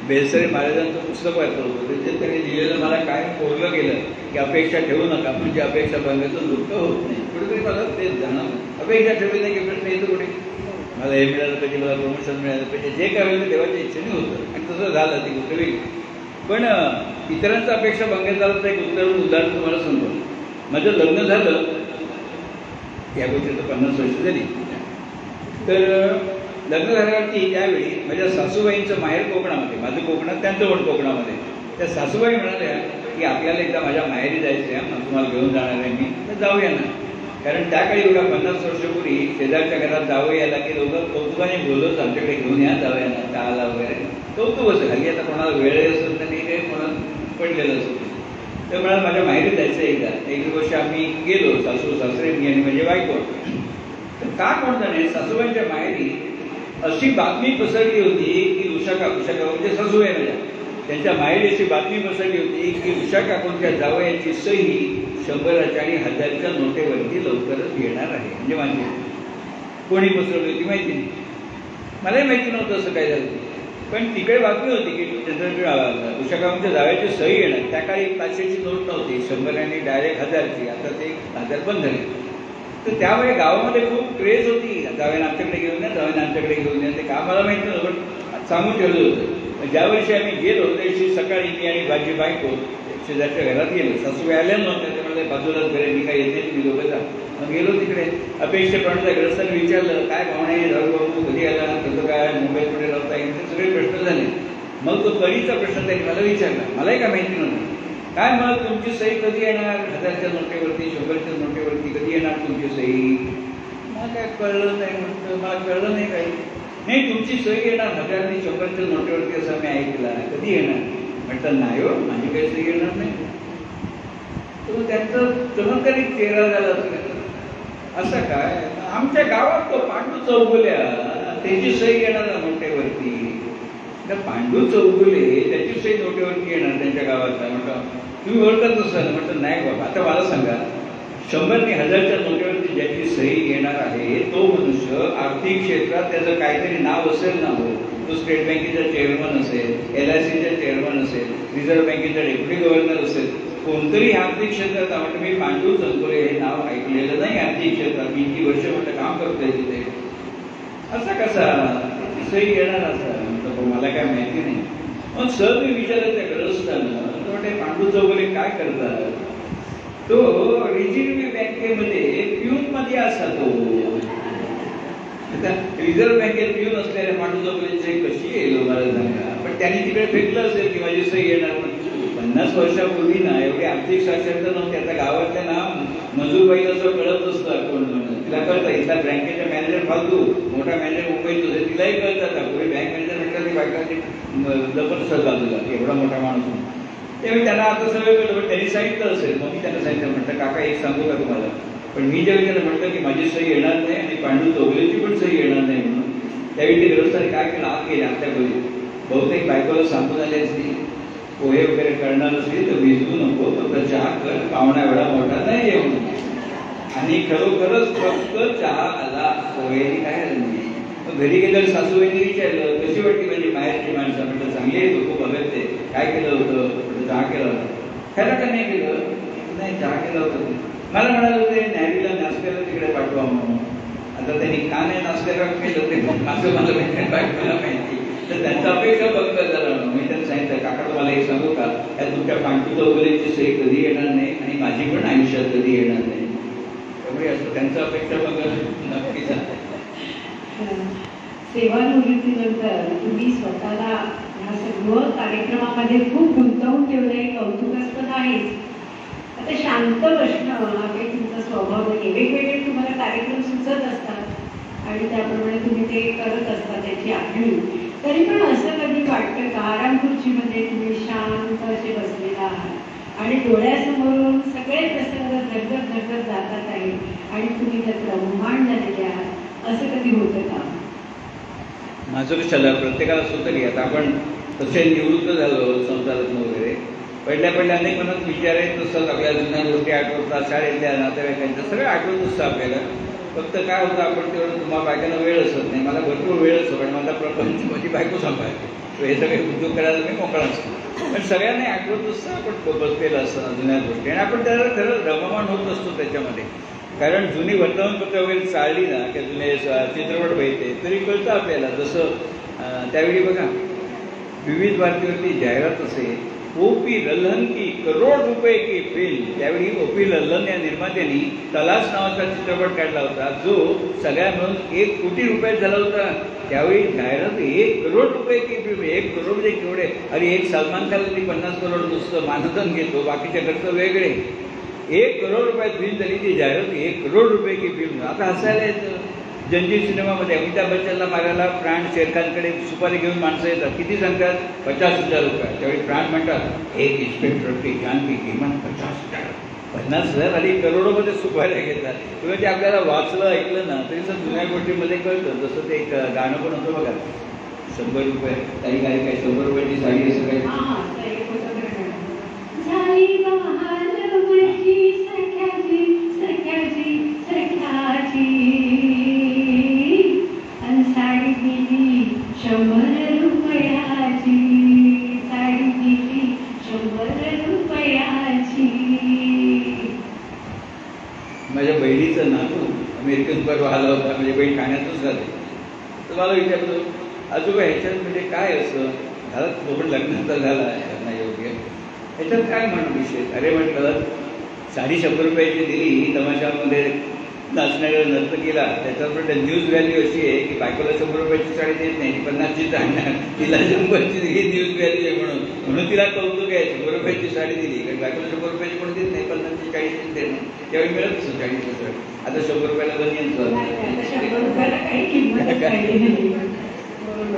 बेलसरे महाराजांचं पुस्तक वाचलं होतं. त्याच्यात त्यांनी लिहिलेलं मला काय कोरलं गेलं की अपेक्षा ठेवू नका, म्हणजे अपेक्षा भंगाचं दुःख होत नाही. कुठेतरी मला तेच जाणवलं. अपेक्षा ठेवली नाही की प्रश्न येतो कुठे, मला हे मिळालं पाहिजे, मला प्रमोशन मिळालं पाहिजे, जे काय होईल देवाच्या इच्छेने होतं. आणि तसं झालं ती गोष्ट वेगळी. पण इतरांचा अपेक्षा भंग झालं तर एक उदाहरण तुम्हाला सांगतो. माझं लग्न झालं या गोष्टीचं 50 वर्ष झाली. तर लग्न झाल्यावरती त्यावेळी माझ्या सासूबाईंचं माहेर कोकणामध्ये, माझं कोकणात त्यांचं पण कोकणामध्ये. त्या सासूबाई म्हणाल्या की आपल्याला एकदा माझ्या माहेरी जायचं आहे, मग तुम्हाला घेऊन जाणार आहे मी, तर जाऊया ना. कारण त्या काळी एवढ्या 50 वर्षापूर्वी शेजारच्या घरात जावं यायला की लोक कौतुकाने बोलत आमच्याकडे घेऊन या जावया ना, चहाला वगैरे कौतुक असं. हल्ली आता कोणाला वेळ असेल तर काही कोणाला पडलेलं असतं. तर मला माझ्या माहेरी जायचं एकदा. एक वर्ष आम्ही गेलो, सासू सासरे मी आणि माझी बायको. तर का कोणतं नाही, सासूबाईंच्या माहेरी अशी बातमी पसरली होती की उषा म्हणजे सासूबाई माझ्या, त्यांच्या माहेरी अशी बातमी पसरली होती की उषा काकूंच्या जावयाची सही 100च्या आणि 1000च्या नोटेवरती लवकरच येणार आहे. म्हणजे माझी कोणी पसरवली होती माहिती नाही, मलाही माहिती नव्हतं असं काय झालं. पण तिकडे बातमी होती की त्यांचं उषा काकूंच्या जावयाची सही येणार. त्या काळी 500ची नोट नव्हती, 100 आणि डायरेक्ट 1000ची. आता ते 1000 बंद झाले. तर त्यामुळे गावामध्ये खूप क्रेज होती, जावयानं आमच्याकडे घेऊन या, जावयानं आमच्याकडे घेऊन या. ते का मला माहिती नव्हतं पण सांगून ठेवलं होतं. ज्या वर्षी आम्ही गेलो त्या दिवशी सकाळी मी आणि माझी बायको शेजारच्या घरात गेलो. सासूबाई आल्या नव्हत्या, त्यामुळे बाजूलाच घरे, मी काही येत मी दोघं जा. मग गेलो तिकडे. अपेक्षेप्रमाणे ग्रस्तांनी विचारलं काय पाहुणे बाबू कधी आला, कसं काय, मुंबईत कुठे राहता येईल, ते सगळे प्रश्न झाले. मग तो कधीचा प्रश्न त्यांनी मला विचारला, मलाही काय माहिती नव्हतं. काय मग तुमची सही कधी येणार, 1000च्या नोटेवरती, 100च्या नोटेवरती कधी येणार तुमची सही? मला काय कळलं नाही. म्हटलं मला कळलं नाही काही. नाही तुमची सही येणार 1000 आणि 100च्या नोटेवरती असं मी ऐकलं, कधी येणार? म्हटलं नाही हो, माझी काही सही येणार नाही. तर त्यांचं चमत्कारिक चेहरा झाला असं काय, आमच्या गावात तो पांडू चौगुल्या त्याची सही येणार नोटेवरती. पांडू चौगुले त्याची सही नोटेवरती येणार त्यांच्या गावातला. म्हटलं तुम्ही ओळखत नसाल? म्हटलं नाही बाबा. आता मला सांगा, 100 आणि 1000च्या नोटेवरती ज्याची सही येणार आहे तो मनुष्य आर्थिक क्षेत्रात त्याचं काहीतरी नाव असेल ना हो. तो स्टेट बँकेचा चेअरमन असेल, LICचा चेअरमन असेल, रिझर्व्ह बँकेचा डेप्युटी गव्हर्नर असेल, कोणतरी आर्थिक क्षेत्रात. म्हटलं मी पांडू चौगुले हे नाव ऐकलेलं नाही आर्थिक क्षेत्रात, मी इतकी वर्ष म्हटलं काम करतोय तिथे. असा कसा सही येणार असा? मला काय माहिती नाही. मग सर मी विचारलं त्या ग्रस्तांना, म्हटले पांडू चौगुले काय करतात? तो रिझर्व्ह बँकेमध्ये पिऊन मध्ये असा. तो रिझर्व्ह बँकेत पिऊन असलेल्या पांडू चौगुलेची कशी येईल मला सांगा. पण त्यांनी तिकडे फेकलं असेल की माझी सही येणार. पण 50 वर्षापूर्वी ना एवढी आर्थिक साक्षरता नव्हती. आता गावातल्या ना मजूरबाई असं कळत असतं अकाउंट म्हणून, तिला कळतं. इथला बँकेचा मॅनेजर फालतू, मोठा मॅनेजर मुंबईत होते, तिलाही कळतात. पुढे बँक मॅनेजर म्हटलं ते बायकांची लपत असत बाजूला, एवढा मोठा माणूस. त्यावेळी त्यांना आता सगळं कळलं. पण त्यांनी सांगितलं असेल. मग मी त्यांना सांगितलं, म्हटलं काका एक सांगू का तुम्हाला? पण मी ज्यावेळी त्यांना म्हटलं की माझी सही येणार नाही आणि पांडू चौगुलेची पण सही येणार नाही म्हणून, त्यावेळी ते ग्रस्तांनी काय केलं, आत गेले आमच्या घरी. बहुतेक बायकोला सांगून आले असतील, पोहे वगैरे करणार असतील तर भिजवू नको, फक्त चहा कर, पाहुणा एवढा मोठा नाही येऊन. आणि खरोखरच फक्त चहा आला, पोहेनी काय आलं नाही. घरी गेल्यावर सासूबाईंनी विचारलं कशी वाटली म्हणजे बाहेरची माणसं? म्हटलं चांगली आहे, तो खूप अगत्य. काय केलं होतं? म्हटलं चहा केला होता. खरं का नाही केलं? नाही चहा केला होता. मला म्हणाले होते न्यावीला नाश्त्याला तिकडे पाठवा म्हणून. आता त्यांनी का नाही नाश्त्याला केलं ते माझं मला बायकोला माहिती. तर त्यांचा अपेक्षा बघ झाला. मी त्यांना सांगितलं काका तुम्हाला एक सांगू का, या तुमच्या पांडू चौगुलेची सही कधी येणार नाही आणि माझी पण आयुष्यात कधी येणार नाही. त्यामुळे असं त्यांचा अपेक्षा बघ नक्कीच आहे. सेवानिवृत्तीनंतर तुम्ही स्वतःला ह्या सर्व कार्यक्रमामध्ये खूप गुंतवून ठेवलं हे कौतुकास्पद आहेच. आता शांत बसणं हा काही तुमचा स्वभाव नाही. वेगवेगळे तुम्हाला कार्यक्रम सुचत असतात आणि त्याप्रमाणे तुम्ही ते करत असता त्याची आखणी. तरी पण असं कधी वाटतं का आराम खुर्चीमध्ये तुम्ही शांत असे बसलेला आहात आणि डोळ्यासमोरून सगळे प्रसंग झगझग झगझग जातात आहे आणि तुम्ही त्यात रममाण झालेले आहात, असं कधी होतं का? माझं कशाला प्रत्येकाला होतं की आता आपण तसे निवृत्त झालो संसारातून वगैरे, पहिल्या अनेक मनात विचार आहेत. तसंच आपल्या जुन्या गोष्टी आठवतात, शाळेतल्या नातेवाईकांच्या सगळं आठवत असतं आपल्याला. फक्त काय होतं, आपण तेवढं तुम्हाला बायकांना वेळ असत नाही. मला भरपूर वेळ असतो पण माझा प्रपंच माझी बायको सांभाळते. हे सगळे उद्योग करायला मी मोकळा असतो. पण सगळ्यांना आठवत असतं आपण बसलेलं असतं जुन्या गोष्टी आणि आपण त्याला खरं रममाण होत असतो त्याच्यामध्ये. कारण जुनी वर्तमानपत्र वगैरे चालली ना किंवा जुने चित्रपट बघितले तरी कळतं आपल्याला. जसं त्यावेळी बघा विविध भारतीवरती जाहिरात असे, ओ.पी. लल्हन की करोड रुपये की फिल्म. त्यावेळी ओ.पी. लल्हन या निर्मात्यांनी तलाश नावाचा चित्रपट काढला होता जो सगळ्या मिळून 1 कोटी रुपयात झाला होता. त्यावेळी जाहिरात 1 करोड रुपये की फिल्म. 1 करोड म्हणजे केवढे? आणि एक सलमान खान 50 करोड नुसतं मानधन घेतो, बाकीचे खर्च वेगळे. 1 करोड रुपयात फिल्म झाली ती जाहिरात 1 करोड रुपये की फिल्म. आता हसायला येतं. जंजीर सिनेमामध्ये अमिताभ बच्चनला मारायला प्राण शेरखानकडे सुपारी घेऊन माणसं येतात. किती सांगतात? 50,000 रुपये. त्यावेळी प्राण म्हणतात एक इन्स्पेक्टरची जान की किंमत 50,000. 50,000 आणि करोडोमध्ये सुपाऱ्या घेतात. किंवा ते आपल्याला वाचलं ऐकलं ना तरी सर जुन्या गोष्टीमध्ये कळतं. जसं ते एक गाणं पण होतं बघा, 100 रुपये काही काही काय 100 रुपयाची साडी असं काही. साडी दिली 100 रुपयाची, साडी दिली 100 रुपयाची. माझ्या बहिणीचं नातू अमेरिकन परवा आला होता. माझी बहीण ठाण्यातच राहते. तर मला विचारतो आजोबा ह्याच्यात म्हणजे काय असं झालं, तो पण लग्नाचा झाला लग्ना योग्य, ह्याच्यात काय म्हणून विषय? अरे म्हटलं साडी 100 रुपयाची दिली तमाशामध्ये नाचणाऱ्या नर्तकीला, त्याच्यावर पण न्यूज व्हॅल्यू अशी आहे की बायकोला 100 रुपयाची साडी देत नाही, 50ची आणणार, तिला 100ची ही न्यूज व्हॅल्यू आहे म्हणून तिला कौतुक आहे 100 रुपयाची साडी दिली. कारण बायकोला 100 रुपयाची कोण देत नाही, 50ची 40ची देत नाही. त्यावेळी मिळत असं 40ची साडी. आता 100 रुपयाला बनी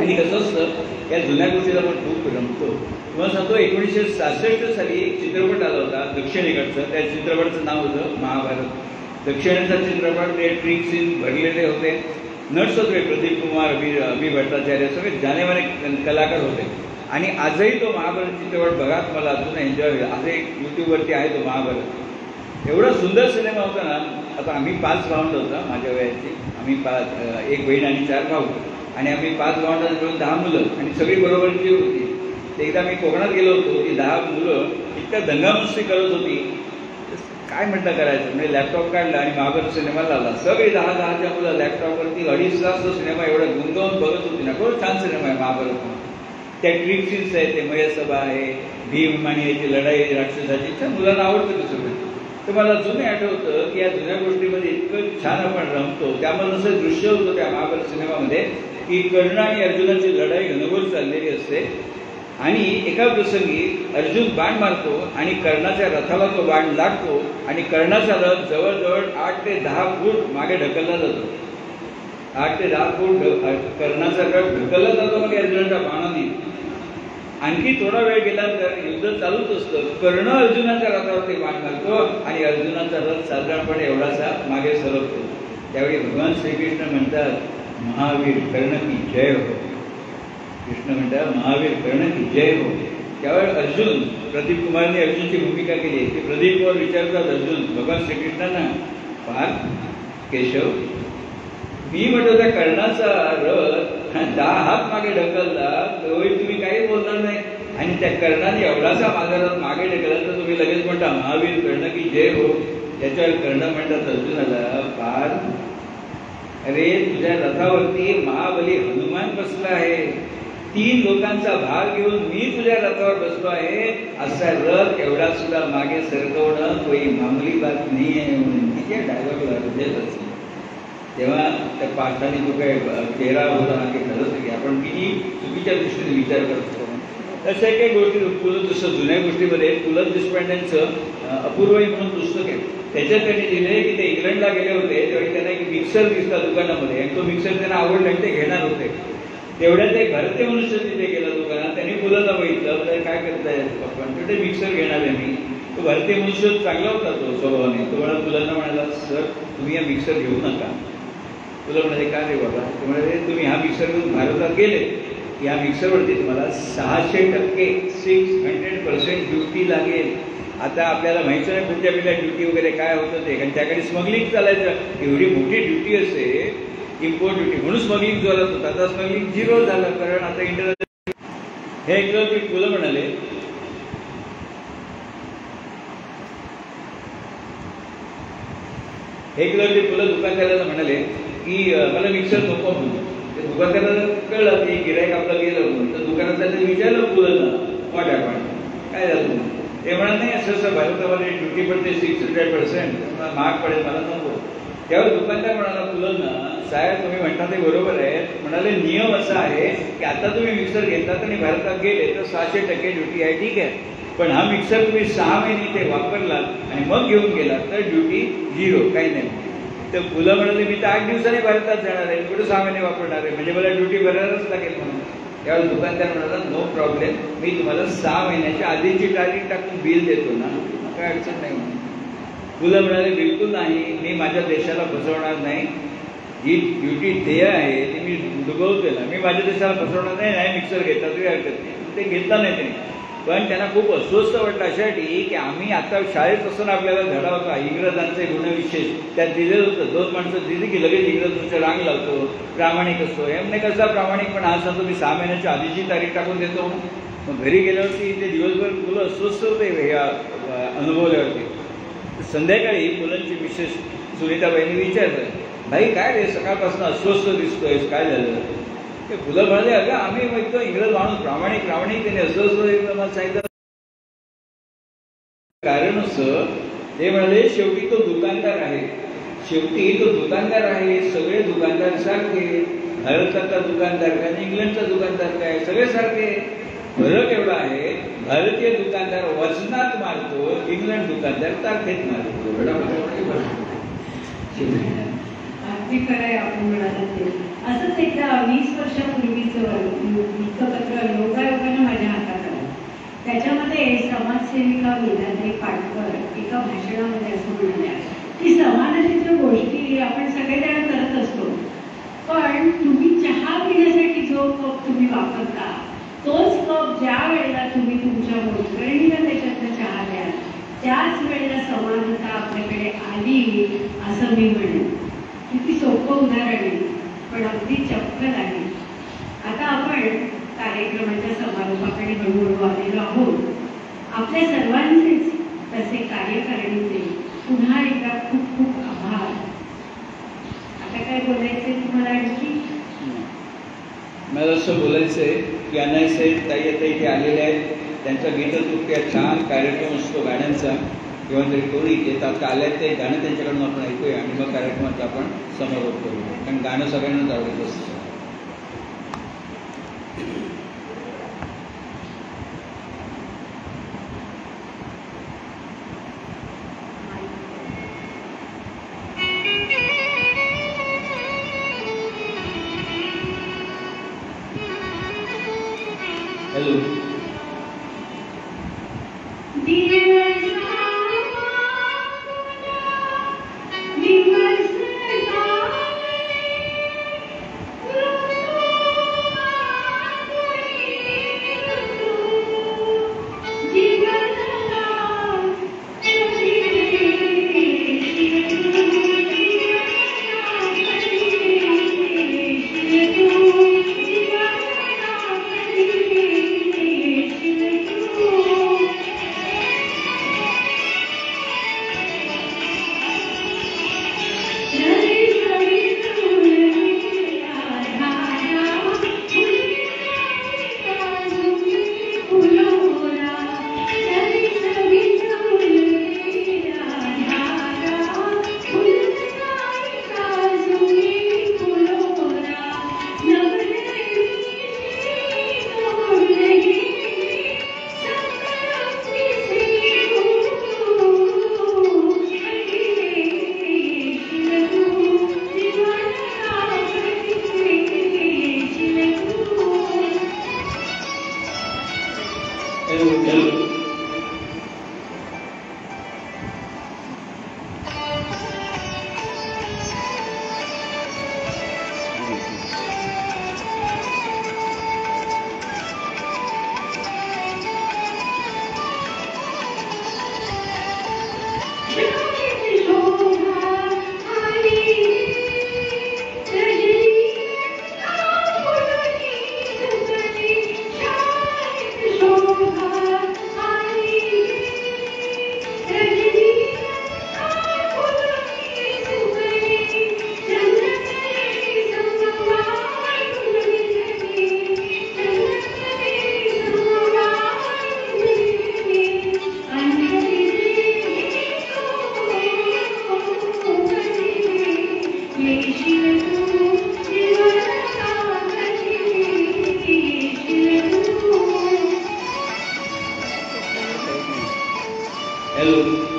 आणि कसं असतं या जुन्या गोष्टीला पण खूप रमतो. तुम्हाला सांगतो 1966 साली एक चित्रपट आला होता दक्षिणेकडचं. त्या चित्रपटाचं नाव होतं महाभारत. दक्षिणेचा चित्रपट. ते ट्रिक सीन भरलेले होते. नट्स होते, प्रदीप कुमार, अभि भट्टाचार्य, सगळे जानेमाने कलाकार होते. आणि आजही तो महाभारत चित्रपट बघा, मला अजून एन्जॉय होईल. आज एक यूट्यूबवरती आहे तो महाभारत. एवढा सुंदर सिनेमा होता ना. आता आम्ही 5 भावंड होता माझ्या वयाची. आम्ही 5, एक बहीण आणि 4 भाऊ. आणि आम्ही 5 भावंडांना मिळून 10 मुलं आणि सगळी बरोबरची होती. एकदा मी कोकणात गेलो होतो. ती 10 मुलं इतका दंगामस्ती करत होती, काय म्हटलं करायचं. म्हणजे लॅपटॉप काढला आणि महाभारत सिनेमा लावला. सगळी 10-10च्या मुलं लॅपटॉपवरती 2.5 तास तो सिनेमा एवढा गुंतवून बघत होती ना. खूप छान सिनेमा आहे महाभारत. त्या ट्रिक सीन्स आहे, ते मयसभा आहे, भीम आणि याची लढाई राक्षसाची, त्या मुलांना आवडतं ते सगळं. तर मला अजूनही आठवतं की या जुन्या गोष्टीमध्ये इतकं छान आपण रमतो. त्यामध्ये असं दृश्य होतं त्या महाभारत सिनेमामध्ये की कर्ण आणि अर्जुनाची लढाई घनघोर चाललेली असते आणि एका प्रसंगी अर्जुन बाण मारतो आणि कर्णाच्या रथाला तो बाण लागतो आणि कर्णाचा रथ जवळजवळ 8 ते 10 फूट मागे ढकलला जातो. 8 ते 10 फूट कर्णाचा रथ ढकलला जातो म्हणजे अर्जुनाच्या बाणाने. आणखी थोडा वेळ गेल्यानंतर युद्ध चालूच असतं. कर्ण अर्जुनाच्या रथावरती बाण मारतो आणि अर्जुनाचा रथ साधारणपणे एवढासा मागे सरकतो. त्यावेळी भगवान श्रीकृष्ण म्हणतात महावीर कर्ण की जय हो. कृष्ण म्हणतात महावीर कर्ण की जय हो. त्यावेळी अर्जुन, प्रदीप कुमारने अर्जुनची भूमिका केली. ते प्रदीप कुमार विचारतात अर्जुन भगवान श्रीकृष्णांना, पार्थ केशव, मी म्हटलं त्या कर्णाचा रथ 10 हात मागे ढकलला तोही तुम्ही काही बोलणार नाही आणि त्या कर्णाने एवढासा माझा रथ मागे ढकलला तर तुम्ही लगेच म्हणता महावीर कर्ण की जय हो. त्याच्यावर कर्ण म्हणतात अर्जुनाला, पार्थ अरे तुझ्या रथावरती महाबली हनुमान बसला आहे. 3 लोकांचा भाग घेऊन मी तुझ्या रथावर बसलो आहे. असा रथ एवढा सुद्धा मागे सरकवणं कोई मामूली बात नाही आहे म्हणून तिच्या ड्रायव्हरला हृदय बसले. तेव्हा त्या पार्थाने जो काही चेहरा होता ना, की खरंच की आपण किती चुकीच्या दृष्टीने विचार करतो. अशा काही गोष्टी जसं जुन्या गोष्टीमध्ये पु ल देशपांडेंचं अपूर्वई म्हणून पुस्तक आहे, त्याच्यात त्यांनी लिहिले की ते इंग्लंडला गेले होते, त्यावेळी त्यांना एक मिक्सर दिसला दुकानामध्ये आणि तो मिक्सर त्यांना आवडला आणि ते घेणार होते. तेवढ्यात एक भारतीय मनुष्य तिथे गेला दुकानात, त्यांनी पुलाला बघितलं, म्हणजे काय करताय आपण, ते मिक्सर घेणार आहे मी. तो भारतीय मनुष्य चांगला होता तो स्वभावाने, तो मला पुलांना म्हणाला, सर तुम्ही हा मिक्सर घेऊ नका. तुला म्हणाले का रे बाबा, ते म्हणाले तुम्ही हा मिक्सर घेऊन भारतात गेले, या मिक्सरवरती तुम्हाला 600% 600% ड्युटी लागेल. आता आपल्याला माहिती नाही पुढच्या पिढ्या ड्युटी वगैरे काय होतं ते, कारण त्याकडे स्मगलिंग चालायचं, एवढी मोठी ड्युटी असते इम्पोर्ट ड्युटी, म्हणून स्मगलिंग जोरात होतं. आता स्मगलिंग 0 झालं, कारण आता इंटरनेट. हे ऐकलं की तुला म्हणाले तुला दुकानदाराला म्हणाले की मला मिक्सर नको म्हणून. ते दुकानदाराला कळलं की गिरायक आपलं गेलं म्हणून, तर दुकानदाराने विचारलं पुलांना वाट आपण काय झालं. ते म्हणत नाही असं भारतामध्ये ड्युटी पडते 600%, महाग पडेल, मला नको. त्यावेळी दुकानदार म्हणाला पुलांना, साहेब तुम्ही म्हणता ते बरोबर आहे, म्हणाले नियम असा आहे की आता तुम्ही मिक्सर घेतलात आणि भारतात गेले तर 600% ड्युटी आहे, ठीक आहे, पण हा मिक्सर तुम्ही 6 महिने ते वापरलात आणि मग घेऊन गेलात तर ड्युटी 0, काही नाही. तर फुलं म्हणाले मी तर 8 दिवसांनी भारतात जाणार आहे, कुठे 6 महिने वापरणार आहे, म्हणजे मला ड्युटी भरायलाच लागेल म्हणून. त्यावेळेस दुकानदार म्हणाला नो प्रॉब्लेम, मी तुम्हाला 6 महिन्याच्या आधीची तारीख टाकून बिल देतो ना, काय अडचण नाही म्हणून. फुलं म्हणाले बिलकुल नाही, मी माझ्या देशाला फसवणार नाही, ही ड्युटी देय आहे ती मी डुबवते ना, मी माझ्या देशाला फसवणार नाही. मिक्सर घेतला तरी हरकत नाही, ते घेतला नाही त्यांनी. पण त्यांना खूप अस्वस्थ वाटलं अशासाठी की आम्ही आता शाळेत असताना आपल्याला धडा होता इंग्रजांचे गुणविशेष, त्यात दिलेलं होतं. 2 माणसं दिली की लगेच इंग्रज तुमच्या रांग लावतो, प्रामाणिक असतो, एम कसा प्रामाणिक, पण आज सांगतो मी 6 महिन्याच्या आधीची तारीख टाकून देतो. मग घरी गेल्यावरती ते दिवसभर मुलं अस्वस्थ होते ह्या अनुभवल्यावरती. संध्याकाळी मुलांची मिसेस सुनीताबाईंनी विचारलं, भाई काय रे सकाळपासून अस्वस्थ दिसतोय, काय झालं. ते फुलं म्हणाले, अगं आम्ही बघतो इंग्रज माणूस प्रामाणिक त्याने अस्वस्थ मला सांगितलं. कारण असं ते म्हणाले शेवटी तो दुकानदार आहे, शेवटी तो दुकानदार आहे, सगळे दुकानदार सारखे, भारताचा दुकानदार काय इंग्लंडचा दुकानदार काय, सगळे सारखे. फरक एवढा आहे, भारतीय दुकानदार वचनात मारतो, इंग्लंड दुकानदार तारखेत मारतो. अगदी खरं आहे आपण म्हणाला ते. असंच एकदा 20 वर्षापूर्वीचं वृत्तपत्र योगायोगानं माझ्या हातात आलं. त्याच्यामध्ये समाजसेविका मीनाताई पाटकर एका भाषणामध्ये असं म्हणाल्या की समानतेच्या गोष्टी आपण सगळेजण करत असतो, पण तुम्ही चहा पिण्यासाठी जो कप तुम्ही वापरता तोच कप ज्या वेळेला तुम्ही तुमच्या मोलकरणीला त्याच्यातनं चहा द्याल त्याच वेळेला समानता आपल्याकडे आली असं मी म्हणेन. किती सोपं उदाहरण आहे, पण अगदी चपकल आहे. आता आपण कार्यक्रमाच्या समारोपाकडे हळूहळू आलेलो आहोत. आपल्या सर्वांचेच तसे कार्यकारिणीचे पुन्हा एकदा खूप खूप आभार. आता काय बोलायचंय तुम्हाला आणखी? मला असं बोलायचंय की अनायसे ताई आता इथे आलेले आहेत, त्यांचा गीततृप्त्या छान कार्यक्रम असतो गाण्यांचा, किंवा तरी कोणी येत आता आल्यात ते गाणं त्यांच्याकडून आपण ऐकूया आणि मग कार्यक्रमाचा आपण समारोप करूया, कारण गाणं सगळ्यांनाच आवडत असतं. हॅलो. दिवस हॅलो